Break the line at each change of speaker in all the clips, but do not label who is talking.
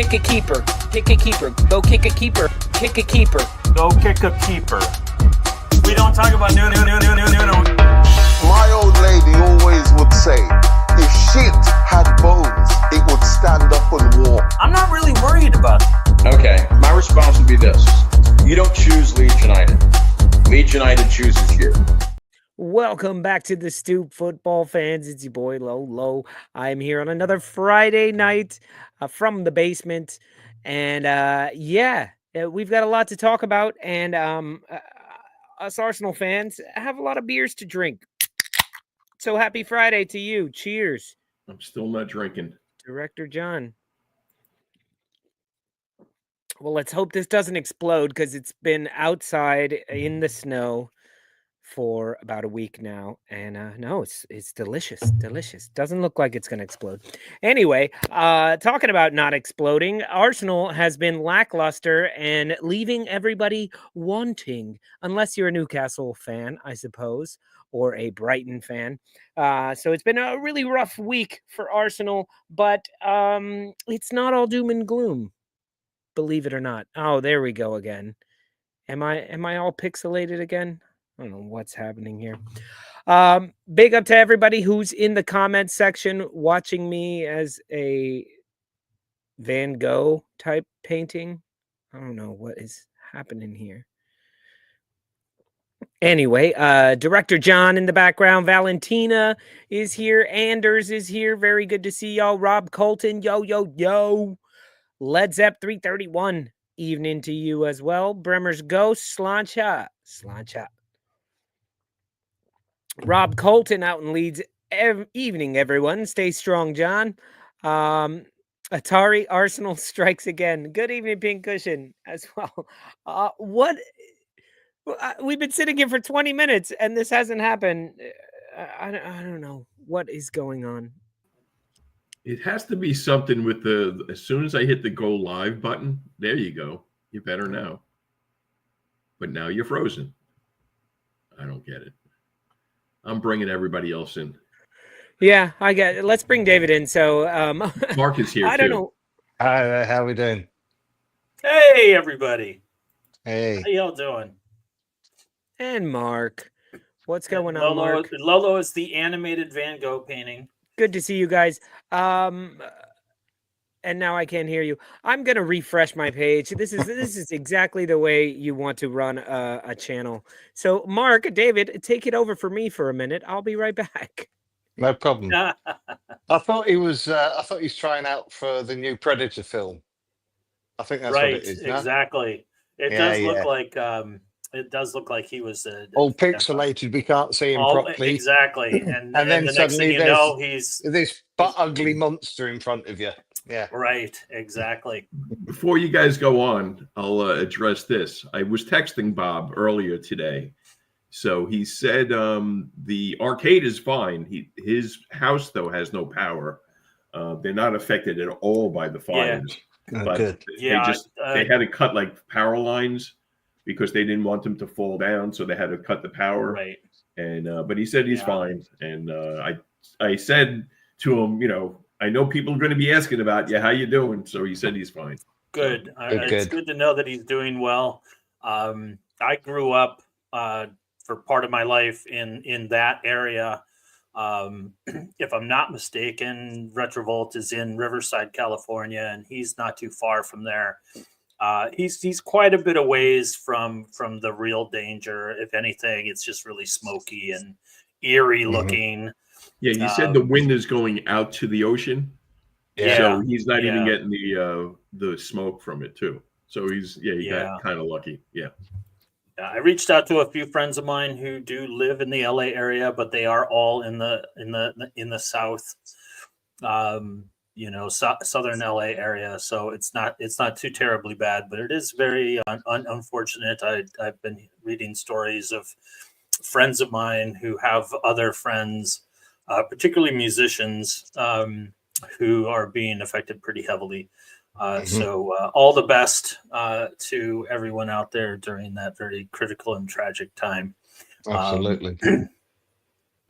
Kick a keeper. Kick a keeper. Go kick a keeper. Kick a keeper.
Go kick a keeper. We don't talk about no.
My old lady always would say, if shit had bones, it would stand up and walk.
I'm not really worried about it.
Okay, my response would be this. You don't choose Leeds United. Leeds United chooses you.
Welcome back to the Stoop, football fans. It's your boy Lolo. I'm here on another Friday night from the basement. And we've got a lot to talk about. And us Arsenal fans have a lot of beers to drink. So happy Friday to you. Cheers.
I'm still not drinking.
Director John. Well, let's hope this doesn't explode because it's been outside in the snow for about a week now, and no, it's delicious. Doesn't look like it's going to explode. Anyway, talking about not exploding, Arsenal has been lackluster and leaving everybody wanting, unless you're a Newcastle fan, I suppose, or a Brighton fan. So it's been a really rough week for Arsenal, but it's not all doom and gloom, believe it or not. Oh, there we go again. Am I all pixelated again? I don't know what's happening here. Big up to everybody who's in the comments section watching me as a Van Gogh type painting. I don't know what is happening here. Anyway, Director John in the background. Valentina is here. Anders is here. Very good to see y'all. Rob Colton. Yo. Led Zepp 331. Evening to you as well. Bremer's Ghost. Slancha. Rob Colton out in Leeds. Evening, everyone. Stay strong, John. Atari Arsenal strikes again. Good evening, Pink Cushion, as well. We've been sitting here for 20 minutes, and this hasn't happened. I don't know. What is going on?
It has to be something with as soon as I hit the go live button, there you go. You better know. But now you're frozen. I don't get it. I'm bringing everybody else in.
Yeah, I get it. Let's bring David in. So
Mark is here.
I don't know.
Hi, how we doing?
Hey, everybody.
Hey.
How y'all doing?
And Mark. What's going on, Mark?
Lolo is the animated Van Gogh painting.
Good to see you guys. And now I can't hear you. I'm gonna refresh my page. This is exactly the way you want to run a channel. So, Mark, David, take it over for me for a minute. I'll be right back.
No problem. I thought he was trying out for the new Predator film. I think that's
right,
what it is. No?
Exactly. It does look like he was
all pixelated. We can't see him properly.
Exactly. And
then
the next
suddenly
thing you know, he's
this butt ugly monster in front of you. Yeah.
Right. Exactly.
Before you guys go on, I'll address this. I was texting Bob earlier today. So he said the arcade is fine. His house, though, has no power. They're not affected at all by the fires.
Yeah.
But
Good.
they had to cut like power lines because they didn't want them to fall down. So they had to cut the power.
Right.
And but he said he's fine. And I said to him, I know people are going to be asking about you. How you doing? So he said he's fine.
Good. It's good to know that he's doing well. I grew up for part of my life in that area. If I'm not mistaken, Retrovolt is in Riverside, California, and he's not too far from there. He's quite a bit of ways from the real danger. If anything, it's just really smoky and eerie looking.
Yeah, you said the wind is going out to the ocean.
Yeah.
So he's not even getting the smoke from it too. So he got kind of lucky. Yeah.
I reached out to a few friends of mine who do live in the LA area, but they are all in the south, southern LA area. So it's not too terribly bad, but it is very unfortunate. I've been reading stories of friends of mine who have other friends, particularly musicians, who are being affected pretty heavily. So all the best to everyone out there during that very critical and tragic time.
Absolutely.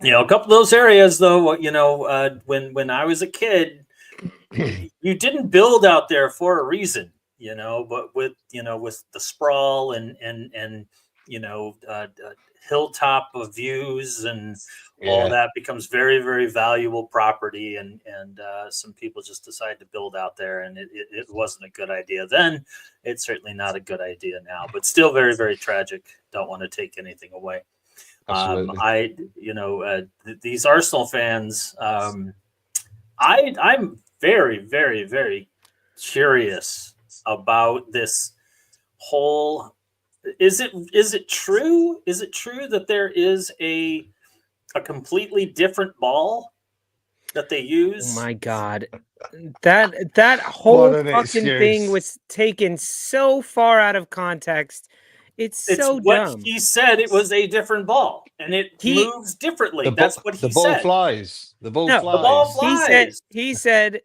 A couple of those areas, though, when I was a kid, you didn't build out there for a reason, but with the sprawl and hilltop of views and all that becomes very, very valuable property. And some people just decide to build out there, and it wasn't a good idea then. It's certainly not a good idea now, but still very, very tragic. Don't want to take anything away. These Arsenal fans, I'm very, very, very curious about this whole. Is it true? Is it true that there is a completely different ball that they use?
Oh my God, that whole fucking thing was taken so far out of context. It's so dumb.
He said it was a different ball, and it moves differently. That's what he said.
The ball flies. The ball flies.
The ball flies.
He said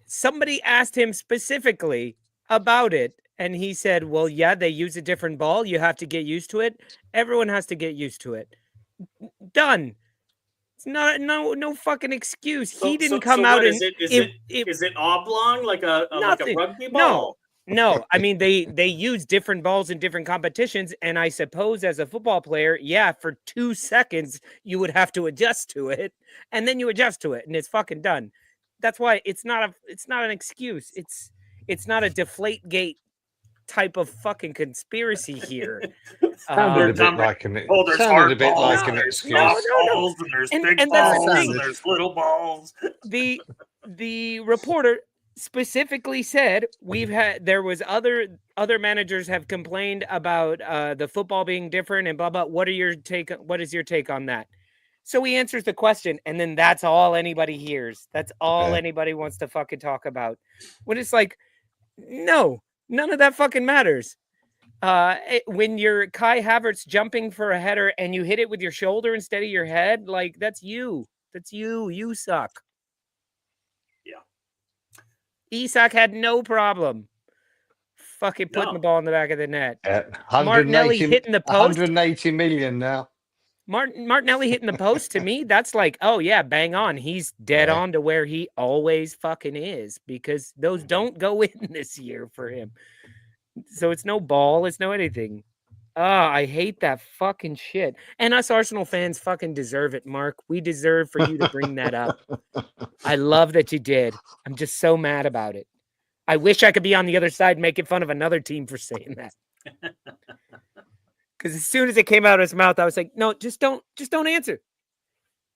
somebody asked him specifically about it, and he said, well, yeah, they use a different ball. You have to get used to it. Everyone has to get used to it. Done. It's not no fucking excuse. He didn't come out and
is it oblong like a rugby ball?
No, I mean they use different balls in different competitions, and I suppose as a football player, yeah, for 2 seconds you would have to adjust to it, and then you adjust to it, and it's fucking done. That's why it's not an excuse. It's not a deflate gate type of fucking conspiracy here.
Sounded a bit like an excuse.
No. And there's big balls and there's little balls.
The reporter specifically said there was other managers have complained about the football being different and blah blah. What is your take on that? So he answers the question, and then that's all anybody hears. That's all anybody wants to fucking talk about. When it's like, no, none of that fucking matters. When you're Kai Havertz jumping for a header and you hit it with your shoulder instead of your head, like that's you. That's you. You suck. Isak had no problem fucking putting the ball in the back of the net. Martinelli hitting the post.
180 million now.
Martinelli hitting the post, to me, that's like, oh yeah, bang on. He's dead on to where he always fucking is, because those don't go in this year for him. So it's no ball, it's no anything. I hate that fucking shit. And us Arsenal fans fucking deserve it, Mark. We deserve for you to bring that up. I love that you did. I'm just so mad about it. I wish I could be on the other side making fun of another team for saying that. Because as soon as it came out of his mouth, I was like, no, just don't answer.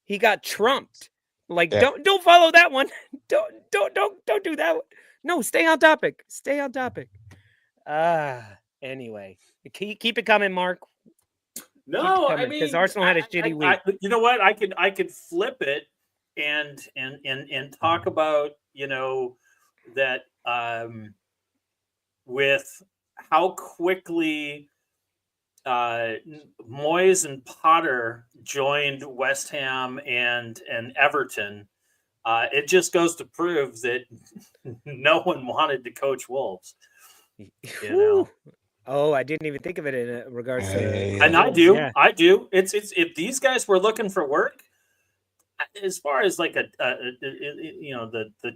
He got trumped. Like, don't follow that one. Don't do that one. No, stay on topic. Stay on topic. Anyway, keep it coming, Mark.
No, I mean,
because Arsenal had a shitty week.
You know what? I could flip it and talk about that with how quickly Moyes and Potter joined West Ham and Everton. It just goes to prove that no one wanted to coach Wolves.
Oh, I didn't even think of it in regards to.
And I do. Yeah. I do. It's if these guys were looking for work, as far as like the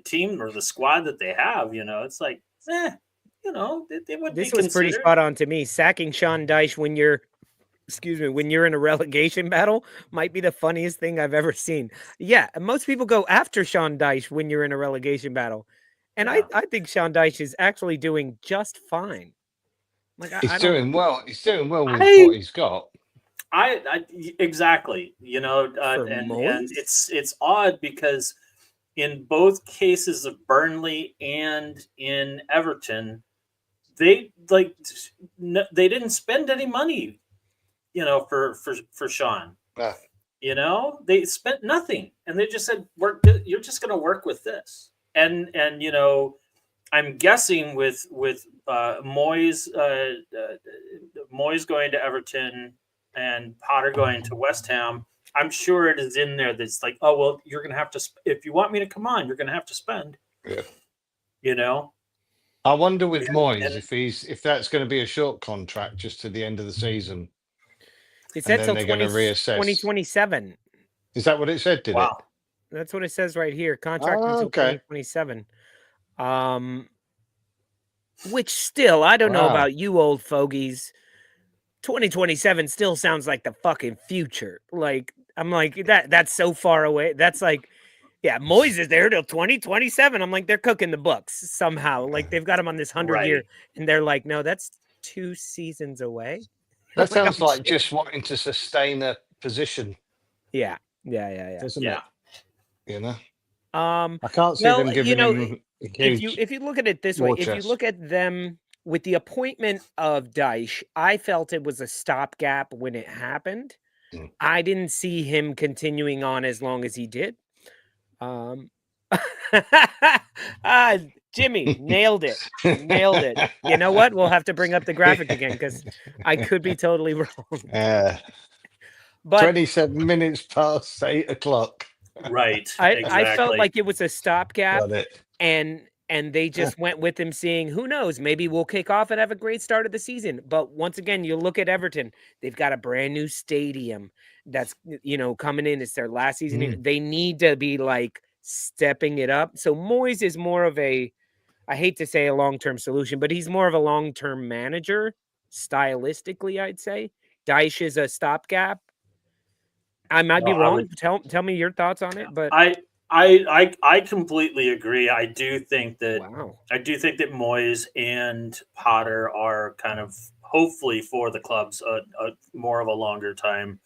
team or the squad that they have, it's like, they would.
This was pretty spot on to me. Sacking Sean Dyche when you're in a relegation battle might be the funniest thing I've ever seen. Yeah, most people go after Sean Dyche when you're in a relegation battle. And I think Sean Dyche is actually doing just fine. Like
he's doing well. He's doing well with what he's got.
Exactly. And it's odd because in both cases of Burnley and in Everton, they didn't spend any money, for Sean. They spent nothing, and they just said, you're just going to work with this. And I'm guessing with Moyes going to Everton and Potter going to West Ham, I'm sure it is in there that's like, oh, well, you're going to have to, if you want me to come on, you're going to have to spend. Yeah.
I wonder with Moyes if that's going to be a short contract just to the end of the season.
It said till 2027.
Is that what it said? Did it?
That's what it says right here. Contract until 2027. Which still, I don't know about you old fogies. 2027 still sounds like the fucking future. Like, I'm like, that's so far away. That's like, yeah, Moyes is there till 2027. I'm like, they're cooking the books somehow. Like, they've got him on this 100-year, and they're like, no, that's 2 seasons away.
That sounds like just wanting to sustain a position.
Yeah.
Doesn't it? You know?
I
can't see them giving him
if you look at it this way, if you look at them with the appointment of Dyche, I felt it was a stopgap when it happened. I didn't see him continuing on as long as he did. Jimmy nailed it. You know what? We'll have to bring up the graphic again because I could be totally wrong. But
27 minutes past 8 o'clock.
Right.
I felt like it was a stopgap, and they just went with him, seeing who knows, maybe we'll kick off and have a great start of the season. But once again, you look at Everton; they've got a brand new stadium that's coming in. It's their last season. They need to be like stepping it up. So Moyes is more of a, I hate to say a long-term solution, but he's more of a long-term manager stylistically. I'd say Dyche is a stopgap. I might be wrong. Tell me your thoughts on it. But
I completely agree. I do think that Moyes and Potter are kind of, hopefully for the clubs, a more of a longer time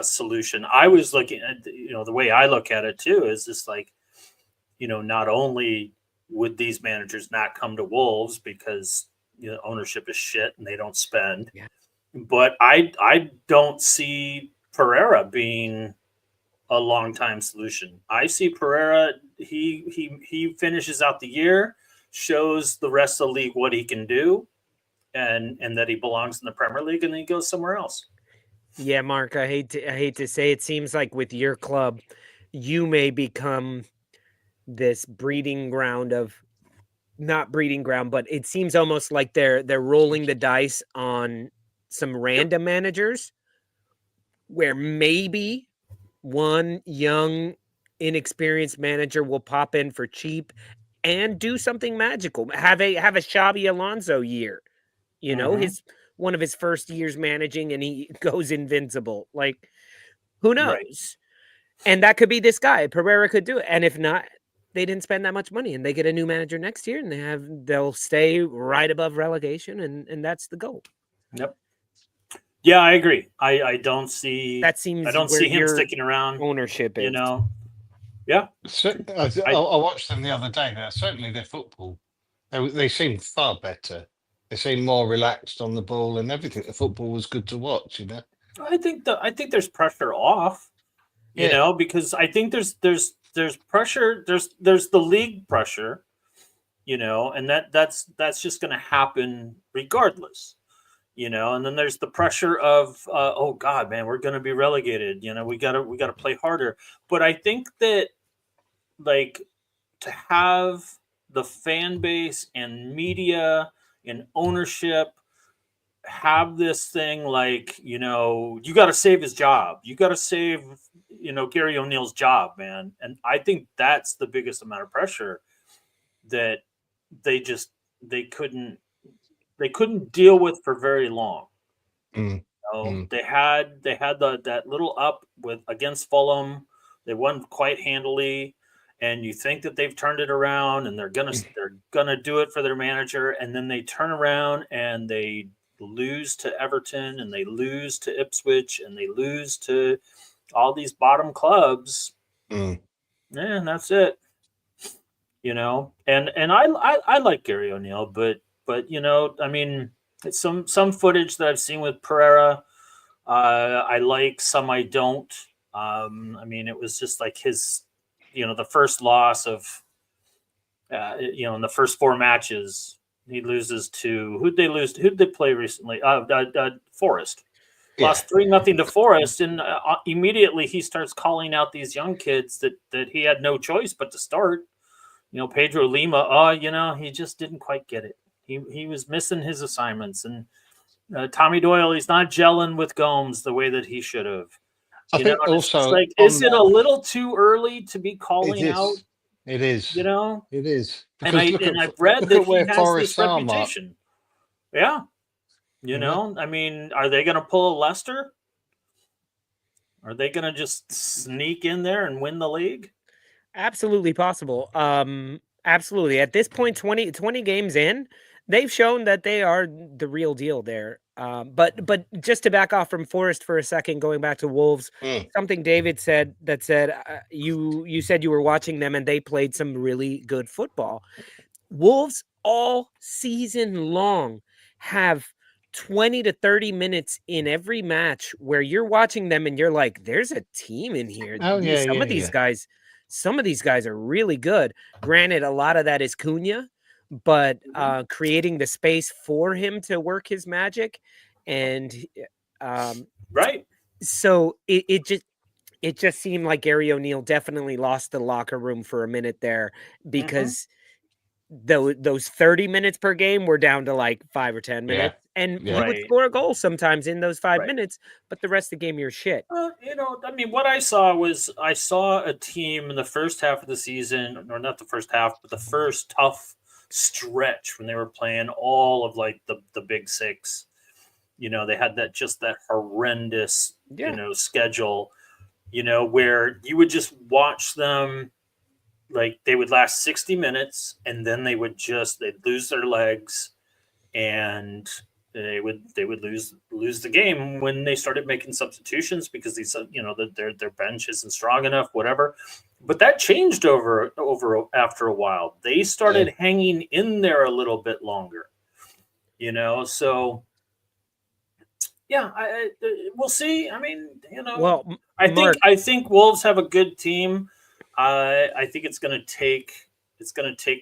solution. I was looking at, the way I look at it too is just like, not only would these managers not come to Wolves because ownership is shit and they don't spend, but I don't see Pereira being a long time solution. I see Pereira, he finishes out the year, shows the rest of the league what he can do, and that he belongs in the Premier League, and then he goes somewhere else.
Yeah, Mark, I hate to say, it seems like with your club, you may become this breeding ground of, not breeding ground, but it seems almost like they're rolling the dice on some random managers, where maybe one young, inexperienced manager will pop in for cheap and do something magical. Have a Xabi Alonso year, his one of his first years managing, and he goes invincible. Like, who knows? Right. And that could be this guy. Pereira could do it. And if not, they didn't spend that much money, and they get a new manager next year, and they'll stay right above relegation, and that's the goal.
Yep. Yeah, I agree. I don't see
that. Seems
I don't see him sticking around.
Ownership,
Yeah.
So, I watched them the other day. Certainly their football, they seemed far better. They seemed more relaxed on the ball and everything. The football was good to watch.
I think there's pressure off. Because I think there's pressure. There's the league pressure. And that's just going to happen regardless. And then there's the pressure of, oh God, man, we're going to be relegated. We gotta play harder. But I think that, like, to have the fan base and media and ownership have this thing, like, you got to save his job. You got to save, Gary O'Neill's job, man. And I think that's the biggest amount of pressure that they couldn't deal with for very long. They had that little up against Fulham. They won quite handily, and you think that they've turned it around, and they're gonna do it for their manager, and then they turn around and they lose to Everton, and they lose to Ipswich, and they lose to all these bottom clubs. And that's it. And I like Gary O'Neill, but I mean, it's some footage that I've seen with Pereira, I like, some I don't. I mean, it was just like his, the first loss of, in the first 4 matches, he loses to, who'd they play recently? Forest. Lost 3-0 to Forest, and immediately he starts calling out these young kids that he had no choice but to start. Pedro Lima, he just didn't quite get it. He was missing his assignments, and Tommy Doyle, he's not gelling with Gomes the way that he should have.
I think
it's
also
like, is it a little too early to be calling out?
It is.
You know,
it is.
and
Because
I've read
look
that
at
he
where
has
Forest
this
are, Mark.
reputation. Yeah, you know, I mean, are they going to pull a Leicester? Are they going to just sneak in there and win the league?
Absolutely possible. Absolutely. At this point, 20 games in, they've shown that they are the real deal there. But just to back off from Forest for a second, going back to Wolves, something David said you said you were watching them and they played some really good football. Wolves all season long have 20 to 30 minutes in every match where you're watching them and you're like, there's a team in here.
Oh, yeah,
Some of these guys are really good. Granted, a lot of that is Cunha, but creating the space for him to work his magic. And
right.
So it just seemed like Gary O'Neill definitely lost the locker room for a minute there because those 30 minutes per game were down to like 5 or 10 minutes. And he would score a goal sometimes in those 5 minutes, but the rest of the game, you're shit.
You know, I mean, what I saw a team in the first half of the season, or not the first half, but the first tough stretch when they were playing all of like the big six. You know, they had that horrendous, you know, schedule, you know, where you would just watch them. Like they would last 60 minutes and then they'd lose their legs and they would lose the game when they started making substitutions because these, you know, their bench isn't strong enough, whatever. But that changed over after a while. They started hanging in there a little bit longer, you know. So yeah, we'll see. I mean, you know,
well,
I think Wolves have a good team. I think it's going to take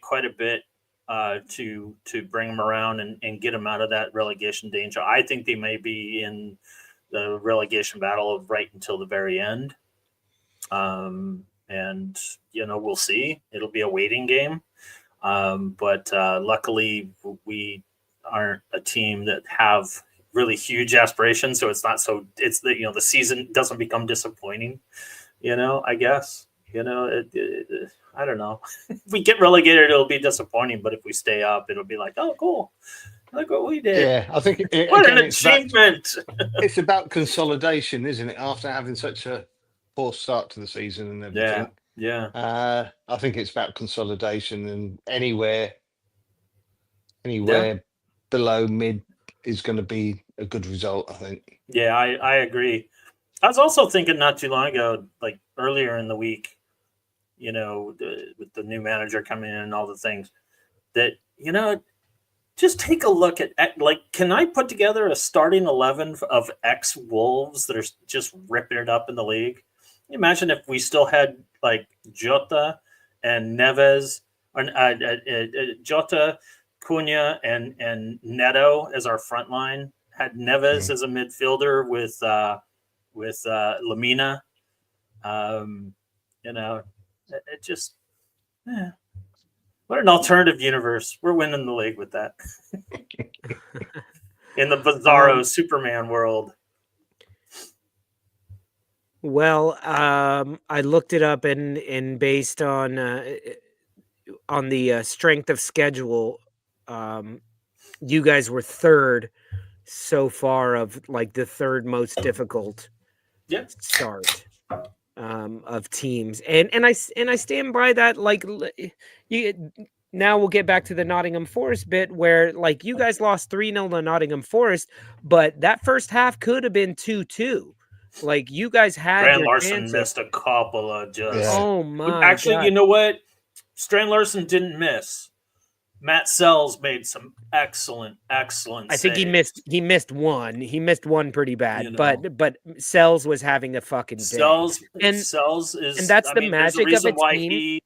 quite a bit to bring them around and get them out of that relegation danger. I think they may be in the relegation battle right until the very end. And you know, we'll see. It'll be a waiting game. But luckily we aren't a team that have really huge aspirations, so it's the season doesn't become disappointing, you know, I guess. You know, I don't know. If we get relegated, it'll be disappointing. But if we stay up, it'll be like, oh, cool. Look what we did.
Yeah, I think
what an achievement.
It's about consolidation, isn't it? After having such a poor start to the season and everything.
Yeah.
I think it's about consolidation, and anywhere below mid is going to be a good result, I think.
Yeah, I agree. I was also thinking not too long ago, like earlier in the week, you know, with the new manager coming in and all the things, that, you know, just take a look at like, can I put together a starting 11 of ex-Wolves that are just ripping it up in the league? Can you imagine if we still had like Jota and Neves, or Jota, Cunha, and Neto as our front line, had Neves as a midfielder with Lamina. You know, it just, what an alternative universe. We're winning the league with that. In the bizarro Superman world.
Well, I looked it up and based on the strength of schedule, you guys were third so far of like the third most difficult start of teams, and I stand by that. Like, now we'll get back to the Nottingham Forest bit where like you guys lost 3-0 to Nottingham Forest, but that first half could have been 2-2. Like you guys had
Strand Larson missed a couple of just.
Oh my!
Actually,
God.
You know what? Strand Larson didn't miss. Matt Sells made some excellent.
I think he missed one. He missed one pretty bad, you know. But Sells was having a fucking day.
Sells is,
and that's the magic of a team.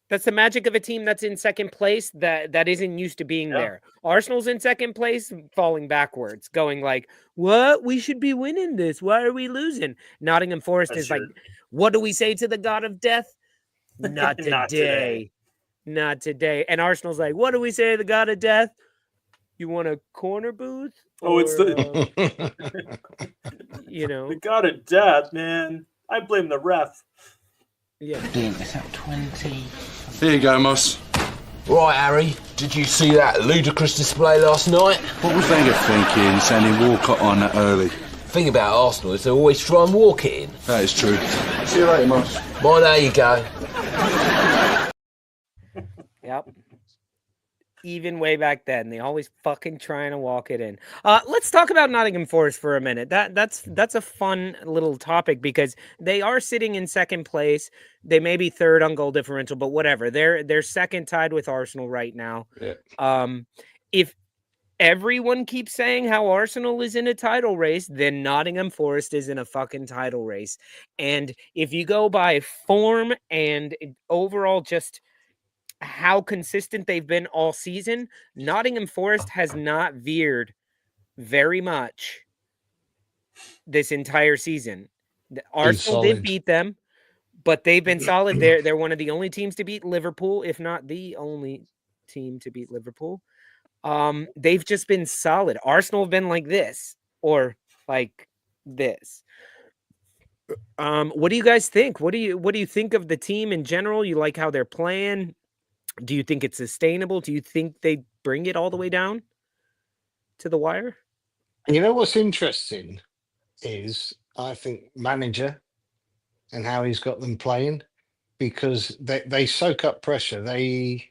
That's the magic of a team that's in second place that isn't used to being there. Arsenal's in second place, falling backwards, going like, "What? We should be winning this. Why are we losing?" Nottingham Forest is like, "What do we say to the god of death? Not today." Not today. And Arsenal's like, "What do we say to the god of death? you want a corner booth?
Oh, it's the
you know,
we got a death, man. I blame the ref.
yeah.
It's at 20.
Here you go, Moss.
Right, Harry, did you see that ludicrous display last night?
What was Wenger thinking, sending Walcott on that early?
The thing about Arsenal is they always try and walk it in.
That is true. See you later, Moss.
Well, there you go.
Yep. Even way back then, they always fucking trying to walk it in. Let's talk about Nottingham Forest for a minute. That's a fun little topic because they are sitting in second place. They may be third on goal differential, but whatever. They're second, tied with Arsenal right now.
Yeah.
If everyone keeps saying how Arsenal is in a title race, then Nottingham Forest is in a fucking title race. And if you go by form and overall just how consistent they've been all season, Nottingham Forest has not veered very much this entire season. Arsenal did beat them, but they've been solid. They're one of the only teams to beat Liverpool, if not the only team to beat Liverpool. They've just been solid. Arsenal have been like this or like this. What do you guys think? What do you think of the team in general? You like how they're playing? Do you think it's sustainable? Do you think they bring it all the way down to the wire?
You know what's interesting is I think manager and how he's got them playing, because they soak up pressure. They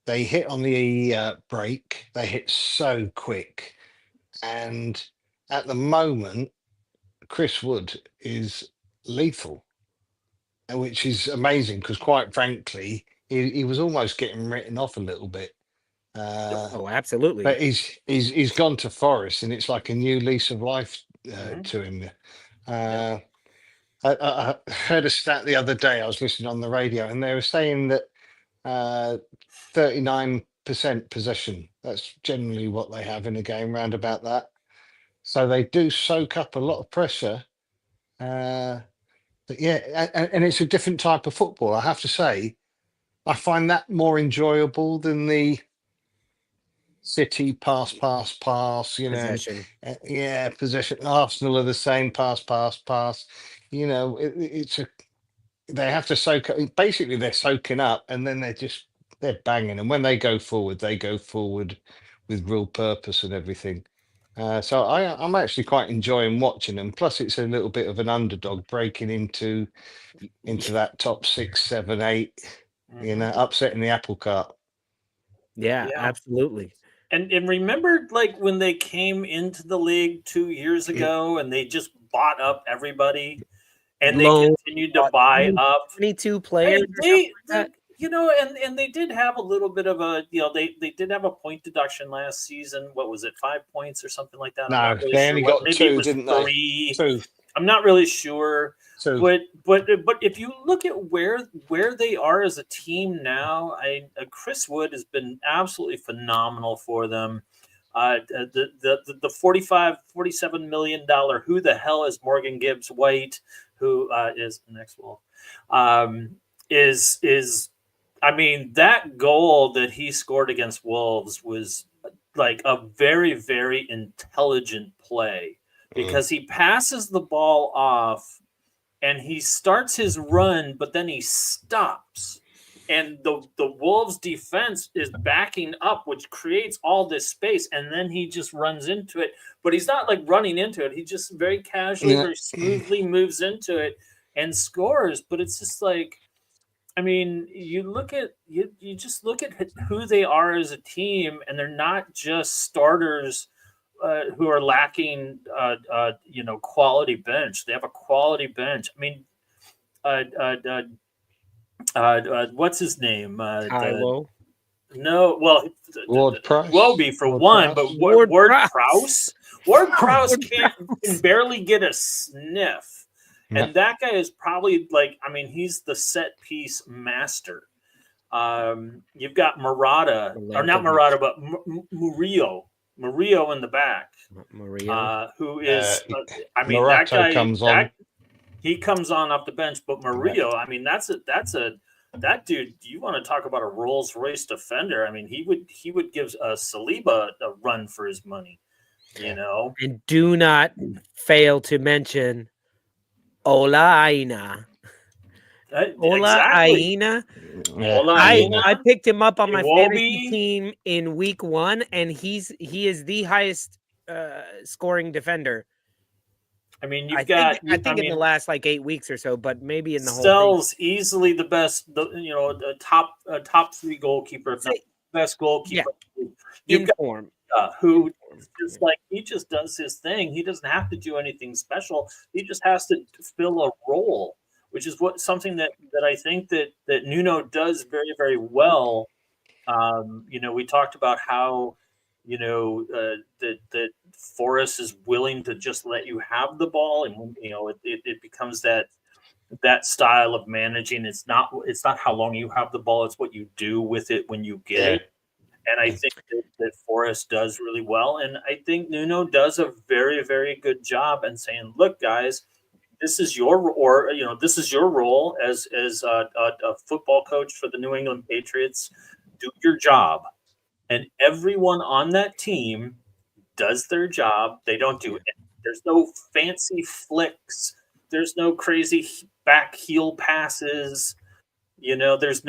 hit on the break. They hit so quick, and at the moment, Chris Wood is lethal, which is amazing because, quite frankly, he was almost getting written off a little bit.
Oh, absolutely.
But he's gone to Forest, and it's like a new lease of life to him. I heard a stat the other day. I was listening on the radio, and they were saying that 39% possession. That's generally what they have in a game, round about that. So they do soak up a lot of pressure. But yeah, and it's a different type of football. I have to say, I find that more enjoyable than the City pass, you know.
Possession.
Yeah, possession. Arsenal are the same, pass. You know, they have to soak up. Basically, they're soaking up, and then they're banging. And when they go forward with real purpose and everything. So I'm actually quite enjoying watching them. Plus, it's a little bit of an underdog breaking into that top 6, 7, 8. You know, upsetting the apple cart.
Yeah, absolutely.
And remember, like, when they came into the league 2 years ago and they just bought up everybody and they continued to buy up
22 players.
You know, and they did have a little bit of a, you know, they did have a point deduction last season. What was it, 5 points or something like that?
No,
really
they only got
Maybe
2,
it was
didn't
3.
they? 2.
I'm not really sure.
2.
But if you look at where they are as a team now, Chris Wood has been absolutely phenomenal for them. The $47 million, who the hell is Morgan Gibbs White, who is next wall, is I mean, that goal that he scored against Wolves was like a very, very intelligent play because he passes the ball off and he starts his run, but then he stops. And the Wolves defense is backing up, which creates all this space. And then he just runs into it. But he's not like running into it. He just very casually, very smoothly moves into it and scores. But it's just like, I mean, you just look at who they are as a team, and they're not just starters who are lacking, quality bench. They have a quality bench. I mean, what's his name?
Kylo.
No, well,
Ward Prowse.
Wobie for one, but Ward Prowse. Ward Prowse can barely get a sniff. And that guy is probably he's the set piece master. You've got Murata, or not Murata, but Murillo in the back.
Murillo.
Who is,
Murata
that guy
comes on.
He comes on off the bench, but Murillo, that's a that dude, you want to talk about a Rolls Royce defender? I mean, he would give Saliba a run for his money, you know.
And do not fail to mention Ola
Exactly.
Aina.
Ola
I
Aina.
picked him up on my
Iwobi.
fantasy team in week 1, and he is the highest scoring defender.
I mean,
I think in the last like 8 weeks or so, but maybe in the whole thing.
Sells easily the best, the top 3 goalkeeper, if not best goalkeeper.
In form.
Who just like he just does his thing. He doesn't have to do anything special. He just has to fill a role, which is something that I think that Nuno does very, very well. We talked about how that Forrest is willing to just let you have the ball, and it becomes that style of managing. It's not how long you have the ball; it's what you do with it when you get it. And I think that Forrest does really well, and I think Nuno does a very, very good job in saying, "Look, guys, this is your role as a football coach for the New England Patriots. Do your job." And everyone on that team does their job. They don't do it. There's no fancy flicks. There's no crazy back heel passes. There's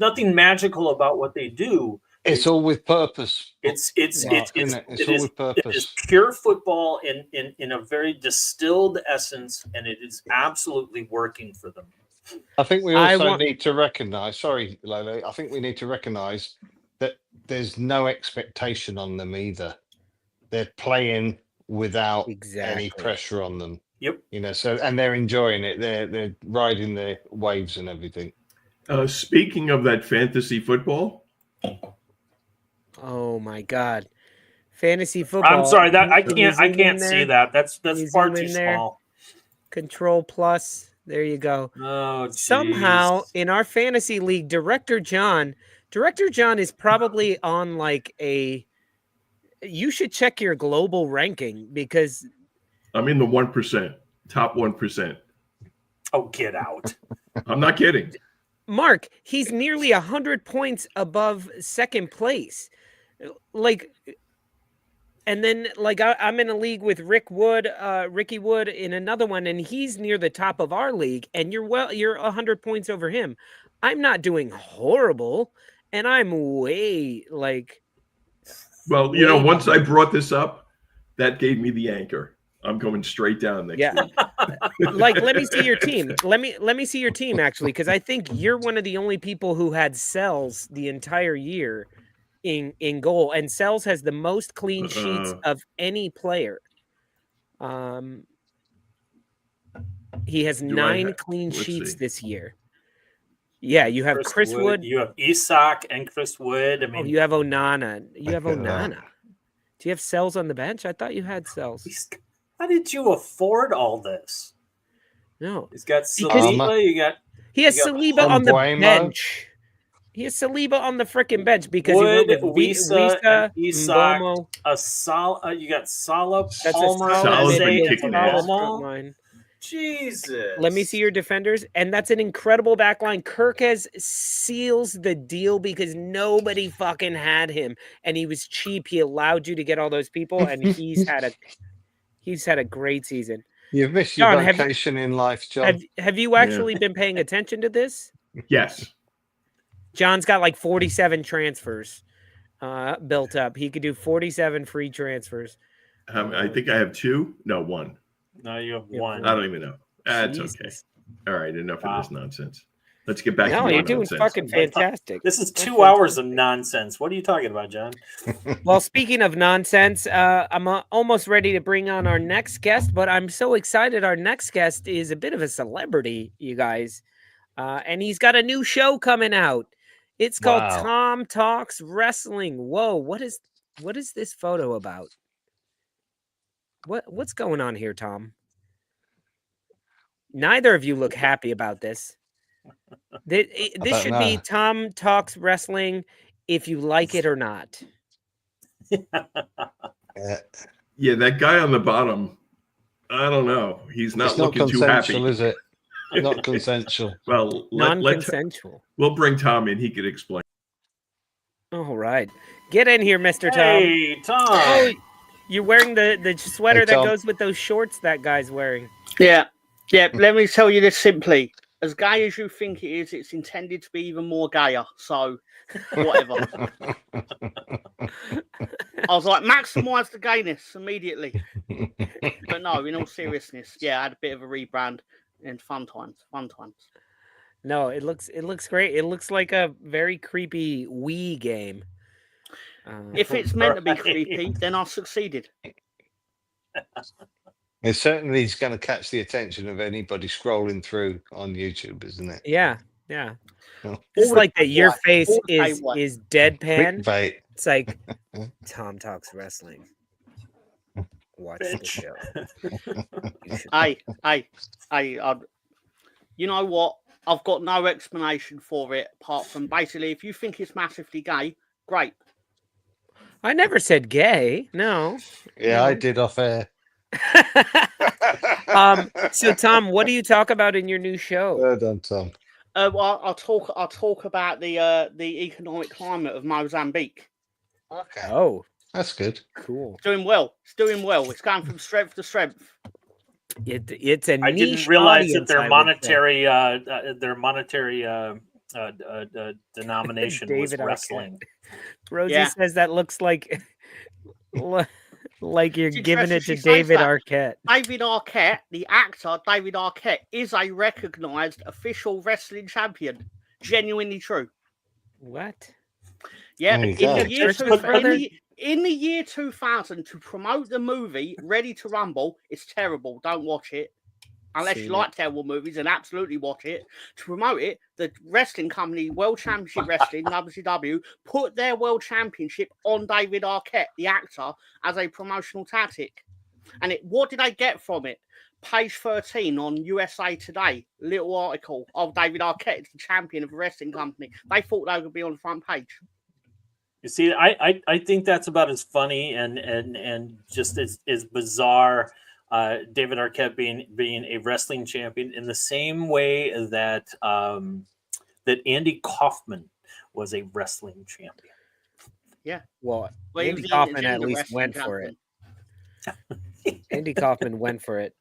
nothing magical about what they do.
It's all with purpose.
It's all with purpose. It is pure football in a very distilled essence, and it is absolutely working for them.
I think we also need to recognize. Sorry, Lolo. I think we need to recognize that there's no expectation on them either. They're playing without any pressure on them.
Yep.
And they're enjoying it. They're riding the waves and everything.
Speaking of that fantasy football.
Oh my God. Fantasy football.
I'm sorry, that I can't see that. That's far too small.
Control plus. There you go.
Oh, geez.
Somehow in our fantasy league, Director John is probably on like you should check your global ranking because
I'm in the 1%, top 1%.
Oh, get out.
I'm not kidding.
Mark, he's nearly 100 points above second place. And then I'm in a league with Ricky Wood in another one, and he's near the top of our league, and you're 100 points over him. I'm not doing horrible, and I'm way
Well, once I brought this up, that gave me the anchor. I'm going straight down next week.
Let me see your team. Let me see your team actually, because I think you're one of the only people who had Sells the entire year in goal, and Sells has the most clean sheets of any player. He has 9 clean sheets this year. Yeah, you have Chris Wood.
You have Isak and Chris Wood. I mean,
you have Onana. Do you have Sells on the bench? I thought you had Sells.
How did you afford all this?
No,
he's got Saliba.
He has Saliba on the bench. He has Saliba on the freaking bench because
Wood,
he went with
Wisa, Isak, you got Salah, Palmer, Jesus.
Let me see your defenders, and that's an incredible back line. Kirkes seals the deal because nobody fucking had him, and he was cheap. He allowed you to get all those people, and he's had a great season.
You've missed your vacation in life, John.
Have you actually been paying attention to this?
Yes.
John's got like 47 transfers built up. He could do 47 free transfers.
I think I have 2. No, 1.
No, you have 1.
I don't even know. That's okay. All right, enough of this nonsense. Let's get back to
you're doing fucking fantastic.
This is 2 hours of nonsense. What are you talking about, John?
Well, speaking of nonsense, I'm almost ready to bring on our next guest, but I'm so excited. Our next guest is a bit of a celebrity, you guys. And he's got a new show coming out. It's called Tom Talks Wrestling. Whoa, what is this photo about? What's going on here, Tom? Neither of you look happy about this. This should be Tom Talks Wrestling, if you like it or not.
Yeah, that guy on the bottom, I don't know. He's not looking too happy.
Is it? Not consensual.
Well,
Non-consensual.
we'll bring Tom in. He could explain.
All right. Get in here, Mr. Tom.
Hey, Tom.
Oh, you're wearing the sweater
Hey,
that
Tom.
goes with those shorts that guy's wearing.
Yeah. Let me tell you this simply: as gay as you think it is, it's intended to be even more gayer. So, whatever. I was like, maximise the gayness immediately. But no, in all seriousness, yeah, I had a bit of a rebrand and fun times.
No, it looks great. It looks like a very creepy Wii game.
If it's meant to be creepy, then I succeeded.
It certainly is going to catch the attention of anybody scrolling through on YouTube, isn't it?
Yeah.
Oh.
It's like that your
What?
face
All the
is
same way.
is deadpan.
Clickbait.
It's like Tom talks wrestling. Watch the
Bitch.
show.
You know what? I've got no explanation for it apart from basically, if you think it's massively gay, great.
I never said gay. No.
Yeah, I did off air.
So Tom, what do you talk about in your new show?
Well done, Tom.
Well, I'll talk about the economic climate of Mozambique.
Okay.
Oh,
That's good.
cool.
It's doing well. It's going from strength to strength.
It's a
I
niche
didn't realize that
audience, I would say.
their monetary denomination was
David Arquette.
wrestling.
Rosie
Yeah.
says that looks like like you're
It's
giving it
interesting
to
she says
David
that.
Arquette.
David Arquette, the actor David Arquette, is a recognised official wrestling champion. Genuinely true.
What?
Yeah,
There you
in
go.
the, year
Church with brother?
in the year 2000, to promote the movie Ready to Rumble, it's terrible. Don't watch it. Unless
Seen
you like terrible movies, and absolutely watch it. To promote it, the wrestling company, World Championship Wrestling, WCW, put their World Championship on David Arquette, the actor, as a promotional tactic. And what did they get from it? Page 13 on USA Today, little article of David Arquette, the champion of a wrestling company. They thought they would be on the front page.
You see, I think that's about as funny and just as bizarre. David Arquette being a wrestling champion in the same way that that Andy Kaufman was a wrestling champion.
Well,
Well, he
Andy
was the
Kaufman at
intergender
least
wrestling
went for it.
champion.
Andy Kaufman went for it.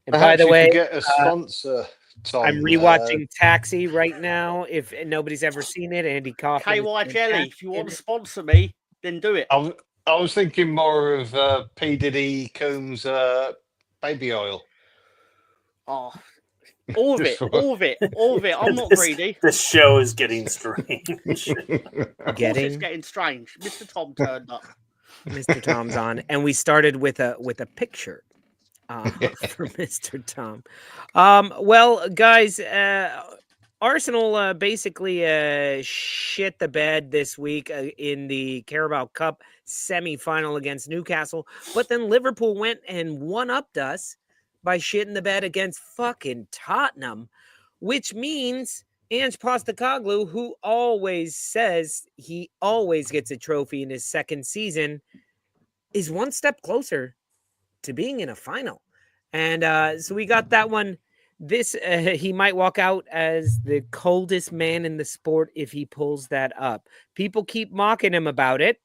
And by
Perhaps
the
you
way,
could get a sponsor, Tom.
I'm rewatching Taxi right now. If nobody's ever seen it, Andy Kaufman. is
KY Jelly,
fantastic
if you want
in
to
it.
sponsor me, then do it.
I was thinking more of P. Diddy Combs baby oil.
Oh, all of it. I'm not greedy.
This show is getting strange.
Of course it's getting strange. Mr. Tom turned up.
Mr. Tom's on, and we started with a picture for Mr. Tom. Well, guys, Arsenal basically shit the bed this week in the Carabao Cup semi-final against Newcastle, but then Liverpool went and one-upped us by shitting the bed against fucking Tottenham, which means Ange Postecoglou, who always says he always gets a trophy in his second season, is one step closer to being in a final. And so we got that one. This he might walk out as the coldest man in the sport if he pulls that up. People keep mocking him about it,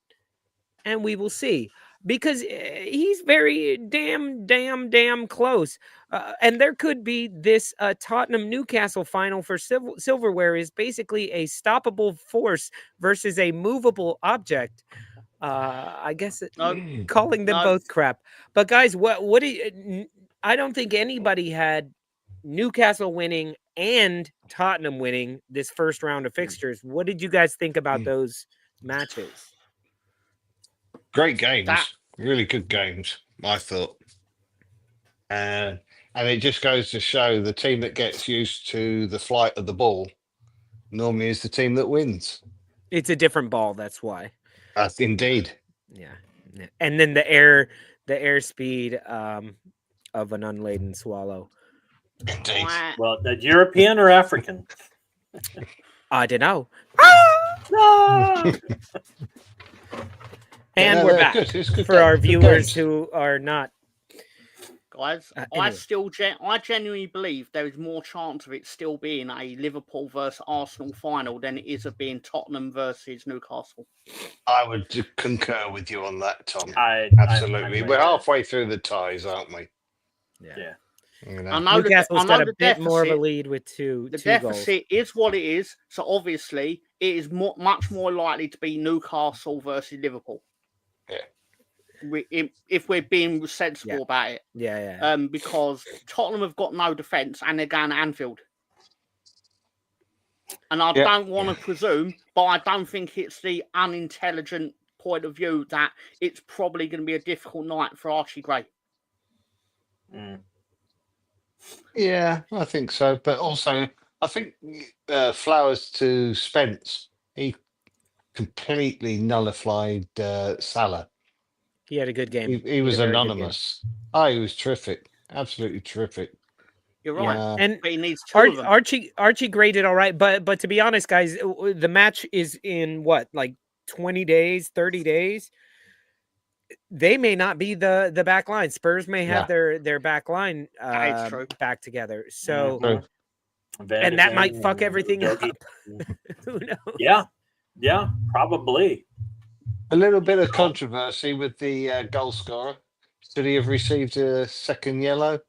and we will see. Because he's very damn close. And there could be this Tottenham-Newcastle final for silverware is basically a stoppable force versus a movable object. I guess calling them both crap. But guys, what do you, I don't think anybody had Newcastle winning and Tottenham winning this first round of fixtures. What did you guys think about those matches?
Great games, really good games, I thought. And it just goes to show the team that gets used to the flight of the ball normally is the team that wins.
It's a different ball, that's why.
Indeed.
Yeah. And then the airspeed of an unladen swallow.
Indeed.
Well, that European or African?
I don't know. And we're back
It's good
for our
game, good
viewers
games.
who are not
guys.
Anyway.
I genuinely believe there is more chance of it still being a Liverpool versus Arsenal final than it is of being Tottenham versus Newcastle.
I would concur with you on that, Tom.
I'm
Absolutely. We're halfway through the ties, aren't we?
Yeah.
You know?
I know
Newcastle's got a bit
deficit,
more of a lead with two
The
goals.
deficit is what it is, so obviously it is much more likely to be Newcastle versus Liverpool.
Yeah.
If we're being sensible about it.
Yeah.
Because Tottenham have got no defence and they're going to Anfield. And I don't want to presume, but I don't think it's the unintelligent point of view that it's probably going to be a difficult night for Archie Gray.
Yeah, I think so. But also, I think flowers to Spence. He completely nullified Salah.
He had a good game.
He was anonymous. Oh, he was terrific. Absolutely terrific.
You're right.
And
but he needs two of them.
Archie graded all right. But to be honest, guys, the match is in what, like 20 days, 30 days? They may not be the back line. Spurs may have their back line back together. So, and that might fuck everything up. Who knows?
Yeah, probably.
A little bit of controversy with the goal scorer. Should he have received a second yellow?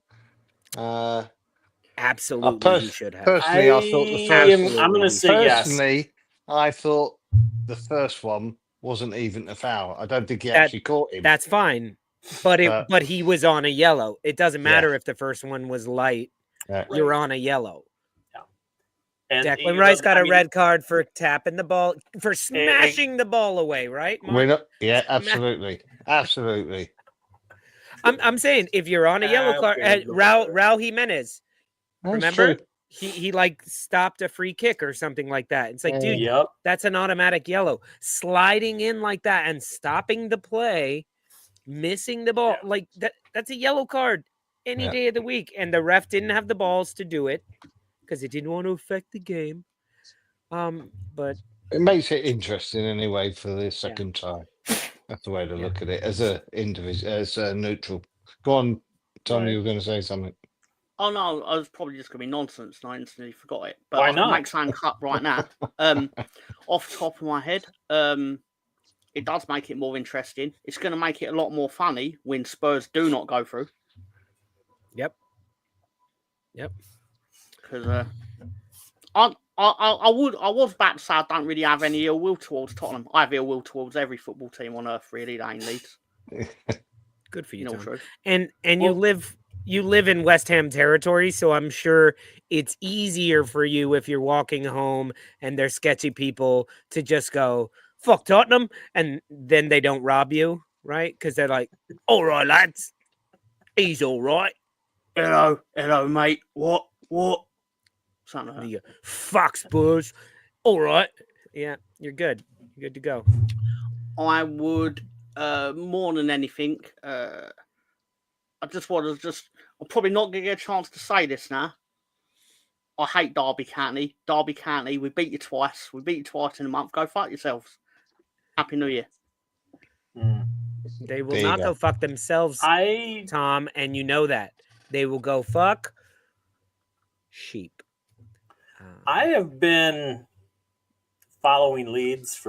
Absolutely, he should have.
Personally, I thought the first.
I'm going to say yes.
Personally, I thought the first one wasn't even a foul. I don't think he actually caught him.
That's fine, but he was on a yellow. It doesn't matter if the first one was light. You're on a yellow.
And
Declan Rice got a red card for tapping the ball, for smashing the ball away, right?
We're not, absolutely.
I'm saying if you're on a yellow card, Raul Jimenez, remember he like stopped a free kick or something like that. It's like, dude, that's an automatic yellow. Sliding in like that and stopping the play, missing the ball, like that's a yellow card any day of the week. And the ref didn't have the balls to do it, because it didn't want to affect the game. But
it makes it interesting anyway for the second tie. That's the way to look at it as a individual, as a neutral. Go on, Tom. You were going to say something.
Oh no, I was probably just going to be nonsense, and I instantly forgot it. But
why
I
not?
can make something up right now. Off the top of my head, it does make it more interesting. It's going to make it a lot more funny when Spurs do not go through.
Yep.
Because I was about to say I don't really have any ill will towards Tottenham. I have ill will towards every football team on earth, really. They ain't Leeds.
Good for you, Tom.
True.
And you live in West Ham territory, so I'm sure it's easier for you if you're walking home and there's sketchy people to just go, fuck Tottenham, and then they don't rob you, right? Because they're like, all right, lads, he's all right.
Hello, mate. What? Something like that.
Fuck Spurs. All right. Yeah, you're good. You're good to go.
I would, more than anything, I just want to I'm probably not going to get a chance to say this now. I hate Derby County. Derby County, we beat you twice. We beat you twice in a month. Go fuck yourselves. Happy New Year.
They will not go fuck themselves, Tom, and you know that. They will go fuck sheep.
I have been following Leeds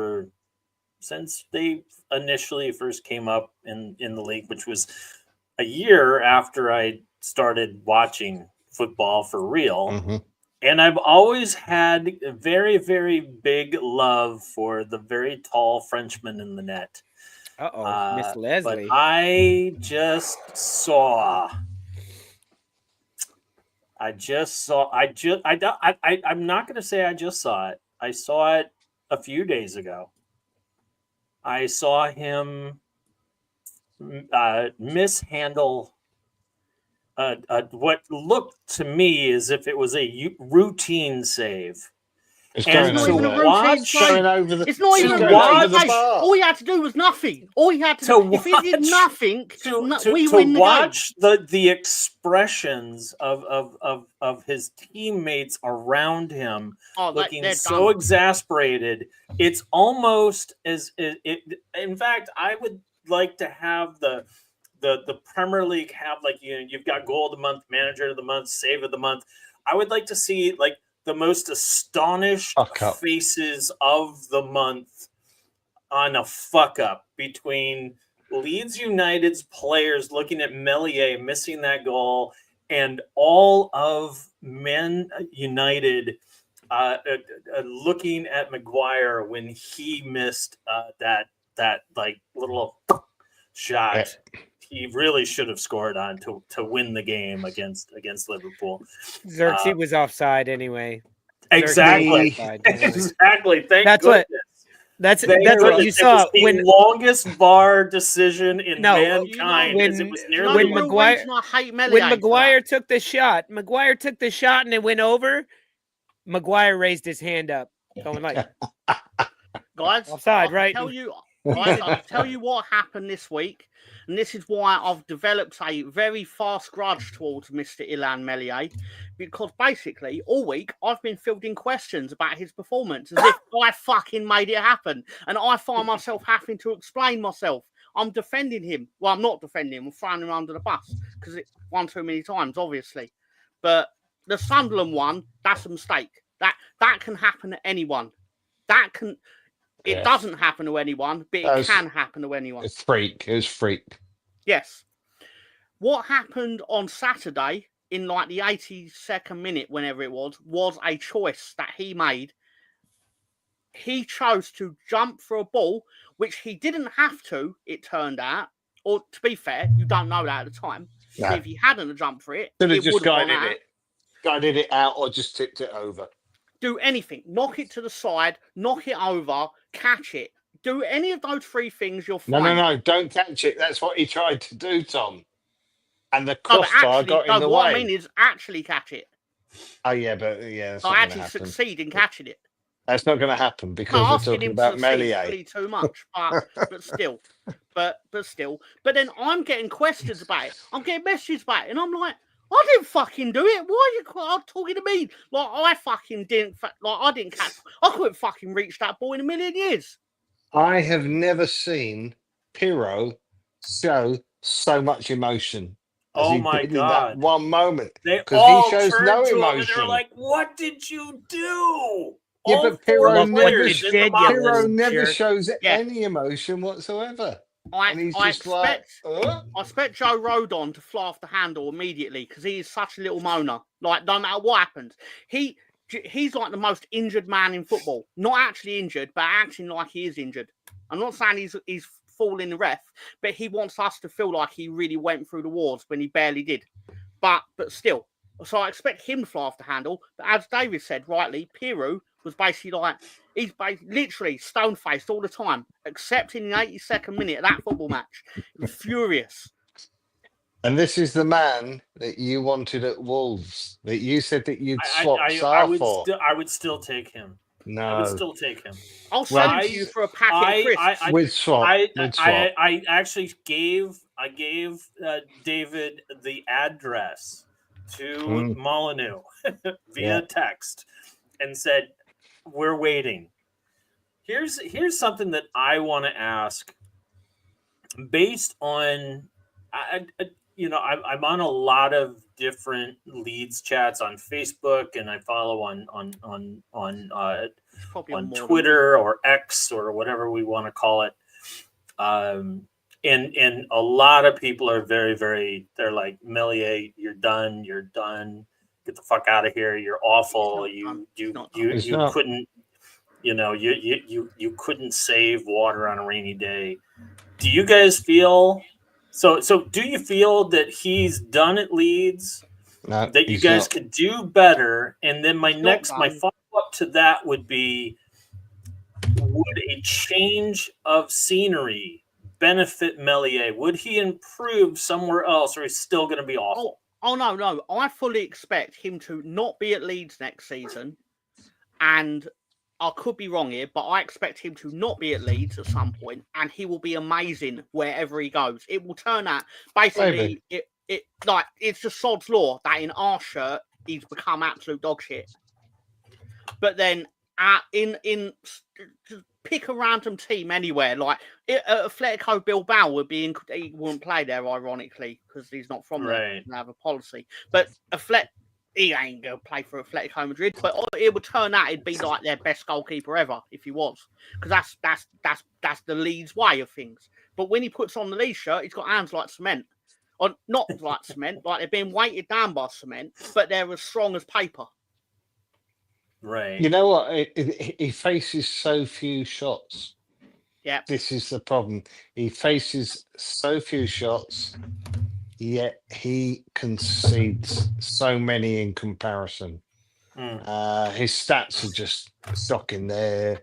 since they initially first came up in the league, which was a year after I started watching football for real. Mm-hmm. And I've always had a very, very big love for the very tall Frenchman in the net.
Miss Leslie.
But I'm not going to say I just saw it. I saw it a few days ago. I saw him mishandle what looked to me as if it was a routine save.
It's going over the bar.
All he had to do was nothing. All he had to do, if he did nothing, we win the
watch the expressions of his teammates around him looking so exasperated. It's almost as in fact, I would like to have the the Premier League have like, you've got goal of the month, manager of the month, save of the month. I would like to see like the most astonished faces of the month on a fuck up between Leeds United's players looking at Meslier missing that goal and all of Man United looking at Maguire when he missed that like little shot. He really should have scored on to win the game against Liverpool.
Xerxes was offside anyway.
Exactly. Exactly. Thank goodness.
That's what you saw.
It was the longest VAR decision in mankind.
When Maguire took the shot, and it went over. Maguire raised his hand up, going like,
"Guys,
offside, right?"
I'll tell you what happened this week, and this is why I've developed a very fast grudge towards Mr. Illan Meslier, because basically all week I've been fielding questions about his performance as if I fucking made it happen, and I find myself having to explain myself. I'm defending him. Well, I'm not defending him. I'm throwing him under the bus because it won too many times, obviously. But the Sunderland one, that's a mistake. That can happen to anyone. It doesn't happen to anyone, but it can happen to anyone.
It's freak. It was freak.
Yes. What happened on Saturday in like the 82nd minute, whenever it was a choice that he made. He chose to jump for a ball, which he didn't have to, it turned out. Or to be fair, you don't know that at the time. No. If he hadn't jumped for it,
should have just guided it out or just tipped it over.
Do anything. Knock it to the side, knock it over, catch it. Do any of those three things, you're fine.
No. Don't catch it. That's what he tried to do, Tom. And the crossbar got in the way.
What I mean is actually catch it.
Oh, yeah, but yeah.
I actually succeed in catching it.
That's not going to happen because we're talking about Meslier.
Too much, but still. But then I'm getting questions about it. I'm getting messages about it, and I'm like, I didn't fucking do it. Why are you talking to me? Like, I fucking didn't. I didn't catch. I couldn't fucking reach that ball in a million years.
I have never seen Pirro show so much emotion.
Oh my God!
In that one moment,
because
he shows no emotion.
They're like, "What did you do?"
Yeah, but Pirro never shows any emotion whatsoever.
I expect Joe Rodon to fly off the handle immediately because he is such a little moaner. Like, no matter what happens, he's like the most injured man in football. Not actually injured, but acting like he is injured. I'm not saying he's fooling the ref, but he wants us to feel like he really went through the wars when he barely did. But still, so I expect him to fly off the handle. But as David said rightly, Pirro was basically like, he's literally stone-faced all the time, except in the 82nd minute of that football match. He was furious.
And this is the man that you wanted at Wolves, that you said that you'd swap for.
I would still take him.
No.
I would still take him.
I'll send it to you for a packet of crisps.
With swap.
I actually gave David the address to Molyneux via text and said, we're waiting. Here's something that I want to ask based on, I'm on a lot of different Leeds chats on Facebook, and I follow on Twitter or X or whatever we want to call it. And a lot of people are very, very, they're like, Meslier, you're done. Get the fuck out of here. You're awful. You couldn't, you couldn't save water on a rainy day. Do you guys feel so do you feel that he's done at Leeds?
No,
that you guys could do better? And then my follow-up to that would be, would a change of scenery benefit Meslier? Would he improve somewhere else, or is he still going to be awful?
Oh, no. I fully expect him to not be at Leeds next season. And I could be wrong here, but I expect him to not be at Leeds at some point, and he will be amazing wherever he goes. It will turn out, basically, it's just sod's law that in our shirt, he's become absolute dog shit. But then, pick a random team anywhere. Like Atletico Bilbao he wouldn't play there, ironically, because he's not from there. They have a policy. But he ain't gonna play for Atletico Madrid. But it would turn out it'd be like their best goalkeeper ever if he was, because that's the Leeds way of things. But when he puts on the Leeds shirt, he's got hands like cement. Or not like cement, like they're being weighted down by cement, but they're as strong as paper.
Right.
You know what? He faces so few shots.
Yeah.
This is the problem. He faces so few shots, yet he concedes so many in comparison. His stats are just shocking. They're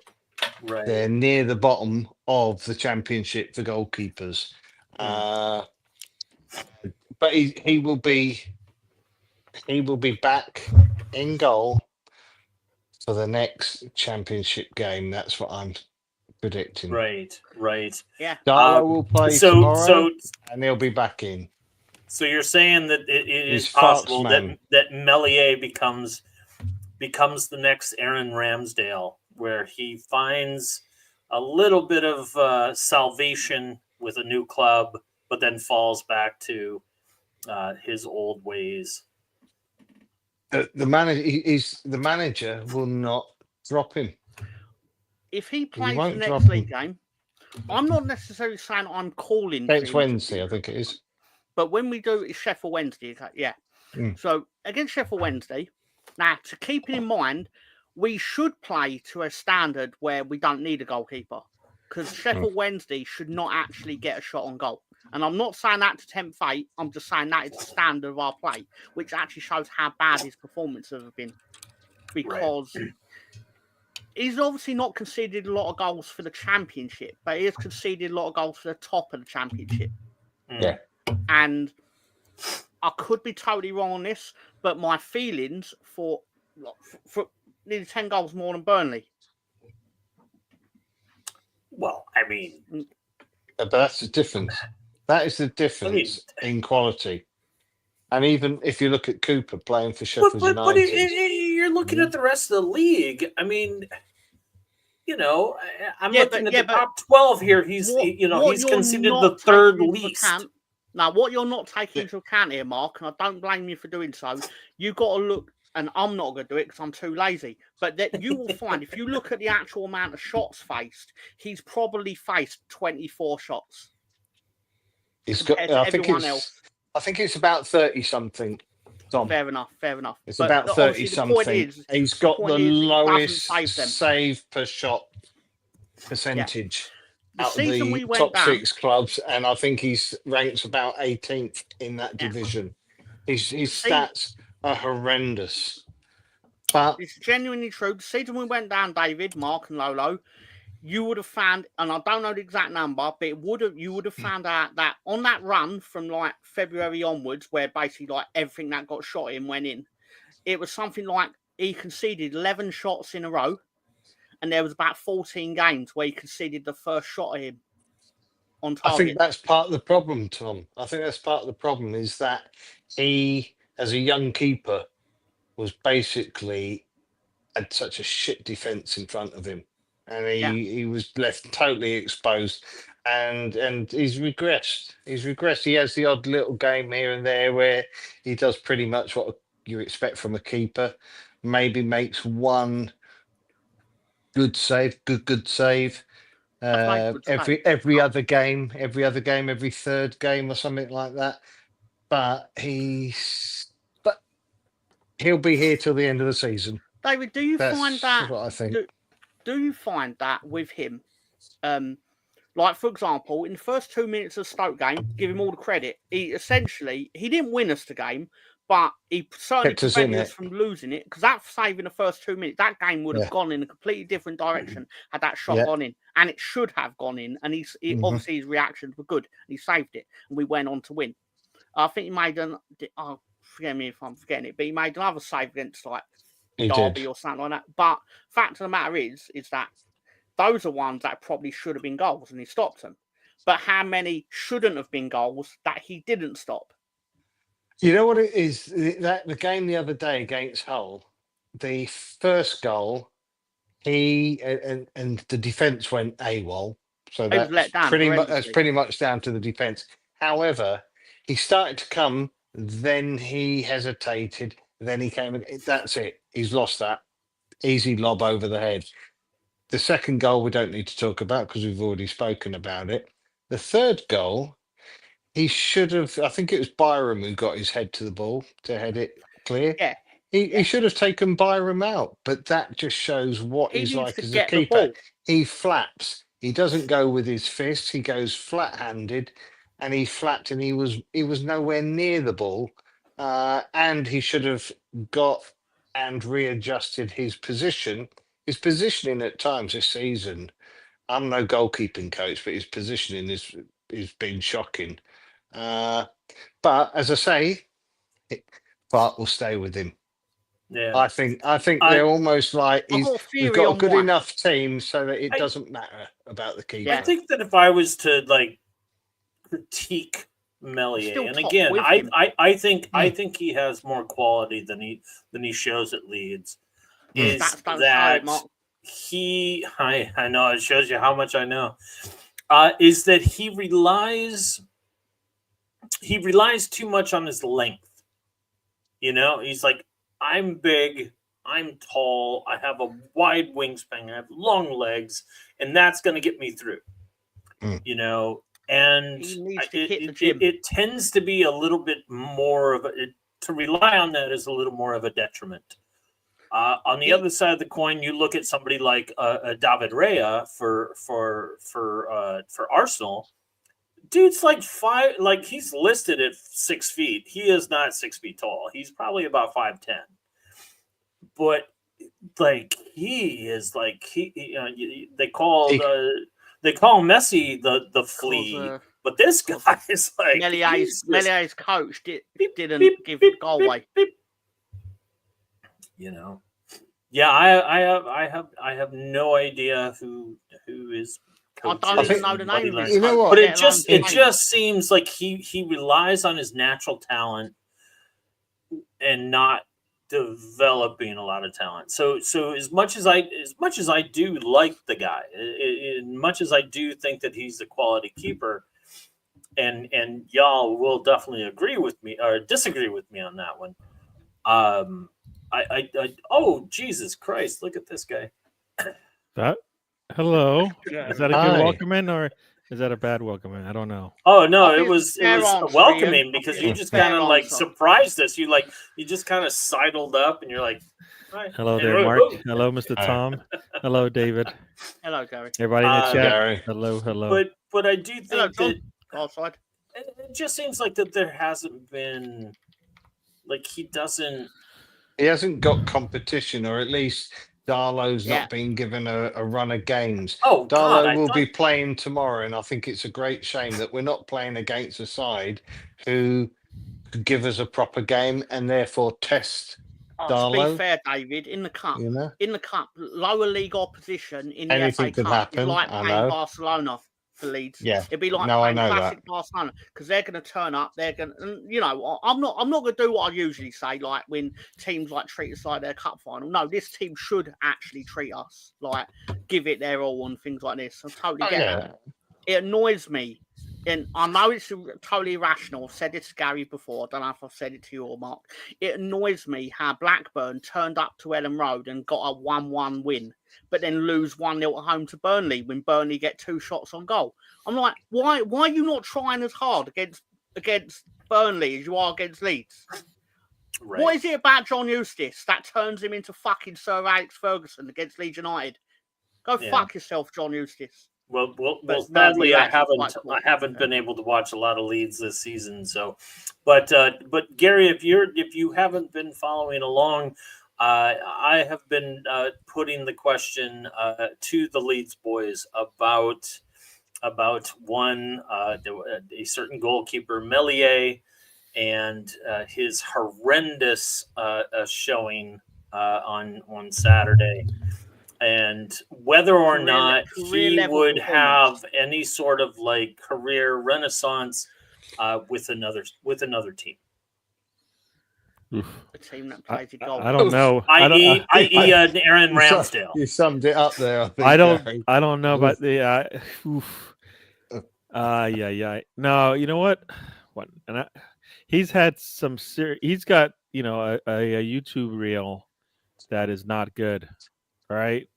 near the bottom of the championship for goalkeepers. But he will be back in goal for the next championship game. That's what I'm predicting.
Right.
Yeah.
Darlow will play tomorrow, and he'll be back in.
So you're saying that it is possible that Meslier becomes the next Aaron Ramsdale, where he finds a little bit of salvation with a new club, but then falls back to his old ways.
The manager will not drop him.
If he plays the next league game, I'm not necessarily saying I'm calling.
Next Wednesday, I think it is.
But when we do, it's Sheffield Wednesday. Yeah. So against Sheffield Wednesday, now to keep it in mind, we should play to a standard where we don't need a goalkeeper, because Sheffield Wednesday should not actually get a shot on goal. And I'm not saying that to tempt fate. I'm just saying that is the standard of our play, which actually shows how bad his performances have been. Because he's obviously not conceded a lot of goals for the championship, but he has conceded a lot of goals for the top of the championship.
Yeah.
And I could be totally wrong on this, but my feelings for nearly 10 goals more than Burnley.
Well, I mean...
But that's the difference. That is the difference in quality. And even if you look at Cooper playing for Sheffield United...
But you're looking at the rest of the league. I mean... You know, I'm looking at the top 12 here. He's conceded the third least.
Now, what you're not taking into account here, Mark, and I don't blame you for doing so, you've got to look, and I'm not going to do it because I'm too lazy, but that you will find, if you look at the actual amount of shots faced, he's probably faced 24 shots.
He's got, I think it's about 30-something. Tom.
Fair enough.
It's about 30-something. He's got the lowest save per shot percentage out of the top 6 clubs, and I think he's ranks about 18th in that division. His stats are horrendous. But
it's genuinely true. The season we went down, David, Mark, and Lolo, you would have found, and I don't know the exact number, but you would have found out that on that run from like February onwards, where basically like everything that got shot in went in, it was something like he conceded 11 shots in a row, and there was about 14 games where he conceded the first shot at him on target.
I think that's part of the problem, Tom. I think that's part of the problem is that he, as a young keeper, was basically had such a shit defence in front of him. And he was left totally exposed, and he's regressed. He has the odd little game here and there where he does pretty much what you expect from a keeper. Maybe makes one good save. Every other game, every third game or something like that. But he'll be here till the end of the season.
David, do you find that?
That's what I think.
Do you find that with him, like, for example, in the first 2 minutes of the Stoke game, give him all the credit, he didn't win us the game, but he certainly prevented us from losing it, because that save in the first 2 minutes, that game would have gone in a completely different direction had that shot gone in, and it should have gone in, and obviously his reactions were good, and he saved it, and we went on to win. I think he made forgive me if I'm forgetting it, but he made another save against, like, Derby or something like that. But fact of the matter is that those are ones that probably should have been goals and he stopped them. But how many shouldn't have been goals that he didn't stop?
You know what it is? That the game the other day against Hull, the first goal, he and the defense went AWOL. So
He was let down
that's
horrendously.
pretty much down to the defense. However, he started to come, then he hesitated, then he came. That's it. He's lost that easy lob over the head. The second goal we don't need to talk about because we've already spoken about it. The third goal, he should have. I think it was Byram who got his head to the ball to head it clear.
Yeah.
He should have taken Byram out, but that just shows what
He
he's
needs
like
to
as a
get the
keeper.
ball.
He flaps. He doesn't go with his fist. He goes flat-handed, and he flapped, and he was nowhere near the ball. And he should have got and readjusted his position. His positioning at times this season. I'm no goalkeeping coach, but his positioning is been shocking. But as I say, Bart will stay with him.
Yeah,
I think they're almost like
I've got a
we've
theory
got a
on
good
why.
enough team so that it doesn't matter about the keeper.
I think that if I was to like critique Melier,
Still
and
top
again,
with him.
I think he has more quality than he shows at Leeds. Is
Stats don't show
that
it, Mark.
I know it shows you how much I know. Is that he relies too much on his length. You know, he's like, I'm big, I'm tall, I have a wide wingspan, I have long legs, and that's going to get me through. You know, and
He needs to hit the gym.
it tends to be a little bit more of to rely on that is a little more of a detriment. On the other side of the coin, you look at somebody like David Raya for Arsenal. Dude's like he's listed at 6 feet. He is not 6 feet tall. He's probably about 5'10". But like he is like they call Messi the flea. But this guy is like
Melier's coach didn't give the goal away.
You know, yeah, I have no idea who is.
I don't even know the name.
You know what?
But it just seems like he relies on his natural talent and not developing a lot of talent. So as much as I do like the guy, as much as I do think that he's a quality keeper, and y'all will definitely agree with me or disagree with me on that one. Oh Jesus Christ! Look at this guy.
Hello. Is that a good welcome in or is that a bad welcome in? I don't know.
Oh no, it was welcoming because you just kind of like surprised us. You just kind of sidled up and you're like, hi.
Hello there, Mark. Hello, Mr. Tom. Hello, David.
Hello, Gary.
Everybody in the chat.
Gary.
Hello.
But I do think that
outside.
It just seems like that there hasn't been like he
hasn't got competition, or at least Darlow's not being given a run of games.
Oh,
Darlow will be playing tomorrow, and I think it's a great shame that we're not playing against a side who could give us a proper game and therefore test Darlow.
To be fair, David, in the cup, lower league opposition in the FA Cup is like playing Barcelona for Leeds.
Yeah,
it'd be like playing classic Barcelona because they're going to turn up. They're going to, you know, I'm not going to do what I usually say, like when teams like treat us like their cup final. No, this team should actually treat us like give it their all and things like this. I totally get that. It annoys me. And I know it's totally irrational. I've said this to Gary before. I don't know if I've said it to you or Mark. It annoys me how Blackburn turned up to Ellen Road and got a 1-1 win, but then lose 1-0 at home to Burnley when Burnley get 2 shots on goal. I'm like, why are you not trying as hard against Burnley as you are against Leeds? Right. What is it about John Eustace that turns him into fucking Sir Alex Ferguson against Leeds United? Go fuck yourself, John Eustace.
Well, sadly, I haven't been able to watch a lot of Leeds this season. So, but Gary, if you haven't been following along, I have been putting the question to the Leeds boys about a certain goalkeeper, Melier, and his horrendous showing on Saturday. And whether or not he would have any sort of like career renaissance with another team.
The team that plays it goal.
I don't know.
I.e. Aaron Ramsdale.
You summed it up there.
I don't know about the. Yeah. No, you know what? He's had some. He's got a YouTube reel that is not good. All right.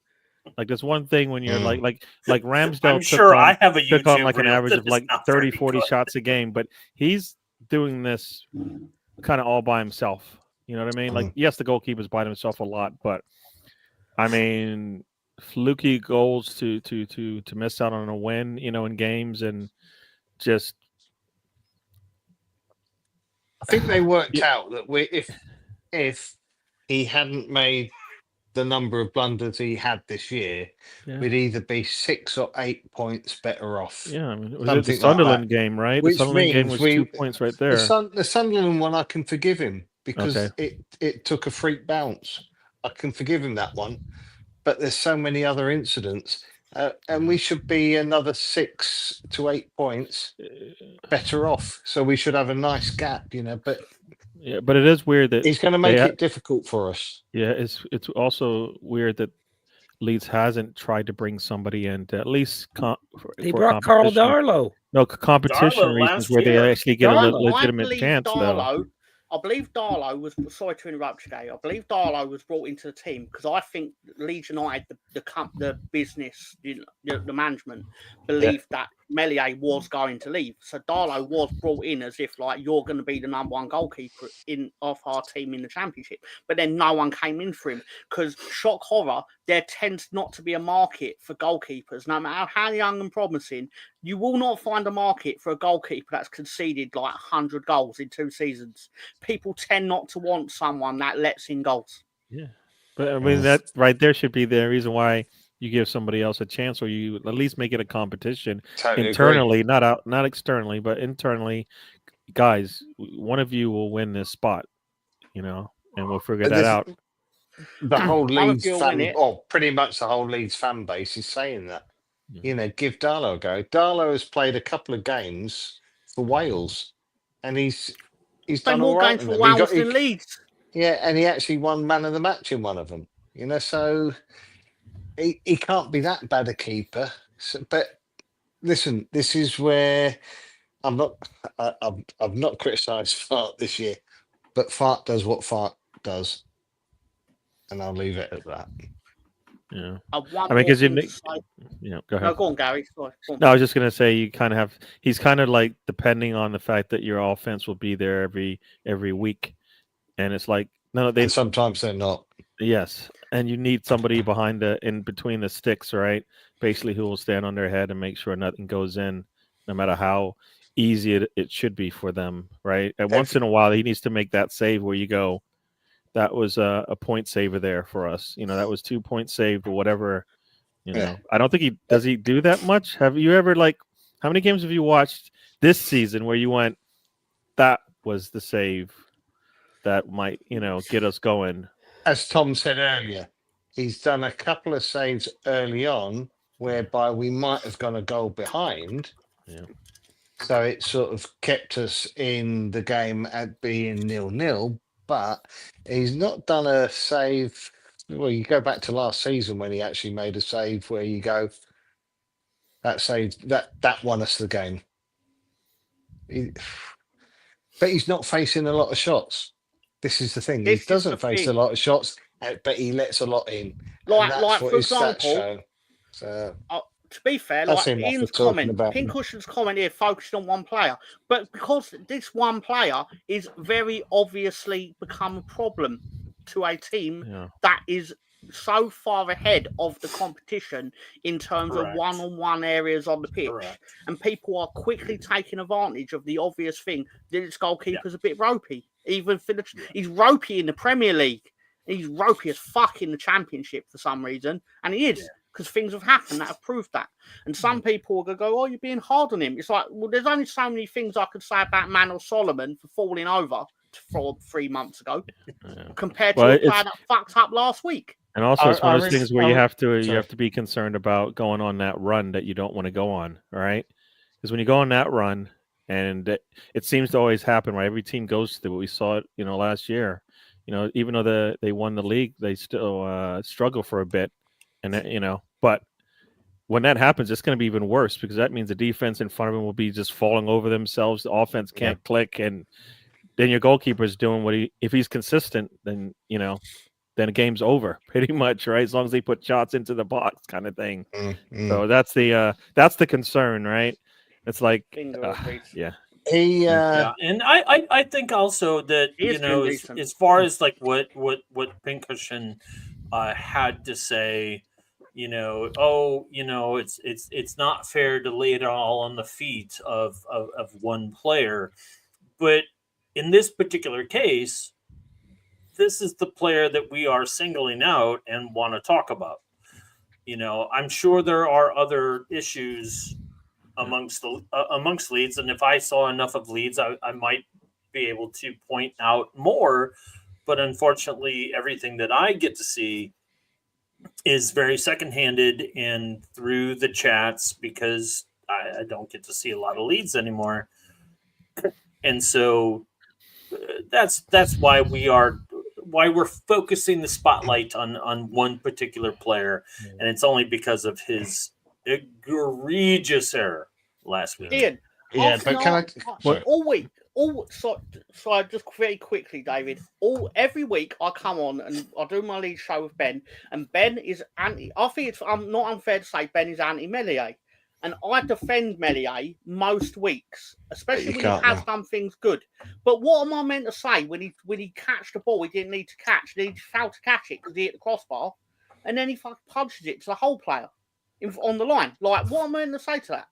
Like there's one thing when you're like Ramsdale.
I'm sure I have a YouTube
took on like an
reel
average
that
of
is
like
not
30,
very
40
good.
shots a game, but he's doing this kind of all by himself. You know what I mean? Like yes, the goalkeeper's by himself a lot, but I mean fluky goals to miss out on a win, in games and just.
I think they worked out that if he hadn't made the number of blunders he had this year, we'd either be 6 or 8 points better off.
Yeah, I mean, it was the Sunderland game, right?
Which
the Sunderland game
means
was 2 points right there.
The Sunderland one, I can forgive him because
Okay.
it took a freak bounce. I can forgive him that one, but there's so many other incidents, and we should be another 6 to 8 points better off. So we should have a nice gap, But
yeah, but it is weird that
he's going to make it difficult for us.
Yeah, it's also weird that Leeds hasn't tried to bring somebody in to at least
They brought Carl Darlow.
No, competition
Darlow
reasons
last
where they
year.
actually get a
Darlow,
legitimate chance, though.
I believe Darlow was. Sorry to interrupt you, Gary. I believe Darlow was brought into the team because I think Leeds United, the business, the management, believed that Meslier was going to leave. So Darlow was brought in as if like you're going to be the number one goalkeeper of our team in the Championship. But then no one came in for him because shock horror, there tends not to be a market for goalkeepers. No matter how young and promising, you will not find a market for a goalkeeper that's conceded like 100 goals in 2 seasons. People tend not to want someone that lets in goals.
Yeah, but I mean that right there should be the reason why you give somebody else a chance, or you at least make it a competition internally, not externally, but internally. Guys, one of you will win this spot, and we'll figure that out.
The whole Leeds pretty much the whole Leeds fan base is saying that. Give Darlow a go. Darlow has played a couple of games for Wales, and he's done
more
all right
games for Wales than Leeds.
Yeah, and he actually won man of the match in one of them. So he can't be that bad a keeper. But listen, this is where I've not criticised Fart this year, but Fart does what Fart does, and I'll leave it at that.
Yeah,
I
mean, because go ahead.
No, go on, Gary. Sorry, go on.
No, I was just gonna say you kind of have. He's kind of like depending on the fact that your offense will be there every week, and it's like
and sometimes they're not.
Yes, and you need somebody in between the sticks, right? Basically, who will stand on their head and make sure nothing goes in, no matter how easy it should be for them, right? And once in a while, he needs to make that save where you go, that was a point saver there for us. That was 2 points saved or whatever. I don't think does he do that much? Have you ever how many games have you watched this season where you went, that was the save that might, get us going?
As Tom said earlier, he's done a couple of saves early on whereby we might have gone a goal behind.
Yeah.
So it sort of kept us in the game at being 0-0, but he's not done a save. Well, you go back to last season when he actually made a save where you go, that save, that won us the game. But he's not facing a lot of shots. This is the thing. He doesn't face a lot of shots, but he lets a lot in.
Like for example, to be fair, like Ian's comment, Pincussion's comment here focused on one player, but because this one player is very obviously become a problem to a team that is so far ahead of the competition in terms of one-on-one areas on the pitch, and people are quickly taking advantage of the obvious thing that its goalkeeper's a bit ropey. Even for he's ropey in the Premier League, he's ropey as fuck in the Championship for some reason, and he is. Because things have happened that have proved that. And some people will go, oh, you're being hard on him. It's like, well, there's only so many things I could say about Manor Solomon for falling over 3 months ago compared to a player that fucked up last week.
And also, it's one of those things where you have to be concerned about going on that run that you don't want to go on, all right? Because when you go on that run, and it seems to always happen, right? Every team goes through it. We saw it, last year. even though they won the league, they still struggle for a bit, and but when that happens, it's going to be even worse because that means the defense in front of them will be just falling over themselves. The offense can't click, and then your goalkeeper is doing if he's consistent, then then the game's over pretty much, right? As long as they put shots into the box, kind of thing. So that's the concern, right? It's like, yeah.
And I think also that as far as like what Pincushion had to say, it's not fair to lay it all on the feet of one player, but in this particular case, this is the player that we are singling out and want to talk about. I'm sure there are other issues amongst Leeds, and if I saw enough of Leeds, I might be able to point out more. But unfortunately, everything that I get to see is very secondhanded and through the chats because I don't get to see a lot of Leeds anymore, and so that's why we're focusing the spotlight on one particular player, and it's only because of his egregious error last week.
Ian,
but can I?
All week, so just very quickly, David. Every week I come on and I do my lead show with Ben, and Ben is anti. I think it's not unfair to say Ben is anti-Meslier, and I defend Meslier most weeks, especially when he has done things good. But what am I meant to say when he catched the ball he didn't need to catch? He failed to catch it because he hit the crossbar, and then he fucking punches it to the whole player on the line. Like, what am I meant to say to that?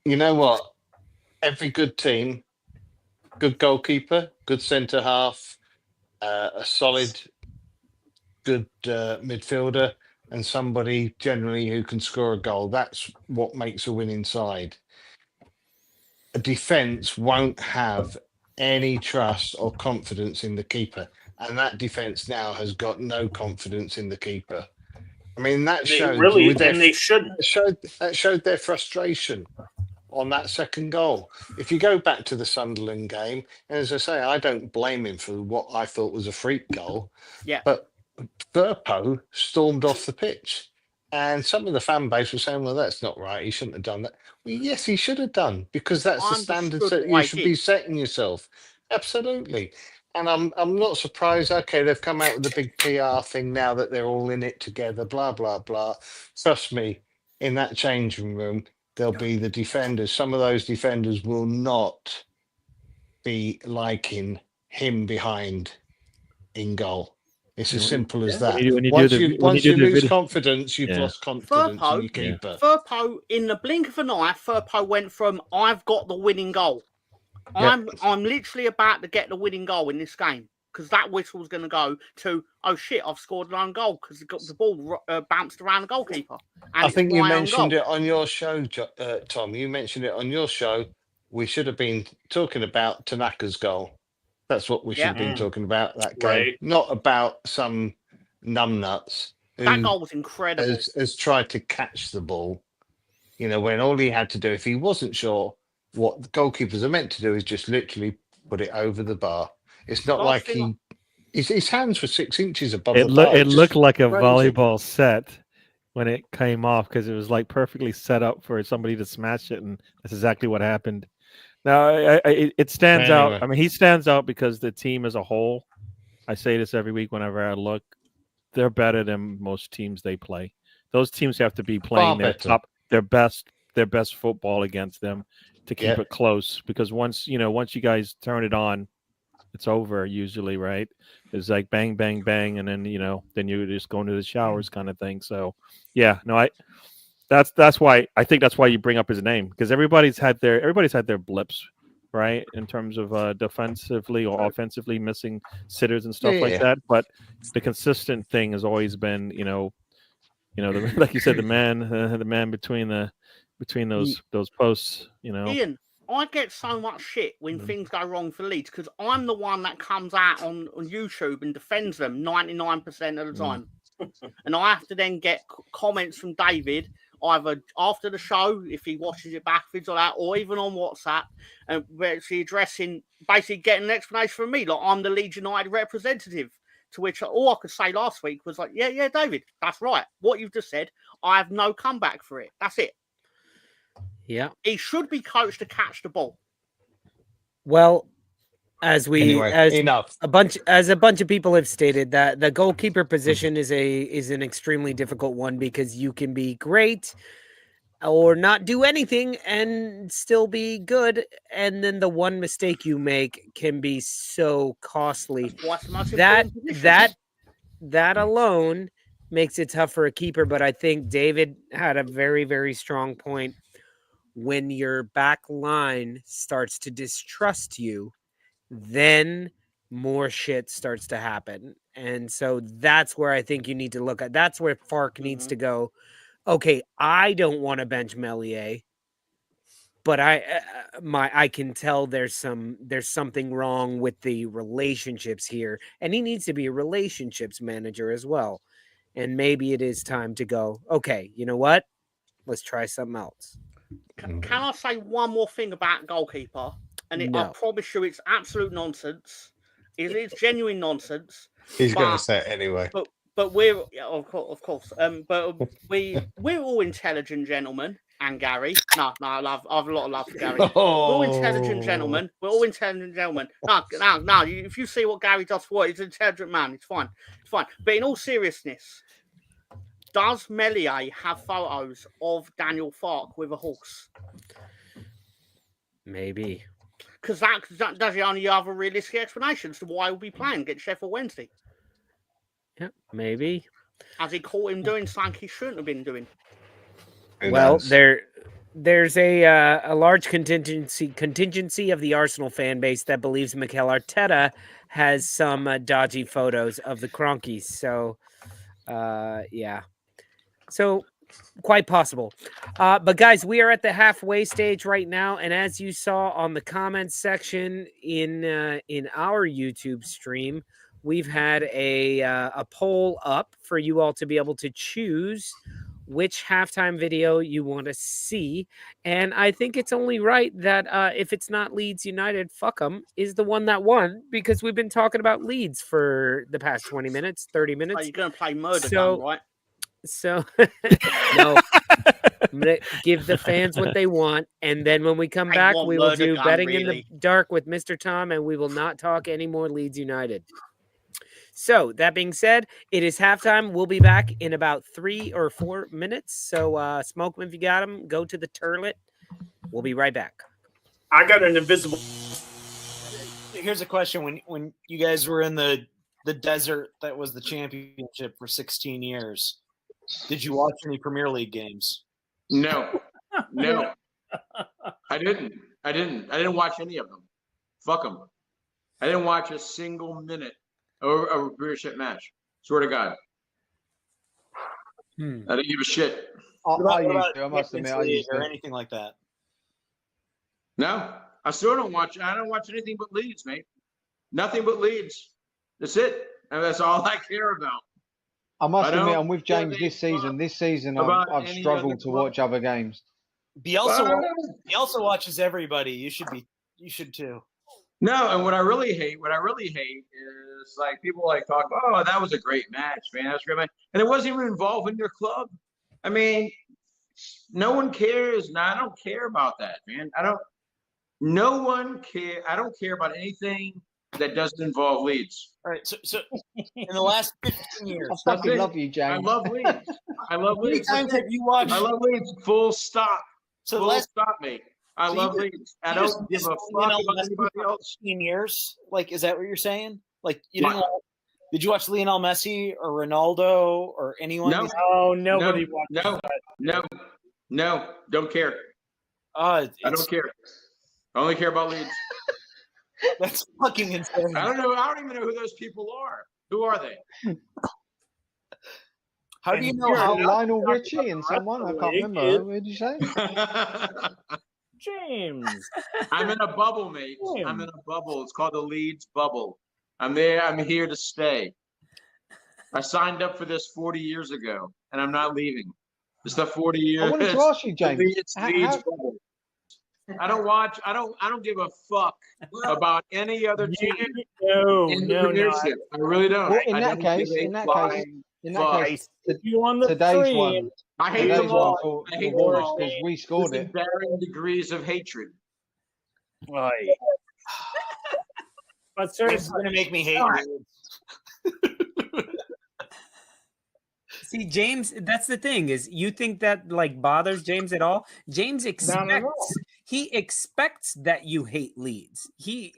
You know what? Every good team, good goalkeeper, good centre half, a solid, good midfielder, and somebody generally who can score a goal. That's what makes a winning side. A defence won't have any trust or confidence in the keeper, and that defence now has got no confidence in the keeper. I mean, that showed
they shouldn't.
That showed their frustration on that second goal. If you go back to the Sunderland game, and as I say, I don't blame him for what I thought was a freak goal.
Yeah.
But Firpo stormed off the pitch, and some of the fan base were saying, "Well, that's not right. He shouldn't have done that." Well, yes, he should have done, because that's the standards that you should be setting yourself. Absolutely. And I'm not surprised. Okay, they've come out with a big PR thing now that they're all in it together, blah, blah, blah. Trust me, in that changing room, there'll be the defenders. Some of those defenders will not be liking him behind in goal. It's as simple as that. Once you lose confidence, you've lost confidence in your keeper.
Firpo, in the blink of an eye, Firpo went from "I've got the winning goal." I'm literally about to get the winning goal in this game because that whistle's going to go to, "Oh shit, I've scored an own goal" because the ball bounced around the goalkeeper.
I think you mentioned it on your show, Tom. You mentioned it on your show. We should have been talking about Tanaka's goal. That's what we should have been talking about that game, not about some numbnuts.
That goal was incredible.
Has tried to catch the ball, when all he had to do, if he wasn't sure, what the goalkeepers are meant to do is just literally put it over the bar. It's not like his hands were 6 inches above the bar.
It looked like a volleyball set when it came off because it was like perfectly set up for somebody to smash it, and that's exactly what happened. Now it stands out. I mean, he stands out because the team as a whole, I say this every week whenever I look, they're better than most teams they play. Those teams have to be playing their best football against them to keep it close, because once you guys turn it on, it's over usually, right? It's like bang, bang, bang, and then then you just go into the showers kind of thing. So that's why I think that's why you bring up his name, because everybody's had their blips, right, in terms of defensively or offensively missing sitters and stuff like that. But the consistent thing has always been like you said, the man between those posts,
Ian, I get so much shit when things go wrong for Leeds because I'm the one that comes out on YouTube and defends them 99% of the time. And I have to then get comments from David either after the show, if he watches it backwards or that, or even on WhatsApp, and basically getting an explanation from me, like I'm the Leeds United representative. To which all I could say last week was like, yeah, David, that's right. What you've just said, I have no comeback for it. That's it.
Yeah.
He should be coached to catch the ball.
Well, as a bunch of people have stated, that the goalkeeper position is an extremely difficult one, because you can be great or not do anything and still be good, and then the one mistake you make can be so costly. That alone makes it tough for a keeper. But I think David had a very, very strong point. When your back line starts to distrust you, then more shit starts to happen. And so that's where I think you need to look at. That's where Fark needs to go. Okay, I don't want to bench Melier, but I can tell there's something wrong with the relationships here, and he needs to be a relationships manager as well. And maybe it is time to go, okay, you know what? Let's try something else.
Can I say one more thing about goalkeeper? And I promise you, it's absolute nonsense. It's genuine nonsense.
He's going to say it anyway.
But we're of course. But we're all intelligent gentlemen. And Gary, no, I've a lot of love for Gary. We're all intelligent gentlemen. We're all intelligent gentlemen. No. If you see what Gary does for it, he's an intelligent man. It's fine. But in all seriousness, does Melier have photos of Daniel Fark with a horse?
Maybe.
Because that's the only other realistic explanation as to why he'll be playing against Sheffield Wednesday.
Yeah, maybe.
Has he caught him doing something he shouldn't have been doing?
Well, there's a large contingency of the Arsenal fan base that believes Mikel Arteta has some dodgy photos of the Cronkies. So, yeah. So, quite possible. But guys, we are at the halfway stage right now, and as you saw on the comments section in our YouTube stream, we've had a poll up for you all to be able to choose which halftime video you want to see. And I think it's only right that if it's not Leeds United, fuck 'em, is the one that won, because we've been talking about Leeds for the past 20 minutes, 30 minutes.
So you're going to play Murder Gun, right?
So, no, I'm going to give the fans what they want. And then when we come back, we will do Betting in the Dark with Mr. Tom, and we will not talk any more Leeds United. So, that being said, it is halftime. We'll be back in about 3 or 4 minutes. So, smoke them if you got them. Go to the turlet. We'll be right back.
I got an invisible.
Here's a question. When you guys were in the desert that was the championship for 16 years, did you watch any Premier League games?
No. I didn't watch any of them. Fuck them. I didn't watch a single minute of a Premiership match. Swear to God. I didn't give a shit.
I must admit, I used to. Or anything like that.
No, I still don't watch. I don't watch anything but Leeds, mate. Nothing but Leeds. That's it. And that's all I care about.
I must admit, I'm with James this season. This season, I've struggled to watch other games.
Bielsa watches everybody. You should too.
No, and what I really hate is like people like talk, oh, that was a great match, man. That was a great match. And it wasn't even involving your club. I mean, no one cares. No, I don't care about that, man. No one care. I don't care about anything that doesn't involve Leeds.
All right. So in the last 15 years,
I fucking love you, James.
I love Leeds. I love Leeds.
How many times have you watched?
I love Leeds. Full stop.
So
full stop, mate. I love Leeds. I don't give a fuck about anybody else.
15 years? Like, is that what you're saying? Like, you didn't? Did you watch Lionel Messi or Ronaldo or anyone?
No, nobody watched.
No, don't care. I don't care. I only care about Leeds.
That's fucking insane.
I don't know. I don't even know who those people are. Who are they?
How do you know how
Lionel Richie and someone? I can't remember. What did you say?
James.
I'm in a bubble, mate. I'm in a bubble. It's called the Leeds bubble. I'm there. I'm here to stay. I signed up for this 40 years ago, and I'm not leaving. It's the 40 years.
I wanted to ask you, James.
I don't watch. I don't give a fuck about any other team.
No.
I really don't.
Well, in that case,
you on the
today's
train.
one.
I hate
Today's
them all.
one
I hate
for
them
Boris
all.
because we scored
There's
it.
varying degrees of hatred.
Right. But
This is going to make me hate you.
See, James, that's the thing is you think that like bothers James at all? James he expects that you hate Leeds. He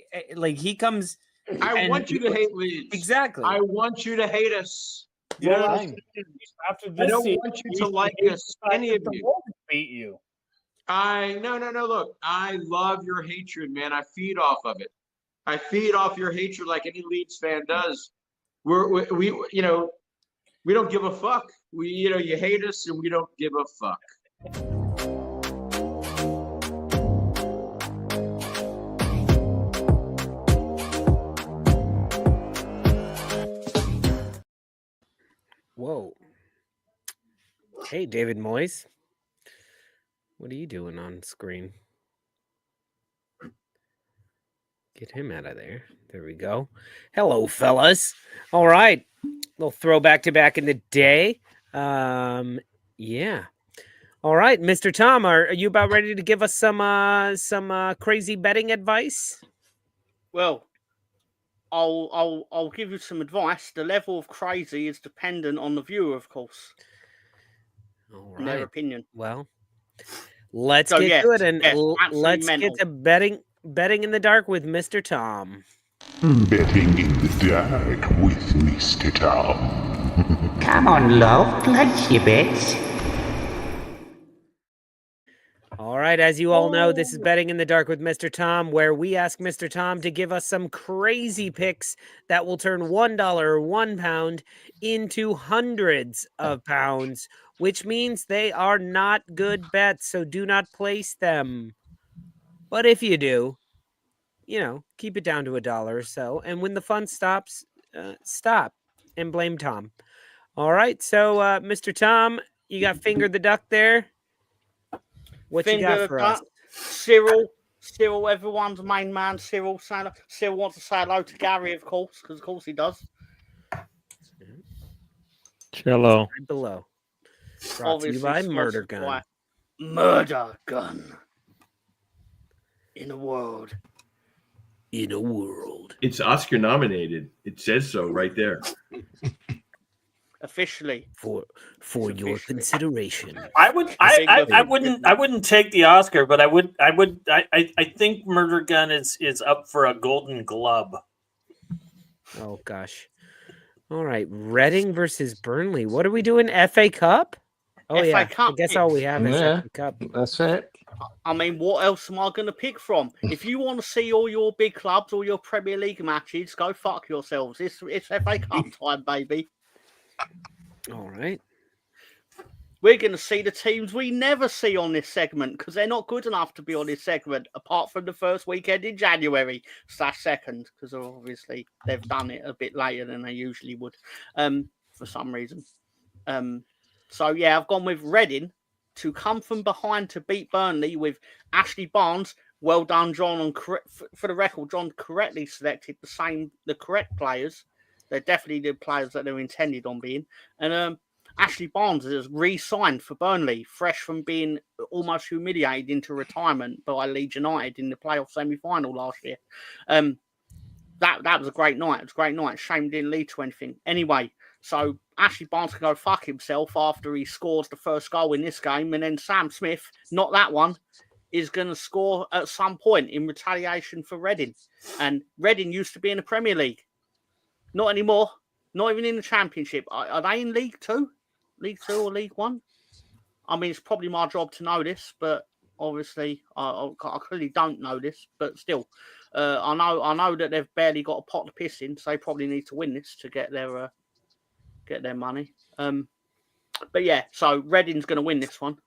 comes.
I want you to hate Leeds.
Exactly.
I want you to hate us. You
Well,
know,
after this
I don't
season,
want you to like us, any of you.
Beat you.
No. Look, I love your hatred, man. I feed off of it. I feed off your hatred like any Leeds fan does. We don't give a fuck. You hate us and we don't give a fuck.
Whoa. Hey, David Moyes. What are you doing on screen? Get him out of there. There we go. Hello, fellas. All right. Little throwback to back in the day. Yeah. All right, Mr. Tom, are you about ready to give us some crazy betting advice?
Well, I'll give you some advice. The level of crazy is dependent on the viewer, of course.
All
In their
right.
opinion.
Well, let's get to it and let's
mental.
get to betting in the dark with Mr. Tom.
Betting in the dark with Mr. Tom.
Come on, love, place your bets.
All right, as you all know, this is Betting in the Dark with Mr. Tom, where we ask Mr. Tom to give us some crazy picks that will turn $1 or £1 into hundreds of pounds, which means they are not good bets, so do not place them. But if you do, keep it down to $1 or so, and when the fun stops, stop and blame Tom. All right, so Mr. Tom, you got Finger the Duck there. What you got for us?
Cyril, everyone's main man, Cyril. Cyril wants to say hello to Gary, of course, because of course he does.
Cello.
Right below. Brought to you by Murder Gun.
Murder Gun. In a world.
It's Oscar nominated. It says so right there.
Officially.
For your consideration.
I wouldn't take the Oscar, but I think Murder Gun is up for a Golden Glove.
Oh gosh. All right. Reading versus Burnley. What are we doing? FA Cup? Oh
FA
yeah.
Cup,
I guess all we have is FA Cup.
That's it.
I mean, what else am I going to pick from? If you want to see all your big clubs, all your Premier League matches, go fuck yourselves. It's FA Cup time, baby.
All right.
We're going to see the teams we never see on this segment because they're not good enough to be on this segment, apart from the first weekend in January /2nd, because obviously they've done it a bit later than they usually would, for some reason. So yeah, I've gone with Reading to come from behind to beat Burnley with Ashley Barnes. Well done, John. On for the record, John correctly selected the correct players. They're definitely the players that they're intended on being. And Ashley Barnes is re-signed for Burnley, fresh from being almost humiliated into retirement by Leeds United in the playoff semi-final last year. That was a great night. It was a great night. Shame it didn't lead to anything. Anyway, so Ashley Barnes can go fuck himself after he scores the first goal in this game. And then Sam Smith, not that one, is going to score at some point in retaliation for Reading. And Reading used to be in the Premier League. Not anymore. Not even in the Championship. Are they in League 2? League 2 or League 1? I mean, it's probably my job to know this, but obviously I clearly don't know this. But still, I know that they've barely got a pot to piss in, so they probably need to win this to get their money. But yeah, so Reading's going to win this one.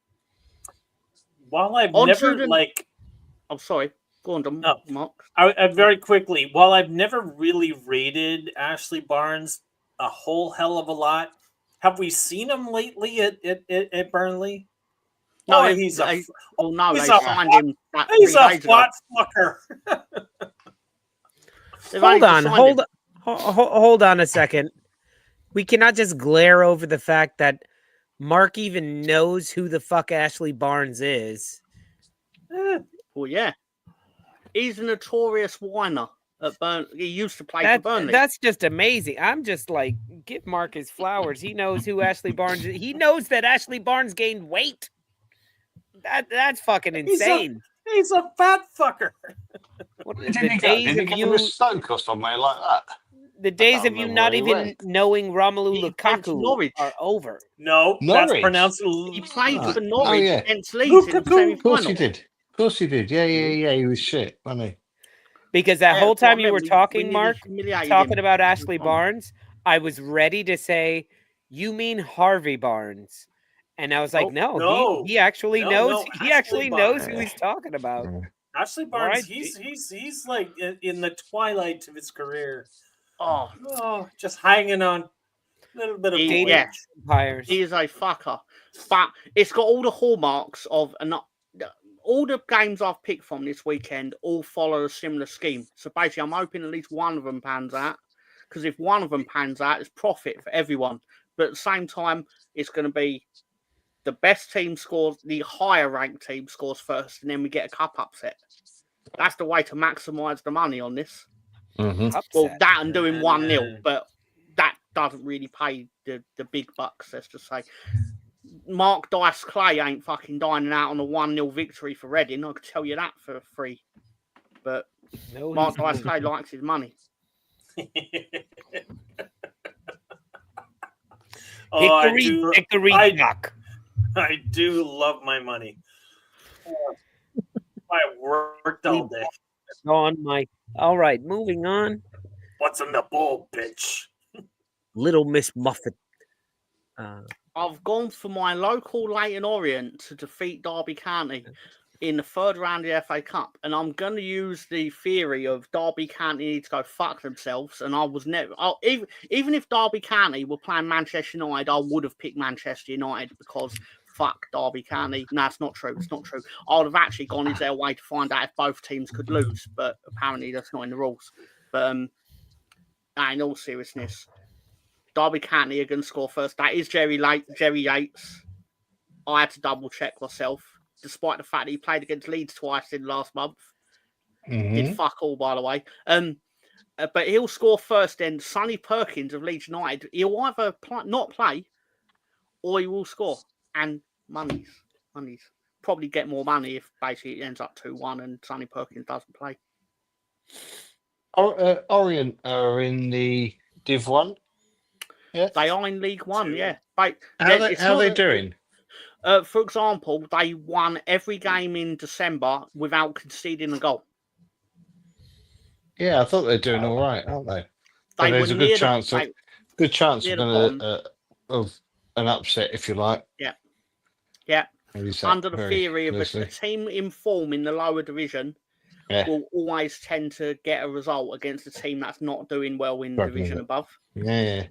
While I've
I'm sorry. Go on, Mark.
I very quickly, while I've never really rated Ashley Barnes a whole hell of a lot, Have we seen him lately at Burnley?
No,
oh, he's a
no,
he's
they
a
signed him.
he's a flat fucker.
Hold on a second. We cannot just glare over the fact that Mark even knows who the fuck Ashley Barnes is.
Well, yeah. He's a notorious whiner at Burnley. He used to play for Burnley.
That's just amazing. I'm just like, give Mark his flowers. He knows who Ashley Barnes is. He knows that Ashley Barnes gained weight. That's fucking insane.
He's a fat fucker.
The days of you Stoke or somewhere like that.
The days of you not even knowing Romelu Lukaku are over.
No, that's pronounced.
He played for Norwich against Leeds in the semi-final.
Of course he did. Of course he did. Yeah. He was shit, wasn't he?
Because that whole time you were talking, Mark, talking about Ashley Barnes, I was ready to say, you mean Harvey Barnes. And I was like, no, he actually knows. He actually knows who he's talking about.
Ashley Barnes, he's like in the twilight of his career. Oh, just hanging on a little bit of
empires.
He is a fucker, but it's got all the hallmarks of all the games I've picked from this weekend all follow a similar scheme. So basically, I'm hoping at least one of them pans out, because if one of them pans out, it's profit for everyone. But at the same time, it's going to be the best team scores, the higher ranked team scores first, and then we get a cup upset. That's the way to maximise the money on this.
Mm-hmm.
Well, that and doing 1-0, but that doesn't really pay the big bucks, let's just say. Mark Dice Clay ain't fucking dining out on a 1-0 victory for Reading. I can tell you that for free. But Mark Dice Clay likes his money.
Hickory duck.
I do love my money. I worked all day.
All right, moving on.
What's in the bowl, bitch?
Little Miss Muffet.
I've gone for my local Leyton Orient to defeat Derby County in the third round of the FA Cup, and I'm going to use the theory of Derby County need to go fuck themselves. And I was never, even if Derby County were playing Manchester United, I would have picked Manchester United because fuck Derby County. No, it's not true. It's not true. I would have actually gone into their way to find out if both teams could lose, but apparently that's not in the rules. But in all seriousness, Derby County are going to score first. That is Jerry Yates. I had to double check myself, despite the fact that he played against Leeds twice in last month.
Mm-hmm.
Did fuck all, by the way. But he'll score first. Then Sonny Perkins of Leeds United, he'll either not play or he will score. And money's probably get more money if basically it ends up 2-1 and Sonny Perkins doesn't play.
Orient are in the Div 1. Yeah,
they are in League One. Yeah,
how are they doing?
For example, they won every game in December without conceding a goal.
Yeah, I thought they're doing all right, aren't they? There's a good chance of an upset, if you like.
Yeah. Under the theory of a team in form in the lower division will always tend to get a result against a team that's not doing well in the division above.
Yeah.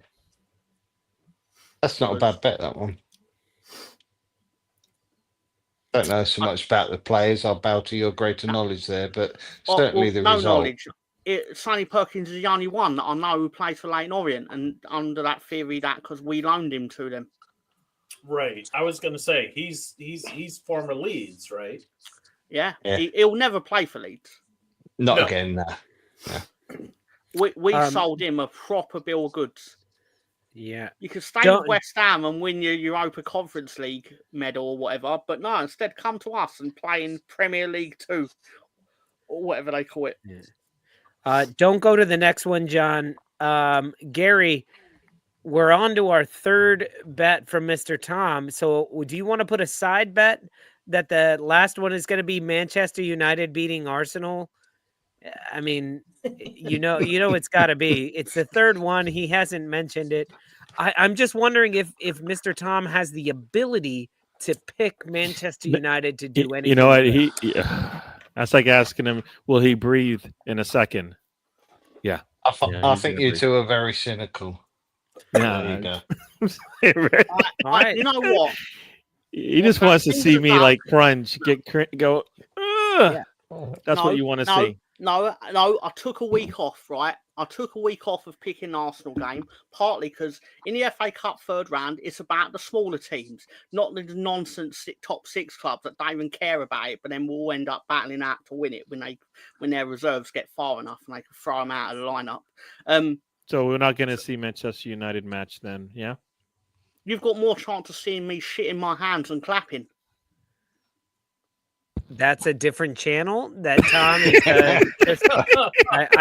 That's not a bad bet, that one. Don't know so much about the players. I'll bow to your greater knowledge there, but certainly the result.
Knowledge. Sonny Perkins is the only one that I know who plays for Leyton Orient, and under that theory that because we loaned him to them.
Right. I was going to say he's former Leeds, right?
Yeah. He'll never play for Leeds.
Not again. No.
We sold him a proper bill of goods.
Yeah.
You could stay with West Ham and win your Europa Conference League medal or whatever, but no, instead come to us and play in Premier League 2 or whatever they call it.
Yeah. Don't go to the next one, John. Gary, we're on to our third bet from Mr. Tom. So do you want to put a side bet that the last one is going to be Manchester United beating Arsenal? I mean, you know, it's got to be. It's the third one. He hasn't mentioned it. I'm just wondering if Mr. Tom has the ability to pick Manchester United to do anything.
You know what? That's like asking him, will he breathe in a second? Yeah.
I think you two are very cynical. There you go.
You know what?
He just wants to see me like crunch, go.
Yeah.
That's what you want to see.
No, I took a week off, right? I took a week off of picking the Arsenal game, partly because in the FA Cup third round, it's about the smaller teams, not the nonsense top 6 clubs that don't even care about it, but then will end up battling out to win it when their reserves get far enough and they can throw them out of the lineup.
So we're not going to see Manchester United match then, yeah?
You've got more chance of seeing me shitting my hands and clapping.
That's a different channel that Tom is. We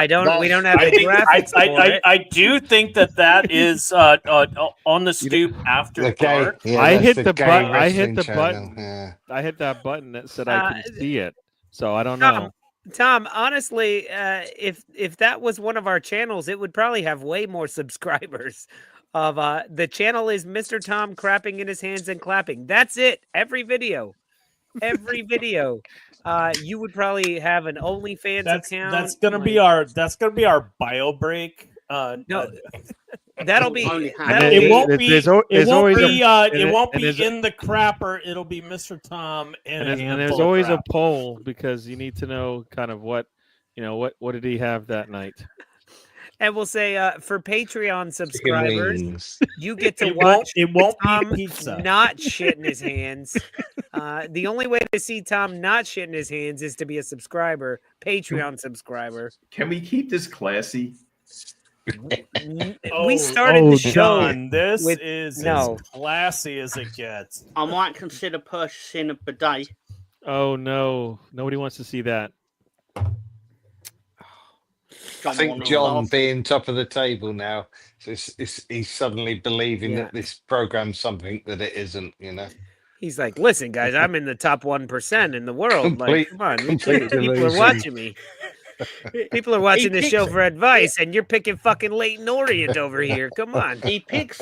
don't have the graphics for it.
I do think that is on the Stoop after dark.
I hit the button. I hit that button that said I can see it. So I don't know.
Tom, honestly, if that was one of our channels, it would probably have way more subscribers. The channel is Mr. Tom crapping in his hands and clapping. That's it. Every video. You would probably have an OnlyFans account.
That's gonna be our bio break.
No, that'll be.
It won't be in the crapper. It'll be Mr. Tom and
there's always a poll because you need to know kind of what did he have that night.
And we'll say for Patreon subscribers, you get to
it
watch.
It won't
Tom
be pizza.
Not shitting his hands. The only way to see Tom not shitting his hands is to be a subscriber, Patreon subscriber.
Can we keep this classy?
We started the show.
John, this is as classy as it gets.
I might consider purchasing a bidet.
Oh no! Nobody wants to see that.
I think John being top of the table now, so he's suddenly believing that this program's something that it isn't,
He's like, listen, guys, I'm in the top 1% in the world. Come on, people are watching me. People are watching this show for advice, and you're picking fucking Leyton Orient over here. Come on.
He picks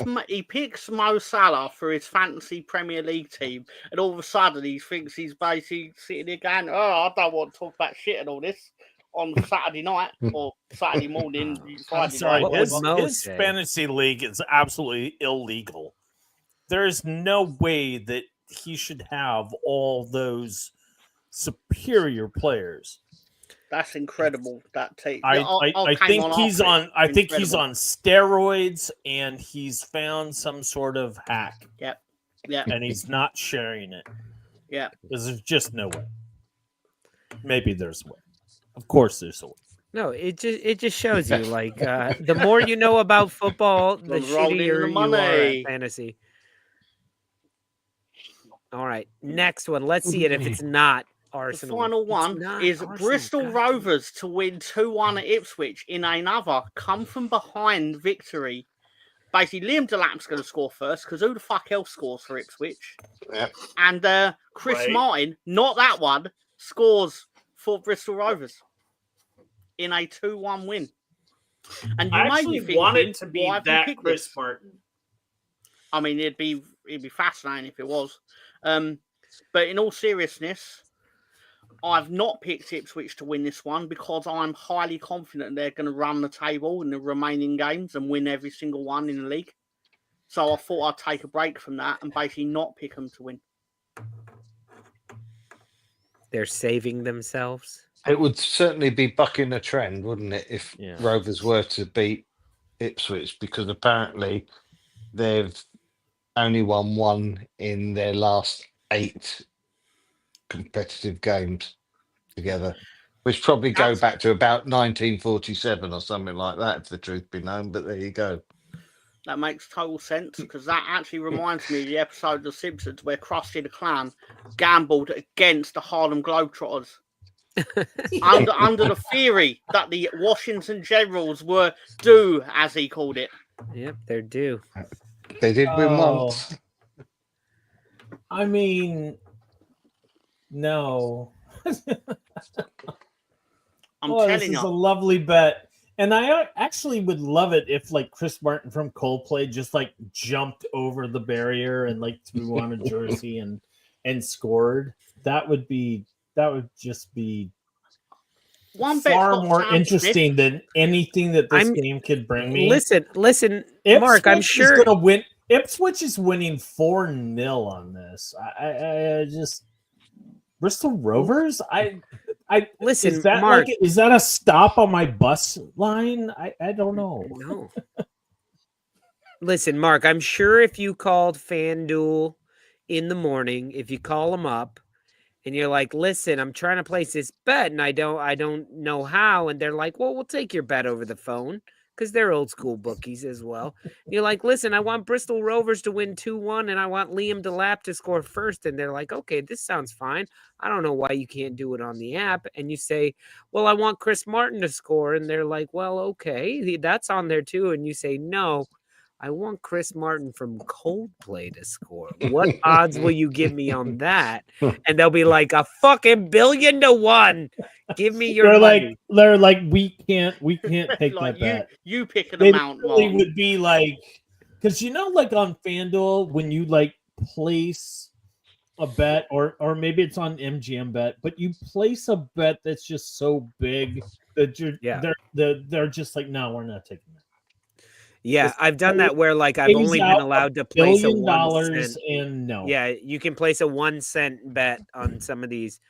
Mo Salah for his fantasy Premier League team, and all of a sudden he thinks he's basically sitting there going, I don't want to talk about shit and all this. On Saturday night or Saturday morning,
I'm sorry, his fantasy league is absolutely illegal. There is no way that he should have all those superior players.
That's incredible. That take.
I think he's on. I think he's on steroids, and he's found some sort of hack.
Yep.
And he's not sharing it.
Yeah.
Because there's just no way. Maybe there's a way. Of course, there's a way.
No, it just shows you the more you know about football, the shittier you are at fantasy. All right, next one. Let's see it if it's not Arsenal.
The final one is Arsenal, Bristol Rovers to win 2-1 at Ipswich in another come from behind victory. Basically, Liam Delap's going to score first because who the fuck else scores for Ipswich?
Yep.
And Chris Martin, not that one, scores for Bristol Rovers in a 2-1 win. And you
I
may be
want it to
thinking,
be that Chris Martin.
I mean, it'd be fascinating if it was. But in all seriousness, I've not picked Ipswich to win this one because I'm highly confident they're going to run the table in the remaining games and win every single one in the league. So I thought I'd take a break from that and basically not pick them to win.
They're saving themselves.
It would certainly be bucking a trend, wouldn't it, if Rovers were to beat Ipswich, because apparently they've only won one in their last 8 competitive games together, which probably go back to about 1947 or something like that, if the truth be known. But there you go.
That makes total sense because that actually reminds me of the episode of The Simpsons where Krusty the Clown gambled against the Harlem Globetrotters. under the theory that the Washington Generals were due, as he called it.
Yep, they're due.
They did win once.
I mean, no.
I'm telling
this
you.
is a lovely bet. And I actually would love it if Chris Martin from Coldplay just jumped over the barrier and threw on a jersey and scored. That would just be
far more interesting than anything that this game could bring me.
Listen,
Ipswich
Mark. I'm sure
is going to win. Ipswich is winning 4-0 on this. I just Bristol Rovers. I
listen.
Is that
Mark,
is that a stop on my bus line? I don't know.
No. Listen, Mark. I'm sure if you called FanDuel in the morning, if you call them up, and you're like, "Listen, I'm trying to place this bet, and I don't know how," and they're like, "Well, we'll take your bet over the phone." Because they're old school bookies as well. You're like, listen, I want Bristol Rovers to win 2-1, and I want Liam Delap to score first. And they're like, okay, this sounds fine. I don't know why you can't do it on the app. And you say, well, I want Chris Martin to score. And they're like, well, okay, that's on there too. And you say, no, I want Chris Martin from Coldplay to score. What odds will you give me on that? And they'll be like, a fucking 1,000,000,000 to 1. Give me your money.
They're like, we can't take
like
that bet.
You pick an
They
amount.
really would be like, because like on FanDuel, when you like place a bet, or maybe it's on MGM Bet, but you place a bet that's just so big that they're just like, no, we're not taking that.
Yeah, I've done that where like I've only been allowed to place a
$1 billion
1 cent.
and no.
Yeah, you can place a 1 cent bet on some of these,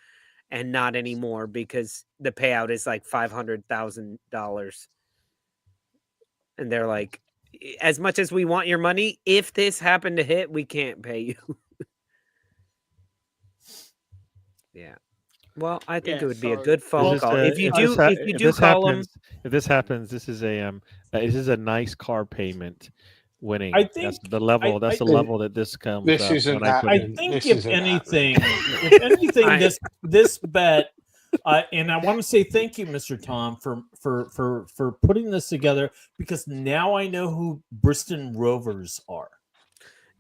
and not anymore because the payout is like $500,000. And they're like, as much as we want your money, if this happened to hit, we can't pay you. Yeah. Well, I think it would be a good phone call. If you do call them,
if this happens, this is a nice car payment winning.
I think
that's the level. That's the level that this comes.
This isn't
I think if anything, this bet. And I want to say thank you, Mr. Tom, for putting this together, because now I know who Bristol Rovers are.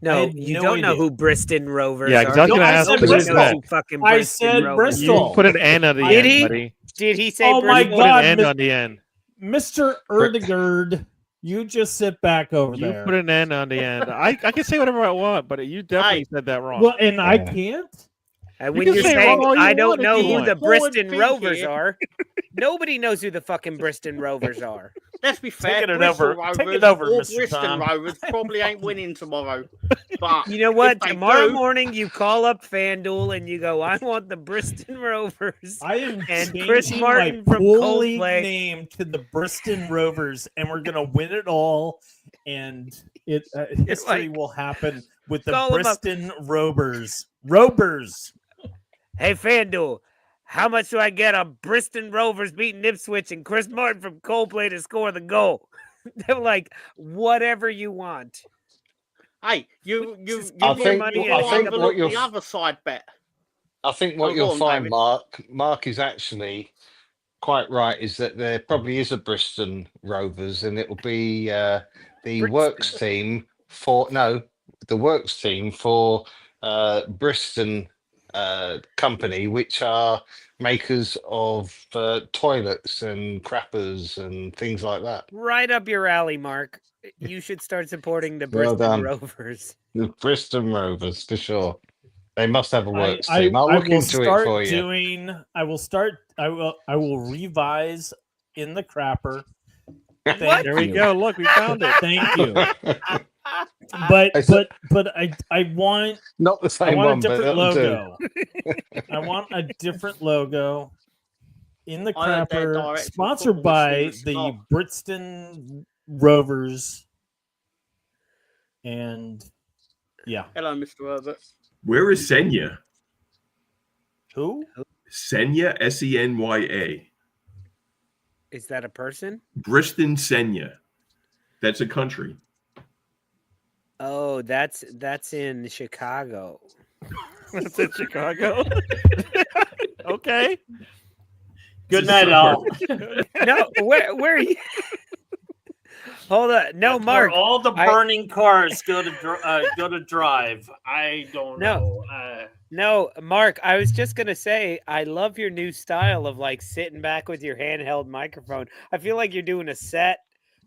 No, you don't know who Bristol Rovers
are.
Yeah,
because I was going to ask
Bristol.
I said Bristol.
You put an N on the end, buddy.
Did he say
oh
Bristol?
my God,
Put an N on the end.
Mr. Erdegard, you just sit back over
you
there.
You put an N on the end. I can say whatever I want, but you definitely said that wrong.
Well, and I can't?
And when you're saying, I don't know who the Bristol Rovers are, nobody knows who the fucking Bristol Rovers are.
Let's be fair.
Take it over, Mr.
Bristol
Tom.
Rovers probably ain't winning tomorrow. But
you know what? Tomorrow morning, you call up FanDuel and you go, I want the Bristol Rovers.
I am
and
changing
Chris Martin
my
from
pool league
Coldplay
name to the Bristol Rovers, and we're gonna win it all. And history will happen with the Bristol Rovers.
Hey, FanDuel, how much do I get on Bristol Rovers beating Ipswich and Chris Martin from Coldplay to score the goal? They're like, whatever you want.
Hey, you
I think what
the other side bet.
I think what you'll find, Mark is actually quite right, is that there probably is a Bristol Rovers, and it will be the works team for Bristol company, which are makers of toilets and crappers and things like that.
Right up your alley, Mark. You should start supporting the Bristol Rovers.
The Bristol Rovers, for sure. They must have a works team. I'll look into it for you.
I will revise in the crapper.
There we go. Look, we found it.
Thank you. But I want
not the same
one,
one,
a different
but
logo. I want a different logo in the crapper, sponsored by the Bristol Rovers. And yeah.
Hello, Mr. Herbert.
Where is Senya?
Who?
Senya, Senya.
Is that a person?
Bristol Senya. That's a country.
Oh, that's in Chicago.
That's in Chicago. Okay.
Good night, all.
No, where are you? Hold on. No, Mark.
Where all the burning cars go to drive. I don't know.
No, Mark, I was just going to say, I love your new style of like sitting back with your handheld microphone. I feel like you're doing a set,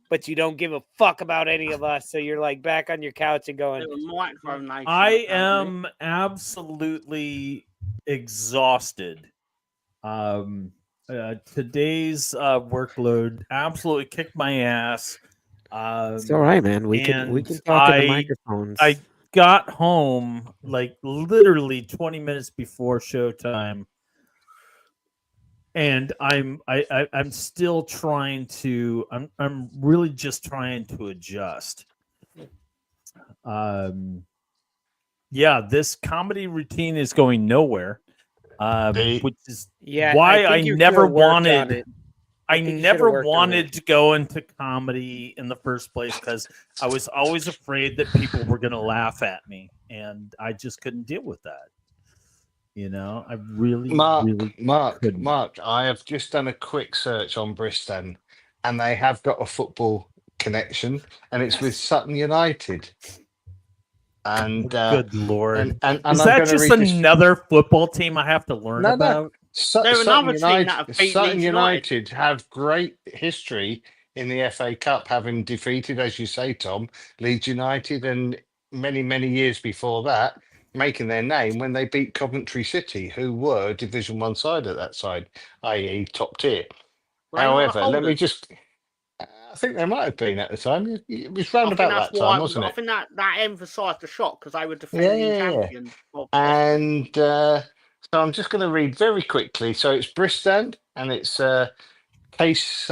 but you don't give a fuck about any of us. So you're like back on your couch and going,
I am absolutely exhausted. Today's workload absolutely kicked my ass.
It's all right, man. We can talk in the microphones.
I got home like literally 20 minutes before showtime, and I'm still trying to. I'm really just trying to adjust. Yeah, this comedy routine is going nowhere. Which is why I never wanted. I never wanted to go into comedy in the first place because I was always afraid that people were going to laugh at me, and I just couldn't deal with that. You know, I really,
Mark. I have just done a quick search on Bristol, and they have got a football connection, and it's with Sutton United. And
good lord,
and
is that just another football team I have to learn about?
Sutton United have great history in the FA Cup, having defeated, as you say, Tom, Leeds United, and many years before that, making their name when they beat Coventry City, who were Division 1 side at that side, i.e. top tier. However, let me just... I think they might have been at the time. It was round about that time, wasn't it?
I think that emphasised the shock because they were defending champions.
And so I'm just going to read very quickly. So it's Bristol, and it's a case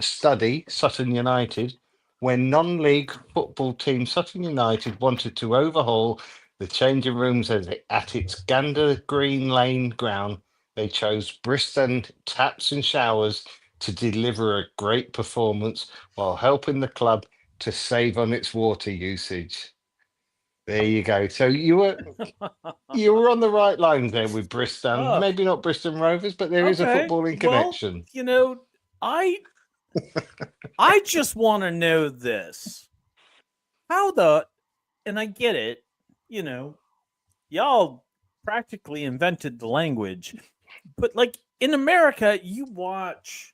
study, Sutton United, when non-league football team Sutton United wanted to overhaul the changing rooms at its Gander Green Lane ground. They chose Bristol Taps and Showers to deliver a great performance while helping the club to save on its water usage. There you go. So you were on the right lines there with Bristol. Maybe not Bristol Rovers, but there is a footballing connection.
You know, I just want to know this. And I get it, you know, y'all practically invented the language. But like in America, you watch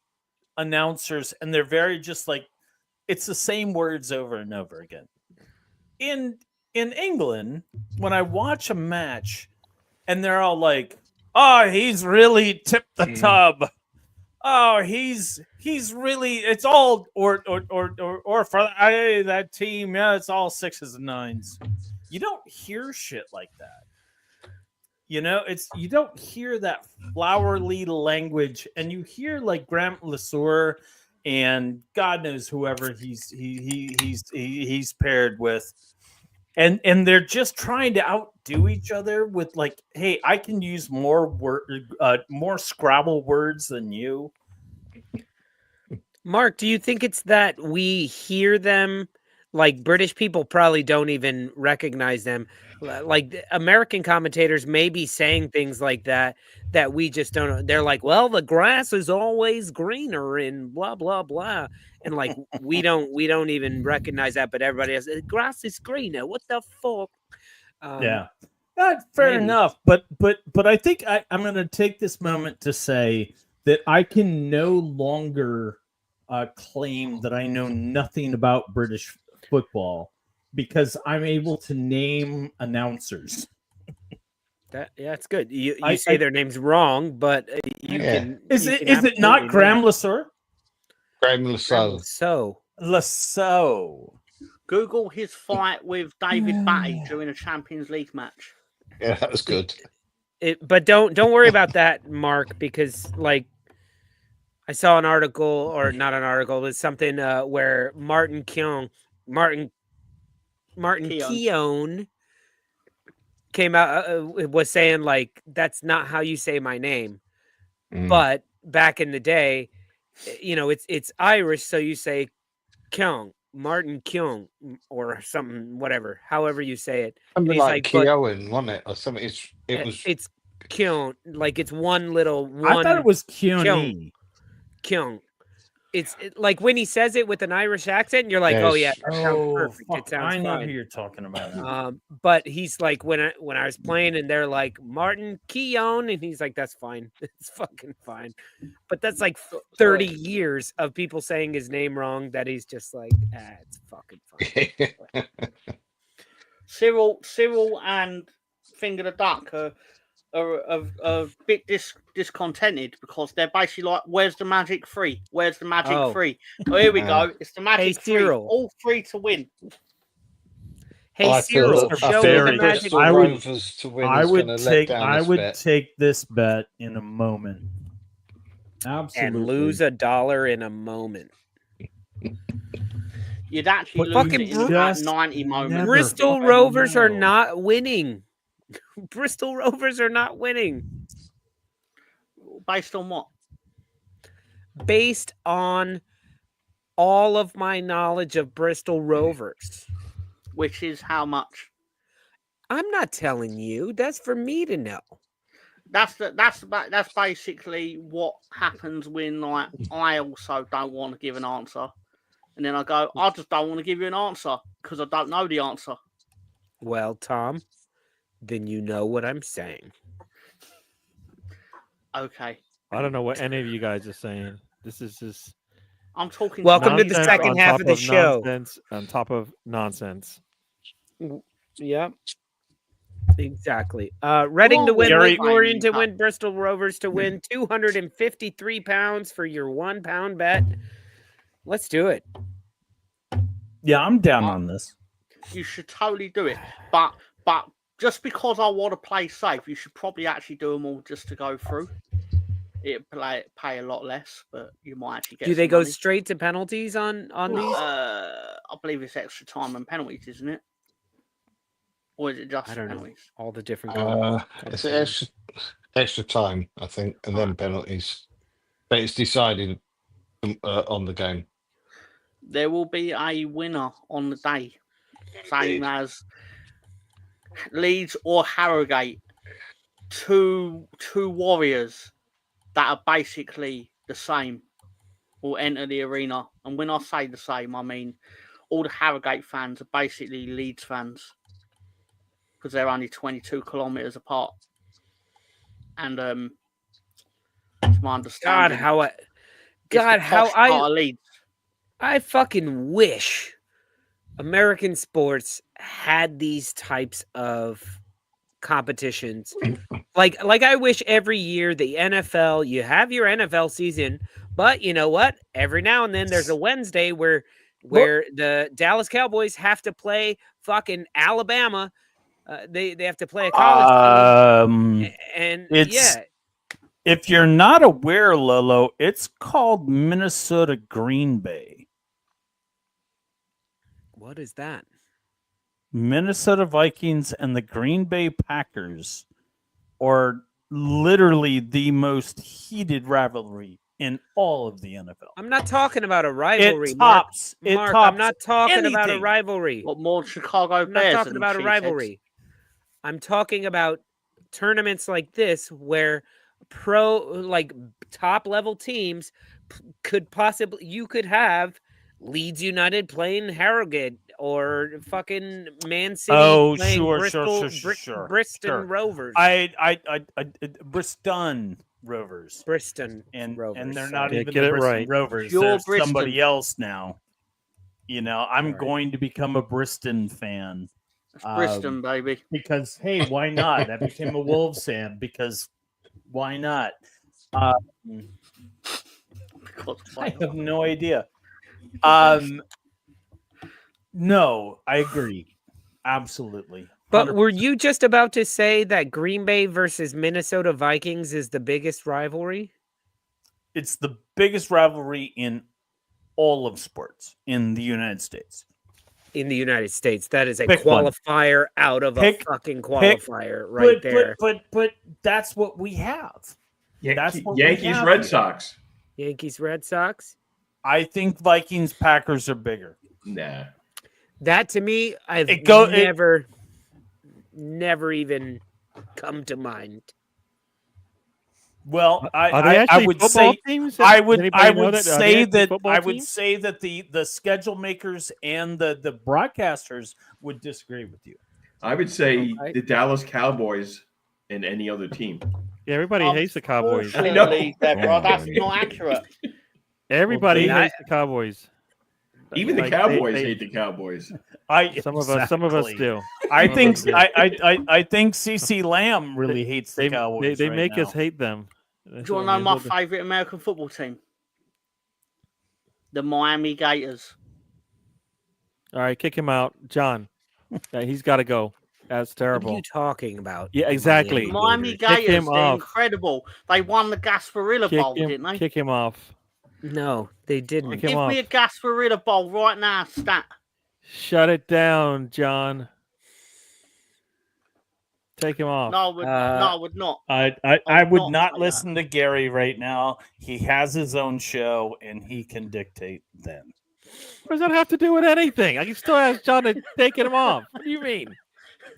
announcers and they're very just like it's the same words over and over again. In England, when I watch a match and they're all like, "Oh, he's really tipped the tub. Oh, he's really it's all or for that team, yeah, it's all 6s and 9s." You don't hear shit like that. You know, you don't hear that flowery language, and you hear like Graham Lesueur and God knows whoever he's paired with, and they're just trying to outdo each other with like, hey, I can use more Scrabble words than you.
Mark, do you think it's that we hear them? Like British people probably don't even recognize them. Like American commentators may be saying things like that we just don't know. They're like, well, the grass is always greener and blah, blah, blah. And like, we don't even recognize that, but everybody else, the grass is greener. What the fuck?
Yeah. Fair enough. But I think I'm going to take this moment to say that I can no longer claim that I know nothing about British football because I'm able to name announcers.
That's good. You say their names wrong, but you can.
Is it not Graham Lesueur?
Graham Lesueur.
Google his fight with David Batty during a Champions League match.
Yeah, that was good.
But don't worry about that, Mark, because like I saw an article, or not an article, but something where Martin Keown came out was saying like that's not how you say my name. But back in the day, you know, it's Irish, so you say Keown, Martin Keown, or something, whatever, however you say it.
Something like Keown, wasn't it, or something?
It's Keown, like it's one.
I thought it was Keown.
Keown. It's like when he says it with an Irish accent, you're like, oh yeah, that sounds perfect. It sounds
I know
fine.
who you're talking about.
But he's like when I was playing and they're like Martin Keown, and he's like, that's fine. It's fucking fine. But that's like 30 years of people saying his name wrong that he's just like, it's fucking fine.
Cyril and Finger the Duck are are a bit discontented because they're basically like, "Where's the magic 3? Where's the magic 3?" Oh, here we go. It's the magic 3.
Cyril.
All 3 to win.
Hey, Cyril, show me the magic.
I would take this bet in a moment. Absolutely.
And lose $1 in a moment.
You'd actually lose it in about 90 moments.
Bristol Rovers are not winning. Bristol Rovers are not winning.
Based on what?
Based on all of my knowledge of Bristol Rovers.
Which is how much?
I'm not telling you. That's for me to know.
That's basically what happens when like I also don't want to give an answer, and then I go, I just don't want to give you an answer because I don't know the answer.
Well, Tom, then you know what I'm saying.
Okay.
I don't know what any of you guys are saying. This is just.
I'm talking.
Welcome to the second half of the show.
Nonsense on top of nonsense.
Yep. Exactly. Reading to win, Lake Lorien to win, Bristol Rovers to win, £253 for your £1 bet. Let's do it.
Yeah, I'm down on this.
You should totally do it, but just because I want to play safe, you should probably actually do them all just to go through. It'd pay a lot less, but you might actually get.
Do they go
money.
straight to penalties on these?
I believe it's extra time and penalties, isn't it? Or is it just
I don't
penalties?
know. All the different.
It's extra time, I think, and then penalties. But it's decided on the game.
There will be a winner on the day, same as Leeds or Harrogate. Two warriors that are basically the same will enter the arena. And when I say the same, I mean all the Harrogate fans are basically Leeds fans because they're only 22 kilometres apart. And it's my understanding.
I fucking wish American sports had these types of competitions. like I wish every year the NFL, you have your NFL season, but you know what? Every now and then there's a Wednesday where the Dallas Cowboys have to play fucking Alabama. They have to play a college team. And
if you're not aware, Lolo, it's called Minnesota Green Bay.
What is that?
Minnesota Vikings and the Green Bay Packers are literally the most heated rivalry in all of the NFL.
I'm not talking about a rivalry.
It tops.
Mark, I'm not talking about a rivalry.
What more Chicago Bears?
I'm not talking about a rivalry. I'm talking about tournaments like this where top level teams could possibly, you could have Leeds United playing Harrogate or fucking Man City playing Bristol Rovers.
Bristol Rovers.
Bristol
Rovers. And they're
sorry.
not even
get
the
it
Bristol
right.
Rovers.
You're
They're somebody else now. You know, I'm going to become a Bristol fan.
Bristol, baby.
Because, hey, why not? I became a Wolves fan because why not? I have no idea. No, I agree. Absolutely. 100%.
But were you just about to say that Green Bay versus Minnesota Vikings is the biggest rivalry?
It's the biggest rivalry in all of sports in the United States.
In the United States, that is a
Pick
qualifier out of a fucking qualifier right there.
But that's what we have. That's what
Yankees, Red Sox.
Yankees, Red Sox.
I think Vikings, Packers are bigger.
Nah.
That to me, never even come to mind.
Well, I would say
teams?
I would say that the schedule makers and the broadcasters would disagree with you.
I would say the Dallas Cowboys and any other team.
Yeah, everybody hates the Cowboys.
I know.
That's not accurate.
Everybody hates the Cowboys.
Even the
Like,
Cowboys
they-
hate the Cowboys.
Some of us do.
I
Some of
think
us do.
I think CC Lamb really hates the Cowboys.
They
right
make
now.
us hate them.
Do you want to know my favourite American football team? The Miami Gators.
All right, kick him out, John. He's got to go. That's
What
terrible.
are you talking about?
Yeah, exactly.
Miami
Kick
Gators,
him
they're
off.
incredible. They won the Gasparilla Bowl, didn't they?
Kick him off.
No, they didn't.
Kick him
Give
off.
me a Gasparilla Bowl right now, stat.
Shut it down, John. Take him off.
No, I would not.
I would not listen to Gary right now. He has his own show and he can dictate then.
What does that have to do with anything? I can still ask John to take him off. What do you mean?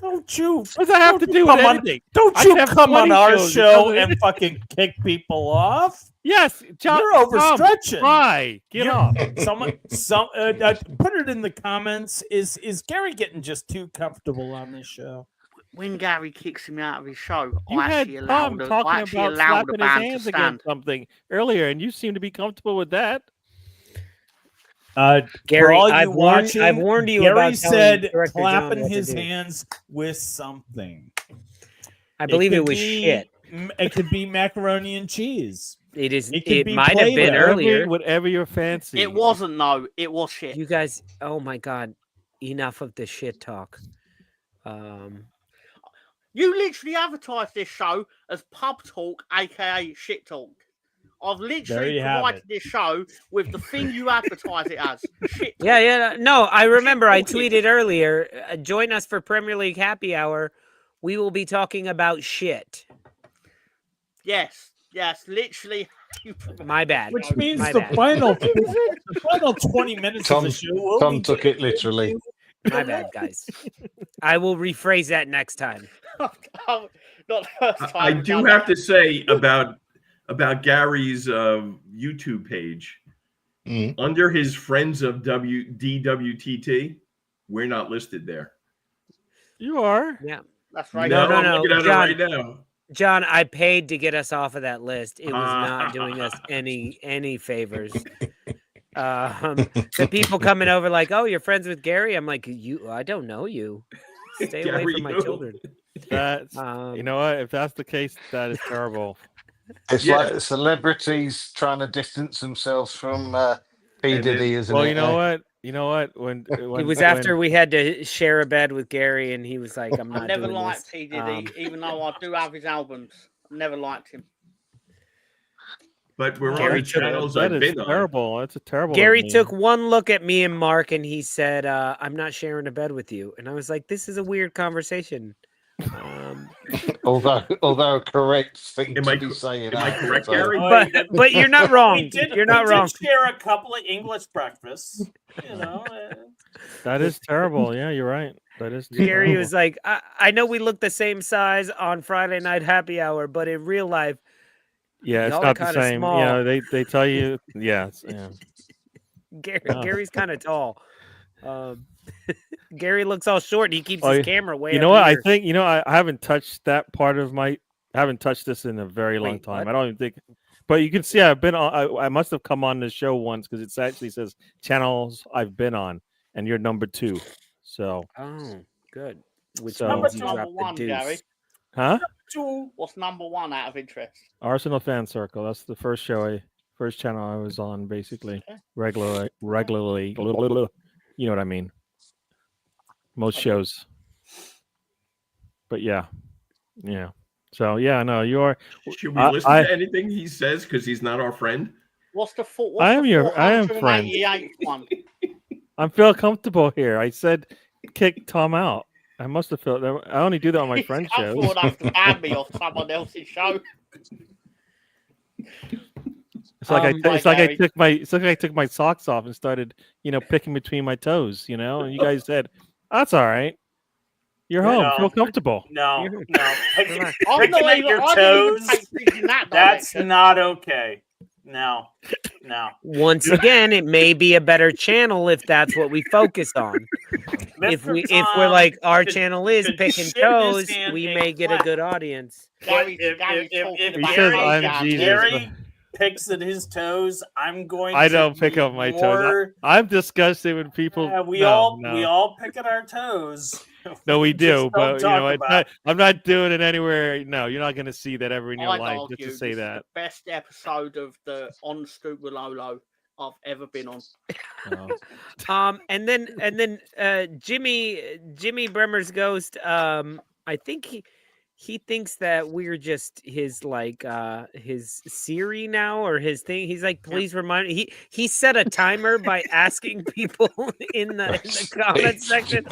Don't you?
What does that have to do with anything?
Don't
I
you
can have
come on
20
our
shows.
show and fucking kick people off?
Yes, John.
You're overstretching.
Why? Get off.
Put it in the comments. Is Gary getting just too comfortable on this show?
When Gary kicks him out of his show,
You
I
had
actually allow
Tom
the,
talking
I actually
about
allow the
slapping his
band to
hands
stand.
against something earlier, and you seem to be comfortable with that.
Gary,
for all
I've
you
warned-
watching,
I've warned you
Gary
about telling
said
Director John
clapping
what to
his
do.
hands with something.
I believe it
could
was
be-
shit.
It could be macaroni and cheese.
It is.
It could
It
be
might have been
Play-Doh.
earlier.
Whatever your fancy.
It wasn't, though. It was shit.
You guys. Oh my god! Enough of the shit talk.
You literally advertised this show as Pub Talk, aka Shit Talk. I've
There
literally
you have
provided
it.
this show with the thing you advertise it as. Shit Talk.
Yeah. No, I remember. I tweeted earlier. Join us for Premier League Happy Hour. We will be talking about shit.
Yes, literally.
My bad.
Which means
My
the
bad.
final 20 minutes of the show will
Tom
be
took it literally.
My bad, guys. I will rephrase that next time.
Not the first time.
I do have to say about Gary's YouTube page. Under his friends of DWTT, we're not listed there.
You are.
Yeah.
That's right.
No,
I'm looking at it
John,
right now.
John, I paid to get us off of that list. It was not doing us any favors. The people coming over like, oh, you're friends with Gary. I'm like, I don't know you. Stay away
Gary,
from my
who?
children.
That's you know what? If that's the case, that is terrible.
It's like celebrities trying to distance themselves from P. Diddy, isn't it?
Well, you know what? You know what? When
It was after we had to share a bed with Gary, and he was like, I'm
I
not
never
doing
liked
this.
P. Diddy, even though I do have his albums. I never liked him.
But we're on
Gary
the
took-
channels
that
I've
is
been on.
terrible. That's a terrible.
Gary
of me.
took one look at me and Mark, and he said, I'm not sharing a bed with you. And I was like, this is a weird conversation.
Although correct thing
Am
to
I
be saying.
am I
after,
correct,
so-
Gary?
But you're not wrong. You're not wrong.
Share a couple of English breakfasts. You know.
That is terrible. Yeah, you're right. That is
Gary
terrible.
was like, I know we look the same size on Friday Night Happy Hour, but in real life,
Yeah, it's
y'all are
not the
kinda
same.
small.
You know, they tell you. Yeah.
Gary's kind of tall. Gary looks all short. And he keeps his camera way.
You
up
know what?
here.
I think I haven't touched that part of my. I haven't touched this in a very long
Wait,
time.
what?
I don't even think. But you can see I've been on. I must have come on the show once because it actually says channels I've been on, and you're number 2. So.
Oh, good. Which
So-
means you
Number
dropped the
one,
deuce.
Gary.
Huh?
What's number one out of interest?
Arsenal Fan Circle. That's the first channel I was on, basically regularly. You know what I mean? Most shows. But yeah. So yeah, no, you are.
Should we listen to anything he says because he's not our friend?
What's the
I am friend.
488th one?
I feel comfortable here. I said, kick Tom out. I must have felt that. I only do that on my friend
I
shows.
thought I'd ban me off someone else's show.
It's like
Gary.
I took my socks off and started, picking between my toes, and you guys said, "That's all right. You're home. Feel comfortable."
No.
I'm not
Picking at
even-
your
I didn't even
toes.
take things in that
That's
direction.
not okay. No.
Once again, it may be a better channel if that's what we focus on. if we're like our channel is
could
picking
shit his
toes,
hand
we
and
may get a
clap.
good audience.
Gary's
If
talking
He
about
says
his
I'm
jam.
Jesus.
Gary, picks at his toes, I'm going.
I don't pick up my toes. I'm disgusted when people.
We all pick at our toes.
No, we do,
Just
but
don't talk
I'm not doing it anywhere. No, you're not going to see that ever in your
I'd
life.
argue
Just to say
this is
that.
the best episode of the On Stoop with Lolo I've ever been on.
And then Jimmy Bremer's ghost. I think he thinks that we're just his his Siri now or his thing. He's like, please remind me. He set a timer by asking people in the comment section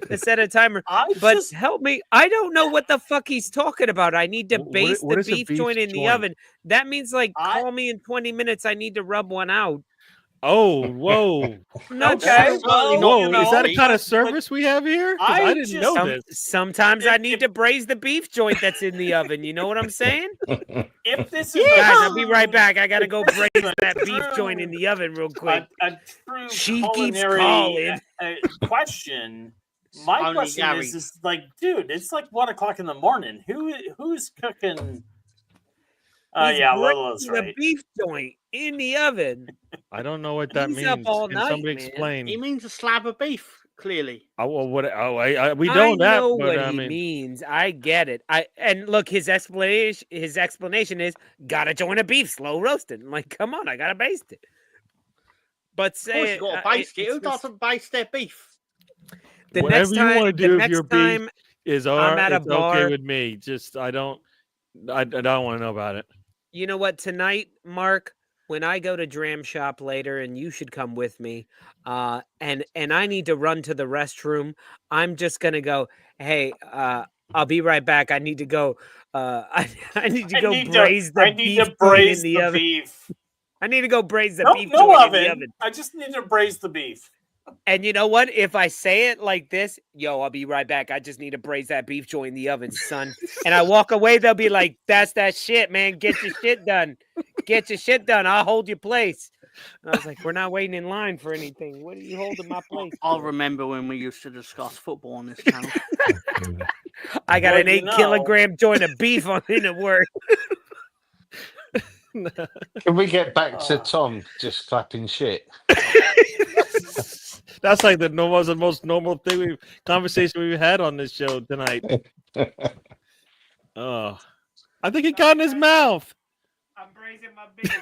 to set a timer. But help me, I don't know what the fuck he's talking about. I need to baste
what
the
is a
beef
beef
joint in the
joint?
oven. That means call me in 20 minutes. I need to rub one out.
Oh, whoa.
Okay.
Whoa, is that a kind of service we have here? 'Cause I didn't know this.
Sometimes I need to braise the beef joint that's in the oven. You know what I'm saying?
If this is
Guys, I'll be right back. I gotta go braise that beef joint in the oven real quick.
a true
She keeps
culinary
calling.
question. My
Only
question
Gary.
is like, dude, it's like 1 o'clock in the morning. Who's cooking?
He's
Lolo's
braising
right.
the beef joint in the oven.
I don't know what that
He's
means.
up all
Can
night,
somebody
man.
explain?
He means a slab of beef, clearly.
Oh, well, what? Oh, we
I
know that.
know
but,
what
I
he
mean,
means. I get it. And look, his explanation is gotta join a beef slow roasting. I'm like, come on, I gotta baste it. But
Of course, you got to baste it. Who doesn't baste their beef?
The
whatever
next
you
time,
want to do
the
if
next
your
time
beef is
I'm at a
it's
bar,
okay with me. Just I don't want to know about it.
you know what? Tonight, Mark, when I go to Dram Shop later, and you should come with me, and I need to run to the restroom, I'm just gonna go, hey, I'll be right back. I need to go. I need to go braise the beef joint in the oven.
Beef.
I need to go braise the beef
No
joint
oven.
in the oven.
I just need to braise the beef.
And you know what? If I say it like this, yo, I'll be right back. I just need to braise that beef joint in the oven, son. And I walk away, they'll be like, that's that shit, man. Get your shit done. Get your shit done. I'll hold your place. And I was like, we're not waiting in line for anything. What are you holding my place?
I'll remember when we used to discuss football on this channel.
I got an 8-kilogram joint of beef on in at work.
Can we get back to Tom just clapping shit?
That's like the most normal conversation we've had on this show tonight. Oh, I think it got in his mouth.
I'm braising my beef.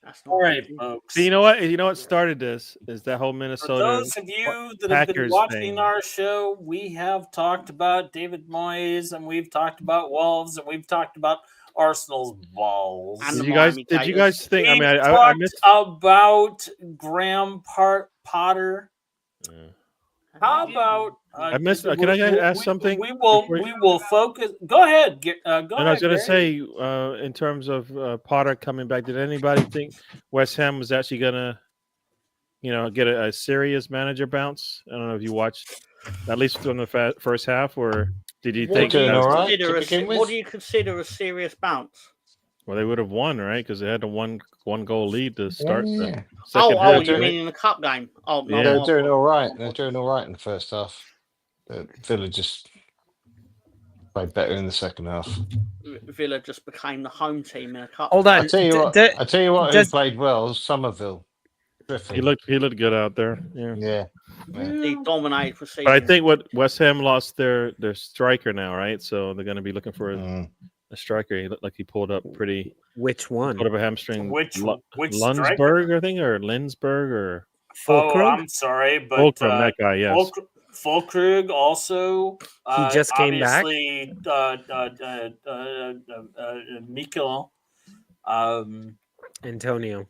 That's
all right, folks.
So you know what? You know what started this is that whole Minnesota.
For those of you that have been
Packers
watching
thing.
our show, we have talked about David Moyes, and we've talked about Wolves, and we've talked about Arsenal's balls.
Did you guys think? I
We
mean, I
talked
missed.
about Graham Potter. How about?
I missed. Can I ask something?
We will focus. Go ahead. Go
And
ahead.
I was going to
Gary.
say, in terms of Potter coming back, did anybody think West Ham was actually going to, get a serious manager bounce? I don't know if you watched at least from the first half, or did you think?
What do you consider a serious bounce?
Well, they would have won, right? Because they had a one goal lead to start the second
Oh,
half.
you
right?
mean in the cup game? Oh, no.
Yeah.
They're doing all right. They're doing all right in the first half. Villa just played better in the second half.
Villa just became the home team in a cup.
Hold on.
I tell you what, who played well? Somerville. Griffin.
He looked good out there. Yeah.
He dominated for season.
But I think what West Ham lost their striker now, right? So they're going to be looking for a striker. He looked like he pulled up pretty.
Which one?
Pulled up a hamstring.
Which
Lundsberg,
striker?
I think, or Linsberg, or
Oh, I'm sorry, but
Fulcrum, that guy, yes.
Fulkrug also.
He just came back?
Obviously, Mikel.
Antonio.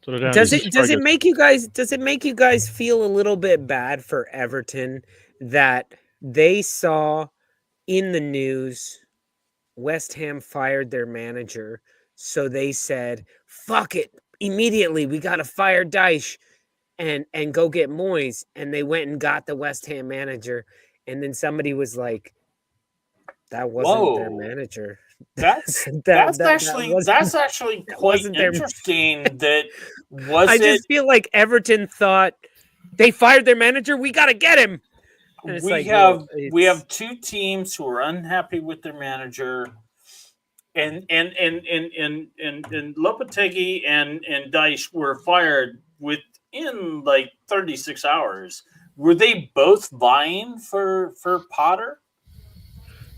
So
Does it make you guys feel a little bit bad for Everton that they saw in the news West Ham fired their manager, so they said, fuck it, immediately we gotta fire Dyche and go get Moyes, and they went and got the West Ham manager, and then somebody was like, that wasn't their manager.
That's actually quite interesting.
I just feel like Everton thought they fired their manager. We got to get him.
we have two teams who are unhappy with their manager, and Lopetegui and Dyche were fired within like 36 hours. Were they both vying for Potter?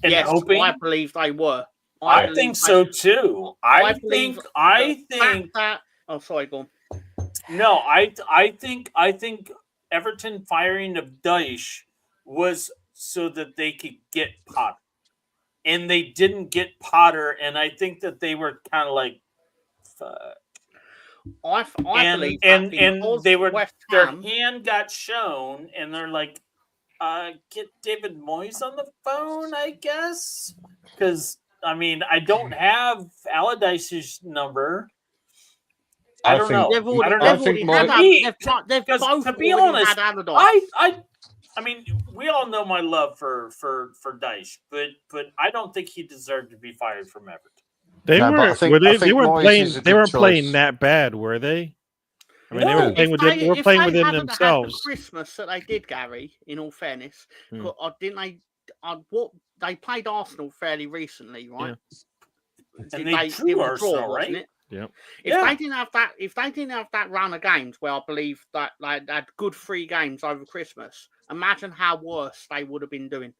And
yes,
hoping?
I believe they were.
I think so too. I think.
That. Oh, sorry, go on.
No, I think Everton firing of Dyche was so that they could get Potter, and they didn't get Potter, and I think that they were kind of like, fuck.
I believe
and they were their
Ham,
hand got shown, and they're like, get David Moyes on the phone, I guess, because I mean I don't have Allardyce's number. I don't know.
They've already
To be honest, I mean, we all know my love for Dyche, but I don't think he deserved to be fired from Everton.
They weren't playing that bad, were they? I mean, they were playing within themselves.
The Christmas that they did, Gary. In all fairness, they played Arsenal fairly recently, right?
Yeah. And they drew Arsenal, right?
It?
Yeah.
If they didn't have that run of games, where I believe that they had good 3 games over Christmas, imagine how worse they would have been doing.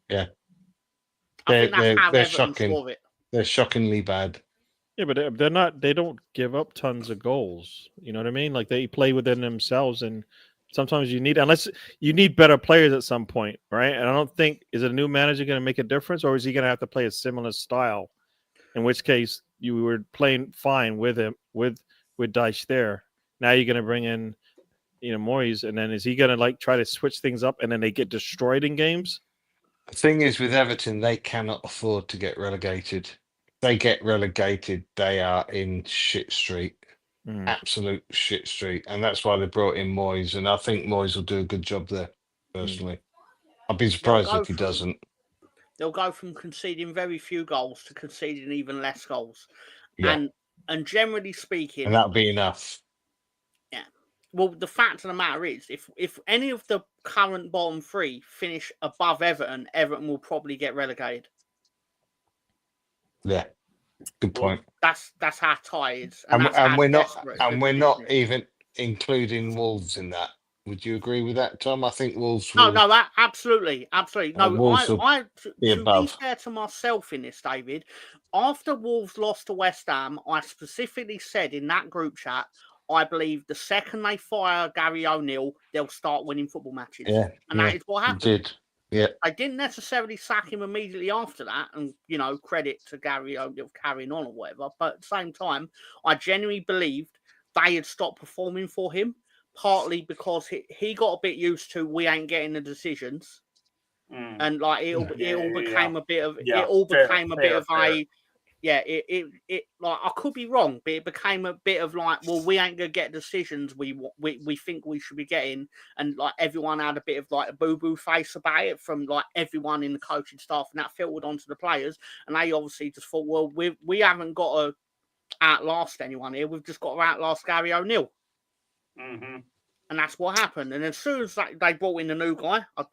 Yeah,
I think that's how
they're
Everton
shocking.
saw it.
They're shockingly bad.
Yeah, but they're not. They don't give up tons of goals. You know what I mean? Like they play within themselves, and sometimes you need better players at some point, right? And I don't think is a new manager going to make a difference, or is he going to have to play a similar style? In which case, you were playing fine with him with Dyche there. Now you're going to bring in, Moyes, and then is he going to like try to switch things up, and then they get destroyed in games?
The thing is, with Everton, they cannot afford to get relegated. If they get relegated, they are in shit street, absolute shit street, and that's why they brought in Moyes. And I think Moyes will do a good job there. Personally, I'd be surprised if he doesn't.
They'll go from conceding very few goals to conceding even less goals,
Yeah.
and generally speaking,
And that'll be enough.
Yeah. Well, the fact of the matter is, if any of the current bottom 3 finish above Everton, Everton will probably get relegated.
Yeah, good point.
That's how tight it is,
and we're not even including Wolves in that. Would you agree with that, Tom? I think Wolves.
No, absolutely. No,
Wolves
to
be above.
be fair to myself in this, David, after Wolves lost to West Ham, I specifically said in that group chat, I believe the second they fire Gary O'Neill, they'll start winning football matches.
Yeah,
and that is what happened.
Did. Yeah.
I didn't necessarily sack him immediately after that, and credit to Gary O'Neill carrying on or whatever. But at the same time, I genuinely believed they had stopped performing for him. Partly because he got a bit used to we ain't getting the decisions, and like it all became a bit of like I could be wrong, but it became a bit of like, well, we ain't gonna get decisions we think we should be getting, and like everyone had a bit of like a boo face about it from like everyone in the coaching staff, and that filtered onto the players, and they obviously just thought, well, we haven't got to outlast anyone here, we've just got to outlast Gary O'Neill. And that's what happened. And as soon as they brought in the new guy, I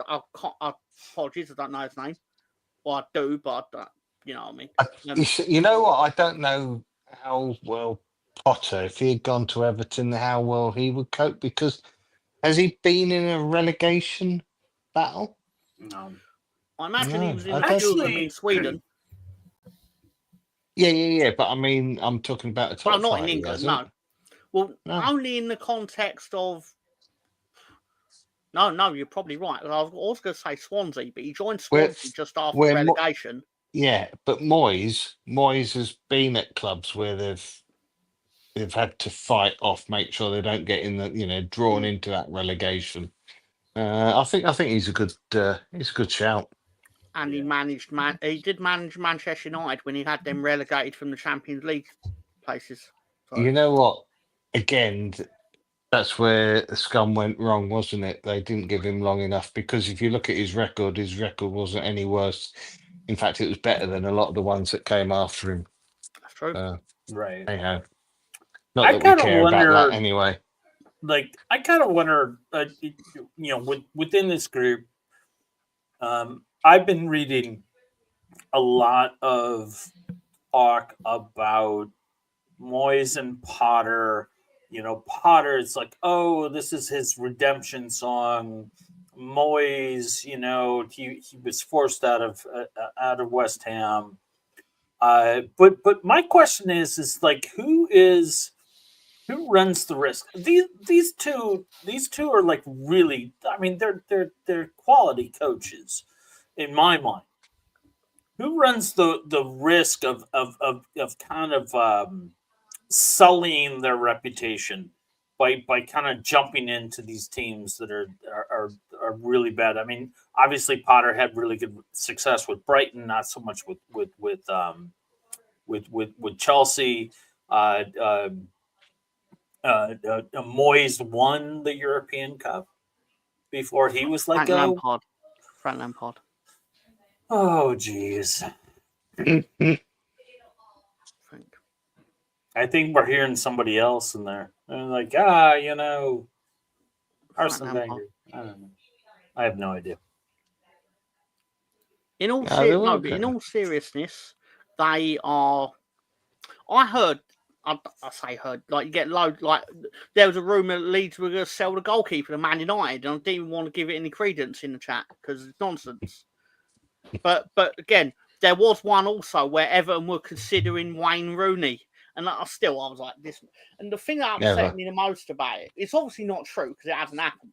apologies, I don't know his name. Well, I do, but you know what I mean.
You know what? I don't know how well Potter, if he had gone to Everton, how well he would cope, because has he been in a relegation battle?
No.
I imagine he was in Sweden.
Yeah. But I mean, I'm talking about a top
not
flight,
in England, no. Well, only in the context of. No, you're probably right. I was going to say Swansea, but he joined Swansea just after relegation.
Yeah, but Moyes has been at clubs where they've had to fight off, make sure they don't get in the drawn into that relegation. I think he's a good shout.
And he did manage Manchester United when he had them relegated from the Champions League places. So.
You know what? Again, that's where the scum went wrong, wasn't it? They didn't give him long enough, because if you look at his record wasn't any worse. In fact, it was better than a lot of the ones that came after him.
That's true.
Right.
Anyhow, not that we care about that anyway.
Like, I kind of wonder, within this group, I've been reading a lot of talk about Moyes and Potter. You know, Potter is like, oh, this is his redemption song. Moyes, you know, he was forced out of West Ham. But my question is like, who runs the risk? These two are like really. I mean, they're quality coaches, in my mind. Who runs the risk of kind of sullying their reputation by kind of jumping into these teams that are really bad? I mean, obviously Potter had really good success with Brighton, not so much with Chelsea. Moyes won the European Cup before he was let go.
Frank Lampard.
Oh, geez. I think we're hearing somebody else in there. They're like, you know, Arsene Wenger. I don't know. I have no idea.
In all seriousness, they are. I heard. I say heard. Like you get loads. Like there was a rumor that Leeds were going to sell the goalkeeper to Man United, and I didn't even want to give it any credence in the chat because it's nonsense. But again, there was one also where Everton were considering Wayne Rooney, and I was like this. And the thing that upset me the most about it, it's obviously not true because it hasn't happened.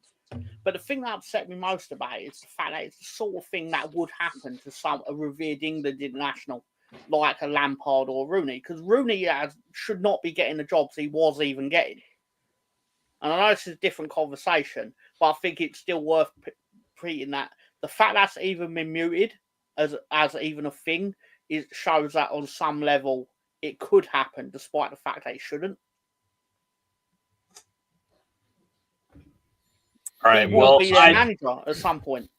But the thing that upset me most about it is the fact that it's the sort of thing that would happen to a revered England international like a Lampard or Rooney, because Rooney should not be getting the jobs he was even getting. And I know this is a different conversation, but I think it's still worth treating that. The fact that's even been muted as even a thing shows that on some level it could happen, despite the fact that it shouldn't.
All right.
He will be their manager at some point.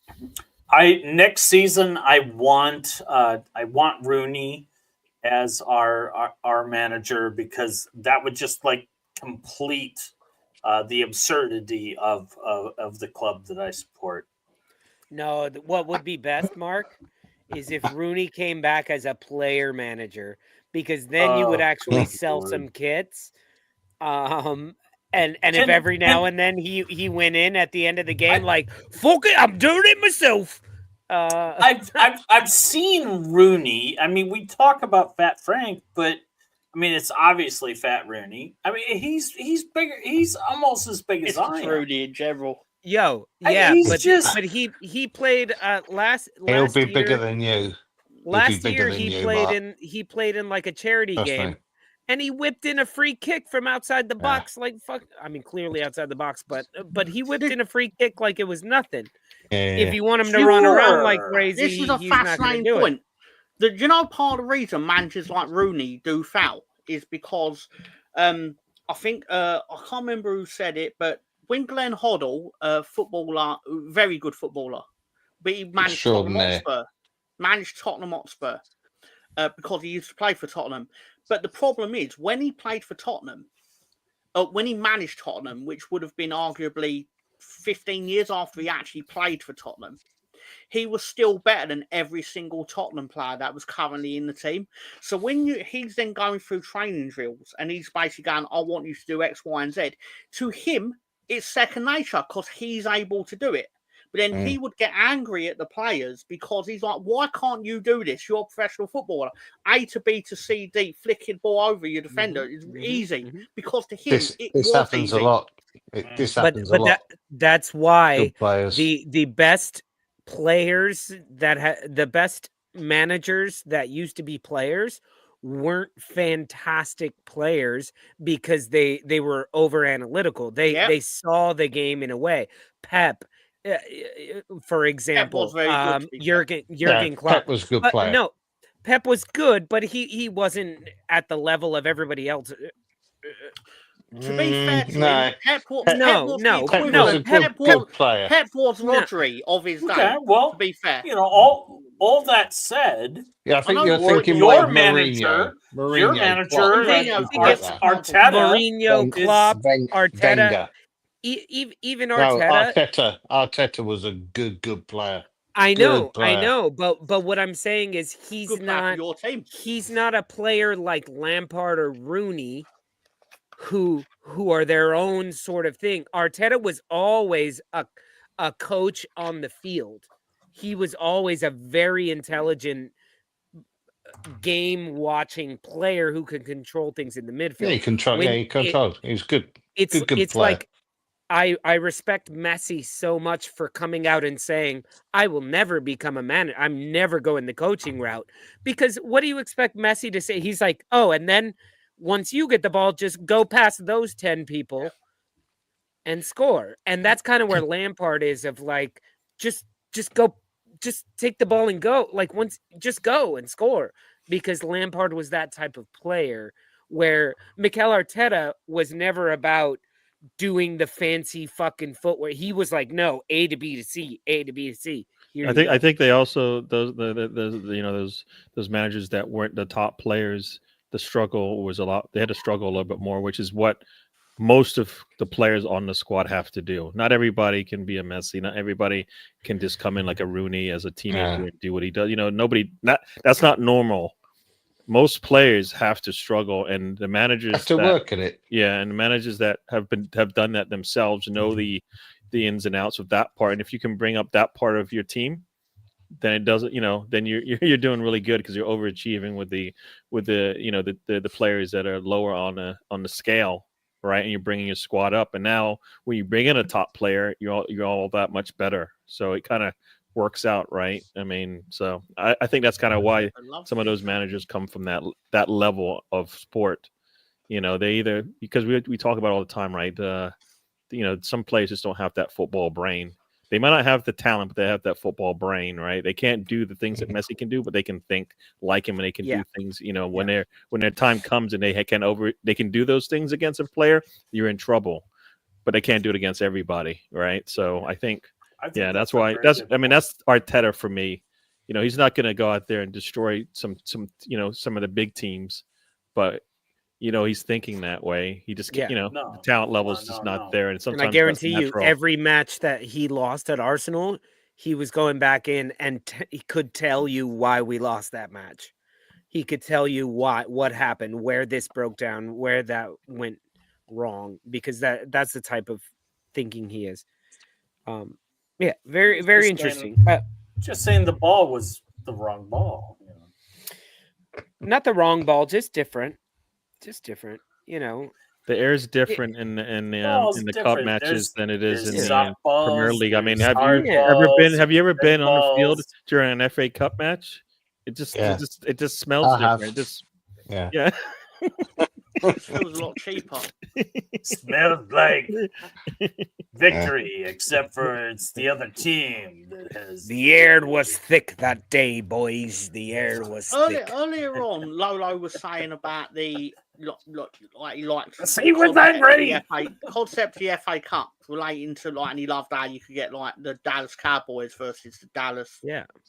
Next season I want Rooney as our manager, because that would just like complete the absurdity of the club that I support.
No, what would be best, Mark, is if Rooney came back as a player manager, because then you would actually sell some kits. And if every now and then he went in at the end of the game, like, fuck it, I'm doing it myself.
I've seen Rooney. I mean, we talk about Fat Frank, but I mean, it's obviously Fat Rooney. I mean, he's bigger. He's almost as big as I am.
Rooney in general.
Yo, yeah, but he played last.
He'll be
year,
bigger than you.
Last year he played in like a charity game. And he whipped in a free kick from outside the box, like fuck. I mean, clearly outside the box, but he whipped in a free kick like it was nothing. If you want him to run around like crazy,
this is a fascinating point. You know, part of the reason managers like Rooney do foul is because I think I can't remember who said it, but when Glenn Hoddle, footballer, very good footballer, but he managed Tottenham Hotspur, because he used to play for Tottenham. But the problem is, when he played for Tottenham, when he managed Tottenham, which would have been arguably 15 years after he actually played for Tottenham, he was still better than every single Tottenham player that was currently in the team. So when he's then going through training drills and he's basically going, I want you to do X, Y, and Z, to him, it's second nature because he's able to do it. But then he would get angry at the players because he's like, why can't you do this? You're a professional footballer. A to B to C, D, flicking ball over your defender is easy because to him,
this happens
easy.
a lot. This happens a lot.
That's why the best players the best managers that used to be players weren't fantastic players because they were over analytical. They saw the game in a way. Pep, for example, Jurgen Klopp.
Pep was a good player.
No, Pep was good, but he wasn't at the level of everybody else.
To be fair to him, Pep was Rodri of his day.
Okay, well,
to be fair,
you know, all that said,
I think you're thinking
your
manager,
your manager, Arteta,
Mourinho, Klopp, Arteta.
Wenger.
Even Arteta.
Arteta was a good player.
I know,
player.
but what I'm saying is he's
Good player for
not
your team.
He's not a player like Lampard or Rooney who are their own sort of thing. Arteta was always a coach on the field. He was always a very intelligent game watching player who can control things in the midfield.
Yeah, he controlled. He was good.
It's
good player.
like I respect Messi so much for coming out and saying, I will never become a manager. I'm never going the coaching route. Because what do you expect Messi to say? He's like, oh, and then once you get the ball, just go past those 10 people and score. And that's kind of where Lampard is of like, just go, just take the ball and go. Like just go and score. Because Lampard was that type of player where Mikel Arteta was never about doing the fancy fucking footwear. He was like, no, A to B to C, A to B to C.
I think they also those managers that weren't the top players, the struggle was a lot. They had to struggle a little bit more, which is what most of the players on the squad have to do. Not everybody can be a Messi. Not everybody can just come in like a Rooney as a teammate and do what he does. That's not normal. Most players have to struggle, and the managers
have to work at it.
Yeah, and the managers that have done that themselves know the ins and outs of that part. And if you can bring up that part of your team, then it doesn't. Then you're doing really good because you're overachieving with the players that are lower on the scale, right? And you're bringing your squad up. And now when you bring in a top player, you're all that much better. So it kind of works out, right? I mean, so I think that's kind of why some of those managers come from that level of sport. They either, because we talk about it all the time, right? Some players just don't have that football brain. They might not have the talent, but they have that football brain, right? They can't do the things that Messi can do, but they can think like him, and they can do things. When their time comes and they can do those things against a player, you're in trouble. But they can't do it against everybody, right? So I think that's why. That's Arteta for me. He's not going to go out there and destroy some of the big teams, but he's thinking that way. He just the talent level is just not there, and sometimes
I guarantee you, every match that he lost at Arsenal, he was going back in and he could tell you why we lost that match. He could tell you what happened, where this broke down, where that went wrong, because that's the type of thinking he is. Yeah, very, very interesting.
Just saying the ball was the wrong ball.
Not the wrong ball, just different. The
air is different in the cup matches than it is in the Premier League. I mean, have you ever been on the field during an FA Cup match? It just smells different.
Yeah. It feels a lot cheaper.
Smells like victory, except for it's the other team that has.
The air was thick that day, boys. The air was thick.
Earlier on, Lolo was saying about the concept of the FA Cup relating to and he loved how you could get the Dallas Cowboys versus the Dallas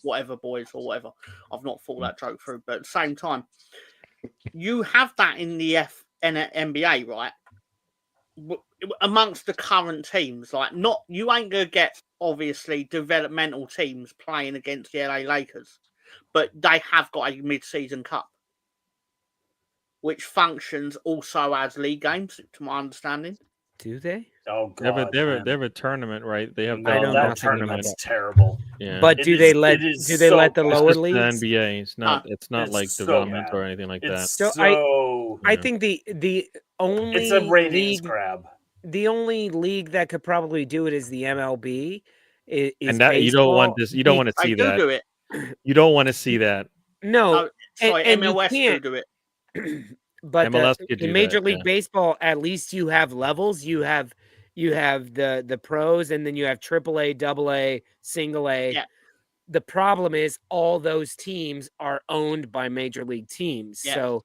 whatever boys or whatever. I've not thought that joke through, but at the same time, you have that in the NBA, right? Amongst the current teams, you ain't gonna get obviously developmental teams playing against the LA Lakers, but they have got a mid-season cup, which functions also as league games, to my understanding.
Do they?
Oh god,
they have a tournament, right? They have
that tournament's terrible.
Yeah,
but do they let the lower leagues?
The NBA, it's not like development or anything like that.
So I think the only
it's a ratings grab.
The only league that could probably do it is the MLB.
And that you don't want this. You don't want to see that.
Do it.
You don't want to see that.
No, and
MLS do it.
But in Major League Baseball, at least you have levels. You have the pros, and then you have AAA, AA, single A.
Yeah.
The problem is all those teams are owned by major league teams. Yeah. So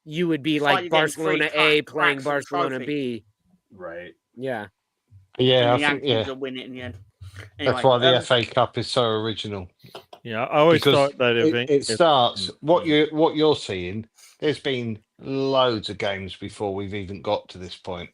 you would be like Barcelona A playing Barcelona B.
Right.
Yeah.
Yeah,
I think will win it in the end. Anyway,
that's why the FA Cup is so original.
Yeah, I always thought that
it starts. What you're seeing. There's been loads of games before we've even got to this point.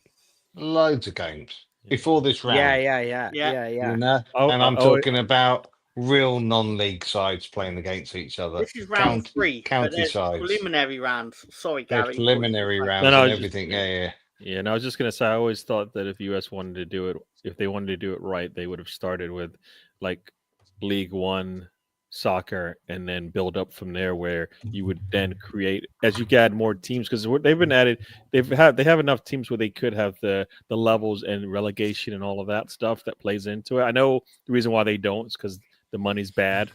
Loads of games before this round.
Yeah.
You know? And I'm talking about real non-league sides playing against each other.
This is round 3, but
county
there's
sides.
preliminary rounds. Sorry,
There's
Gary.
preliminary rounds
No,
and
it's just-
everything. Yeah.
Yeah, and I was just gonna say, I always thought that if US wanted to do it, if they wanted to do it right, they would have started with like League One soccer and then build up from there, where you would then create as you add more teams, because they've been added. They have enough teams where they could have the levels and relegation and all of that stuff that plays into it. I know the reason why they don't is because the money's bad.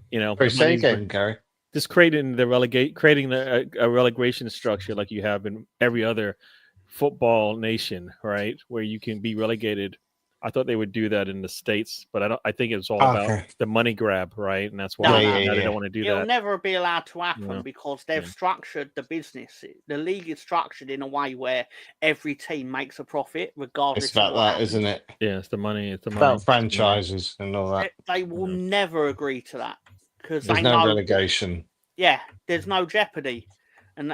You know, the
Say
money's
again, Gary.
just creating a relegation structure like you have in every other football nation, right, where you can be relegated. I thought they would do that in the States, but I think it's all about the money grab, right? And that's why they don't want to do that.
It'll never be allowed to happen
Yeah.
because they've structured the business. The league is structured in a way where every team makes a profit, regardless.
It's about
of what
that,
happens.
isn't it?
Yeah, it's the money. It's the
It's
money.
about franchises and all that.
They will never agree to that because
There's
they
no
know.
relegation.
Yeah, there's no jeopardy, and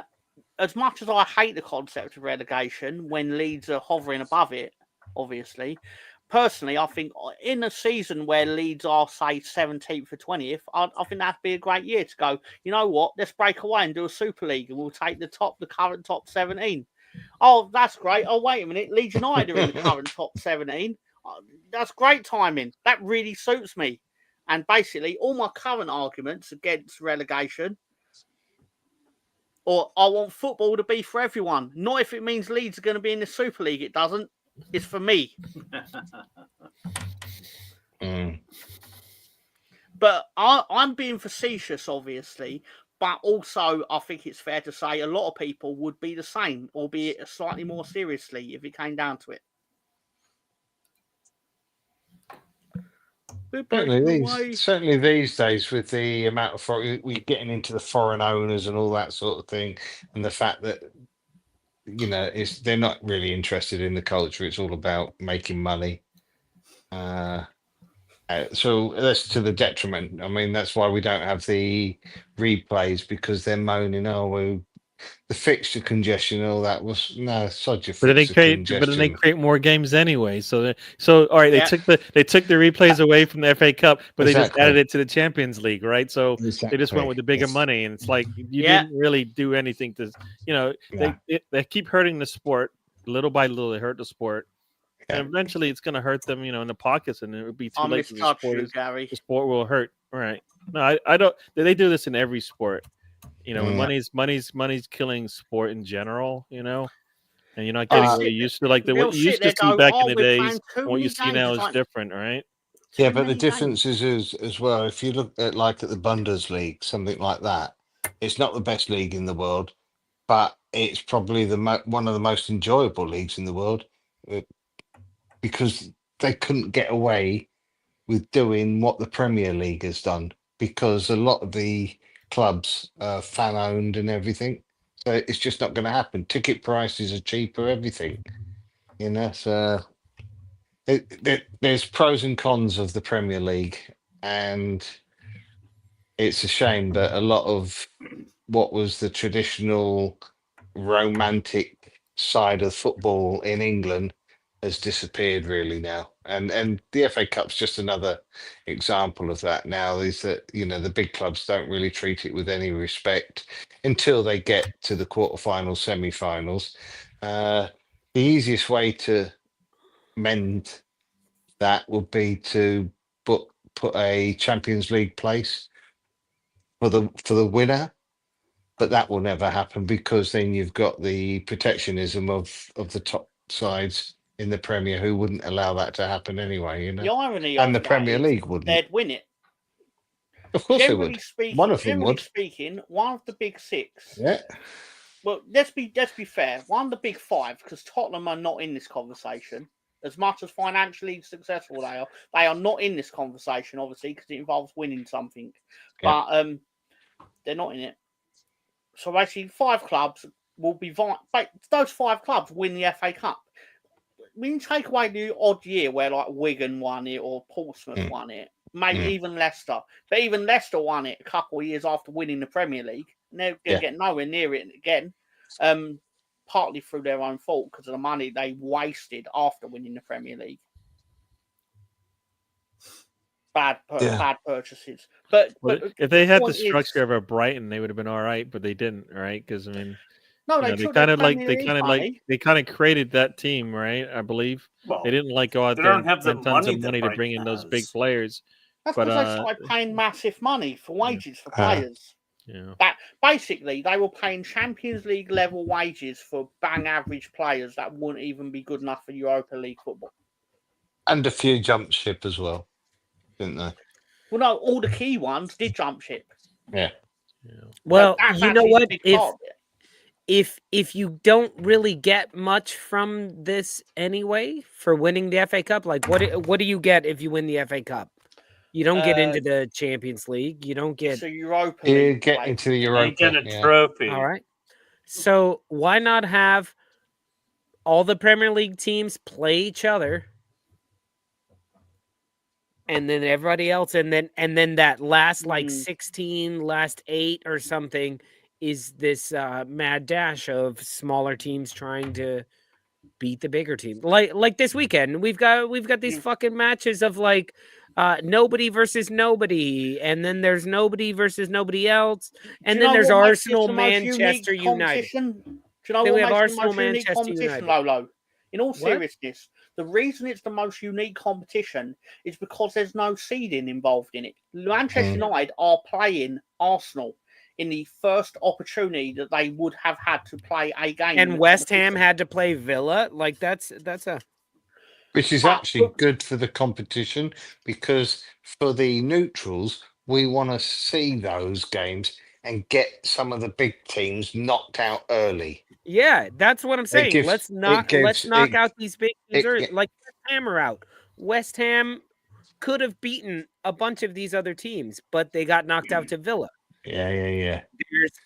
as much as I hate the concept of relegation when Leeds are hovering above it, obviously, personally, I think in a season where Leeds are, say, 17th or 20th, I think that'd be a great year to go, you know what, let's break away and do a Super League and we'll take the current top 17. Oh, that's great. Oh, wait a minute. Leeds United are in the current top 17. That's great timing. That really suits me. And basically, all my current arguments against relegation, or I want football to be for everyone. Not if it means Leeds are going to be in the Super League. It doesn't. It's for me. But I'm being facetious, obviously. But also, I think it's fair to say a lot of people would be the same, albeit slightly more seriously, if it came down to it.
Certainly these days, with the amount of we getting into the foreign owners and all that sort of thing, and the fact that they're not really interested in the culture. It's all about making money. So that's to the detriment. I mean, that's why we don't have the replays, because they're moaning, the fixture congestion and all that was sod your fixture congestion.
But then they create more games anyway. So all right, they took the replays away from the FA Cup, but they just added it to the Champions League, right? So they just went with the bigger money, and it's like you didn't really do anything to, they keep hurting the sport little by little. They hurt the sport, and eventually it's going to hurt them, in the pockets, and it would be too late. The sport will hurt. All right, no, I don't. They do this in every sport. Money's killing sport in general, and you're not getting what you used to. Like what you used to see back in the days, what you see now is different, right?
Yeah, but the difference is as well, if you look at at the Bundesliga, something like that, it's not the best league in the world, but it's probably one of the most enjoyable leagues in the world, because they couldn't get away with doing what the Premier League has done, because a lot of the clubs are fan owned and everything, so it's just not going to happen. Ticket prices are cheaper, everything, so there's pros and cons of the Premier League, and it's a shame that a lot of what was the traditional romantic side of football in England has disappeared really now, and the FA Cup's just another example of that. Now is that the big clubs don't really treat it with any respect until they get to the quarterfinals, semi-finals. The easiest way to mend that would be to put a Champions League place for the winner, but that will never happen, because then you've got the protectionism of the top sides in the Premier, who wouldn't allow that to happen anyway,
The irony
and
of
the Premier
that is
League wouldn't.
They'd win it.
Of course they
Generally
would.
Speaking,
One of them
generally
would.
speaking, one of the big six.
Yeah.
Well, let's be fair. One of the big five, because Tottenham are not in this conversation. As much as financially successful they are not in this conversation, obviously, because it involves winning something.
Yeah.
But they're not in it. So basically, 5 clubs will be. Those 5 clubs win the FA Cup. When you take away the odd year where like Wigan won it or Portsmouth won it, maybe even Leicester, but even Leicester won it a couple of years after winning the Premier League, and they're going to get nowhere near it again, partly through their own fault because of the money they wasted after winning the Premier League. bad purchases. But
if they had the
point is-
structure of a Brighton, they would have been all right, but they didn't, right? Because I mean,
No,
you
they
know,
took their Premier League
they kind of created that team, right? I believe
Well,
they didn't like go out
they
there
don't
and
have the
spend tons of
money that
money to
Brighton
bring in those big
has.
players.
That's
But
because they started paying massive money for wages for players.
yeah.
That basically they were paying Champions League level wages for bang average players that wouldn't even be good enough for Europa League football.
And a few jump ship as well, didn't they?
Well, no, all the key ones did jump ship.
Yeah.
Well,
that's
you know
actually
what?
the big part of it.
If you don't really get much from this anyway for winning the FA Cup, like what do you get if you win the FA Cup? You don't get into the Champions League. You don't get.
It's a Europa
You
League.
get into the Europa.
You get a trophy.
All right. So why not have all the Premier League teams play each other, and then everybody else, and then that last like 16, last 8 or something is this mad dash of smaller teams trying to beat the bigger team. Like this weekend, we've got these fucking matches of like nobody versus nobody, and then there's nobody versus nobody else, and then there's Arsenal, Manchester United.
Do you know
Then we
what
have
makes it the
Arsenal,
most unique
Manchester
competition,
United.
Lolo? In all
What?
seriousness, the reason it's the most unique competition is because there's no seeding involved in it. Manchester United are playing Arsenal in the first opportunity that they would have had to play a game. in
And
the
West Ham
competition.
had to play Villa. Like that's a
Which is actually good for the competition, because for the neutrals, we want to see those games and get some of the big teams knocked out early.
yeah. That's what I'm saying.
gives-
let's
it
knock
gives-
out these big teams.
it-
Like West Ham are out. West Ham could have beaten a bunch of these other teams, but they got knocked out to Villa.
Yeah.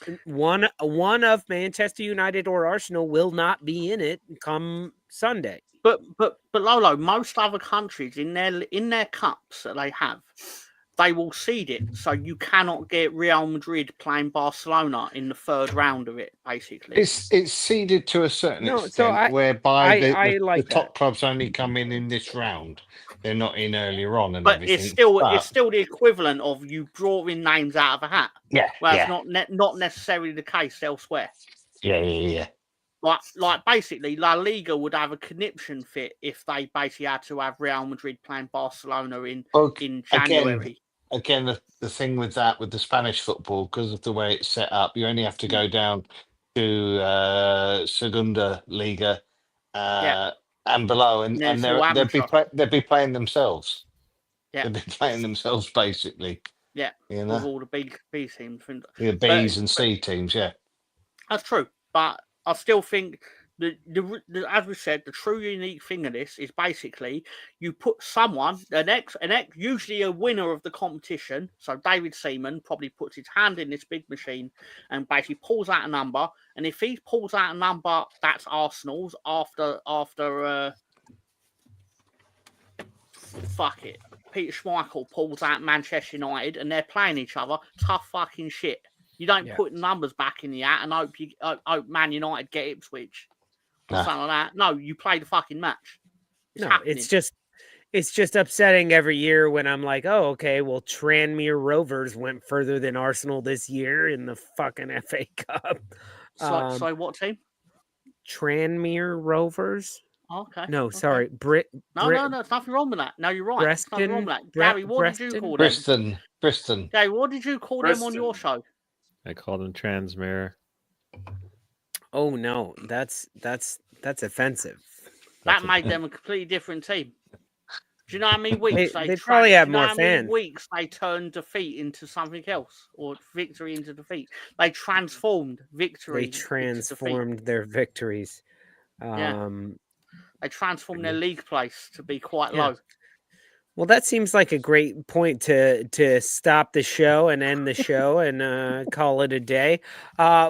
There's one of Manchester United or Arsenal will not be in it come Sunday.
But Lolo, most other countries in their cups that they have, they will seed it, so you cannot get Real Madrid playing Barcelona in the third round of it. Basically,
It's seeded to a certain
No, so
extent, whereby
I
the
like
top
that.
clubs only come in this round. They're not in earlier on, and
but
everything.
it's still the equivalent of you drawing names out of a hat.
Yeah,
Well,
yeah.
it's not necessarily the case elsewhere.
Yeah.
Like basically, La Liga would have a conniption fit if they basically had to have Real Madrid playing Barcelona in January.
Again, the thing with the Spanish football, because of the way it's set up, you only have to go down to Segunda Liga and below, and they'll be playing themselves.
Yeah,
they'll be playing themselves basically.
Yeah,
you
with
know,
all the B teams.
the B's and C teams. Yeah,
that's true, but I still think the as we said, the true unique thing of this is basically you put someone, usually a winner of the competition. So David Seaman probably puts his hand in this big machine and basically pulls out a number. And if he pulls out a number that's Arsenal's after fuck it, Peter Schmeichel pulls out Manchester United and they're playing each other, tough fucking shit. You don't put numbers back in the hat and hope Man United get Ipswich or something like that. No, you play the fucking match.
It's just upsetting every year when I'm like, oh, okay, well, Tranmere Rovers went further than Arsenal this year in the fucking FA Cup.
So what team?
Tranmere Rovers.
Okay.
No,
okay.
sorry.
No, there's nothing wrong with that. No, you're right. There's nothing wrong with that. Gary, what did you call them?
Bristol.
Gary, what did you call them on your show?
I called them Transmere.
Oh no, that's offensive.
That made them a completely different team. Do you know how many weeks
they probably have more fans?
Weeks they turned defeat into something else, or victory into defeat. They transformed victory.
They transformed their victories.
They transformed their league place to be quite low.
Well, that seems like a great point to stop the show and end the show and call it a day.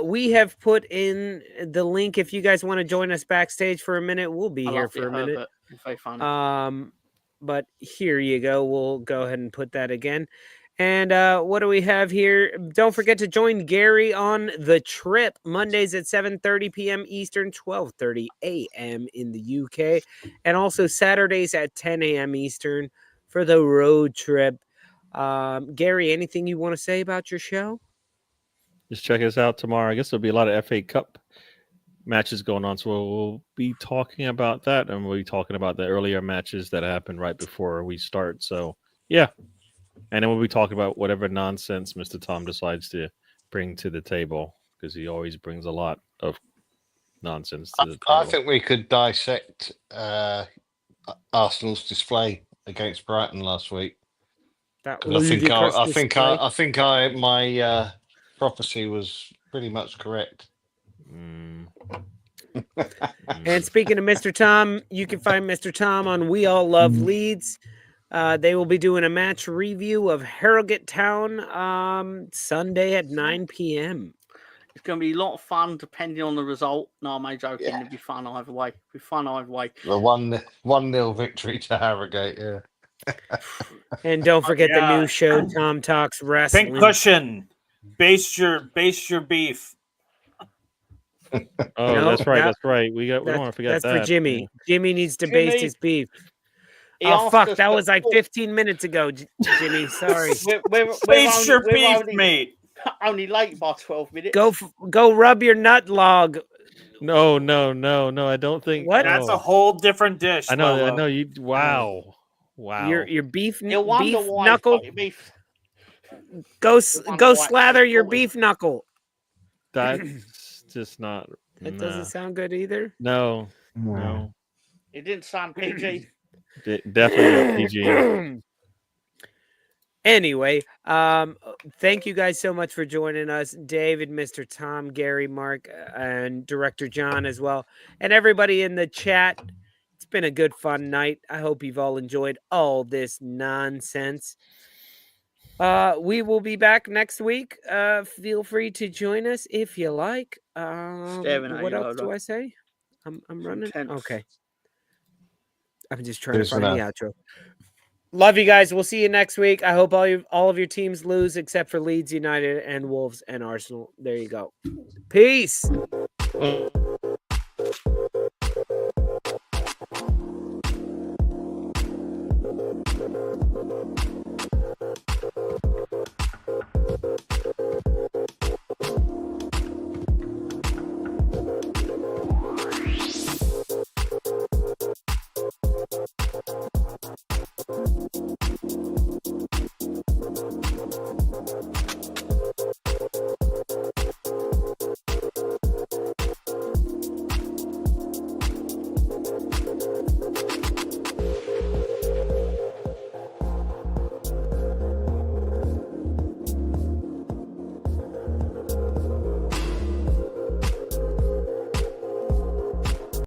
We have put in the link if you guys want to join us backstage for a minute. We'll be here for a minute.
Very funny.
But here you go. We'll go ahead and put that again. And what do we have here? Don't forget to join Gary on The Trip Mondays at 7:30 p.m. Eastern, 12:30 a.m. in the UK, and also Saturdays at 10 a.m. Eastern for The Road Trip. Gary, anything you want to say about your show?
Just check us out tomorrow. I guess there'll be a lot of FA Cup matches going on, so we'll be talking about that, and we'll be talking about the earlier matches that happened right before we start. So, yeah. And then we'll be talking about whatever nonsense Mr. Tom decides to bring to the table, because he always brings a lot of nonsense to the table.
I think we could dissect Arsenal's display against Brighton last week.
That
I think my prophecy was pretty much correct.
And speaking of Mr. Tom, you can find Mr. Tom on We All Love Leeds. They will be doing a match review of Harrogate Town Sunday at 9 p.m.
It's going to be a lot of fun depending on the result. No, I'm only joking. It'll be fun either way. The
1-0 victory to Harrogate, yeah.
And don't forget the new show, Tom Talks Wrestling.
Pink cushion. Baste your beef.
Oh,
No,
that's right.
that-
That's right. We don't want to forget
That's
that.
for Jimmy.
Yeah.
Jimmy needs to
Jimmy.
baste his beef.
He
Oh,
asked
fuck.
us
That
to-
was like 15 minutes ago, Jimmy. Sorry.
Baste your beef, mate.
Only late by 12 minutes.
Go rub your nut log.
No. I don't think.
What?
That's
no.
a whole different dish.
I know.
Lolo.
You. Wow.
Your beef
You'll wonder
beef
why
knuckle.
it's got beef.
Go
why
slather
it's
your
called-
beef knuckle.
That's just not.
That
nah.
doesn't sound good either.
No.
It didn't sound PG.
Definitely PG.
Anyway, thank you guys so much for joining us, David, Mr. Tom, Gary, Mark, and Director John as well, and everybody in the chat. It's been a good, fun night. I hope you've all enjoyed all this nonsense. We will be back next week. Feel free to join us if you like.
Staring at
What
you,
else do
Lolo.
I say? I'm running.
Tense.
Okay. I'm just trying to
Here's
find the
enough.
outro. Love you guys. We'll see you next week. I hope all of your teams lose except for Leeds United and Wolves and Arsenal. There you go. Peace.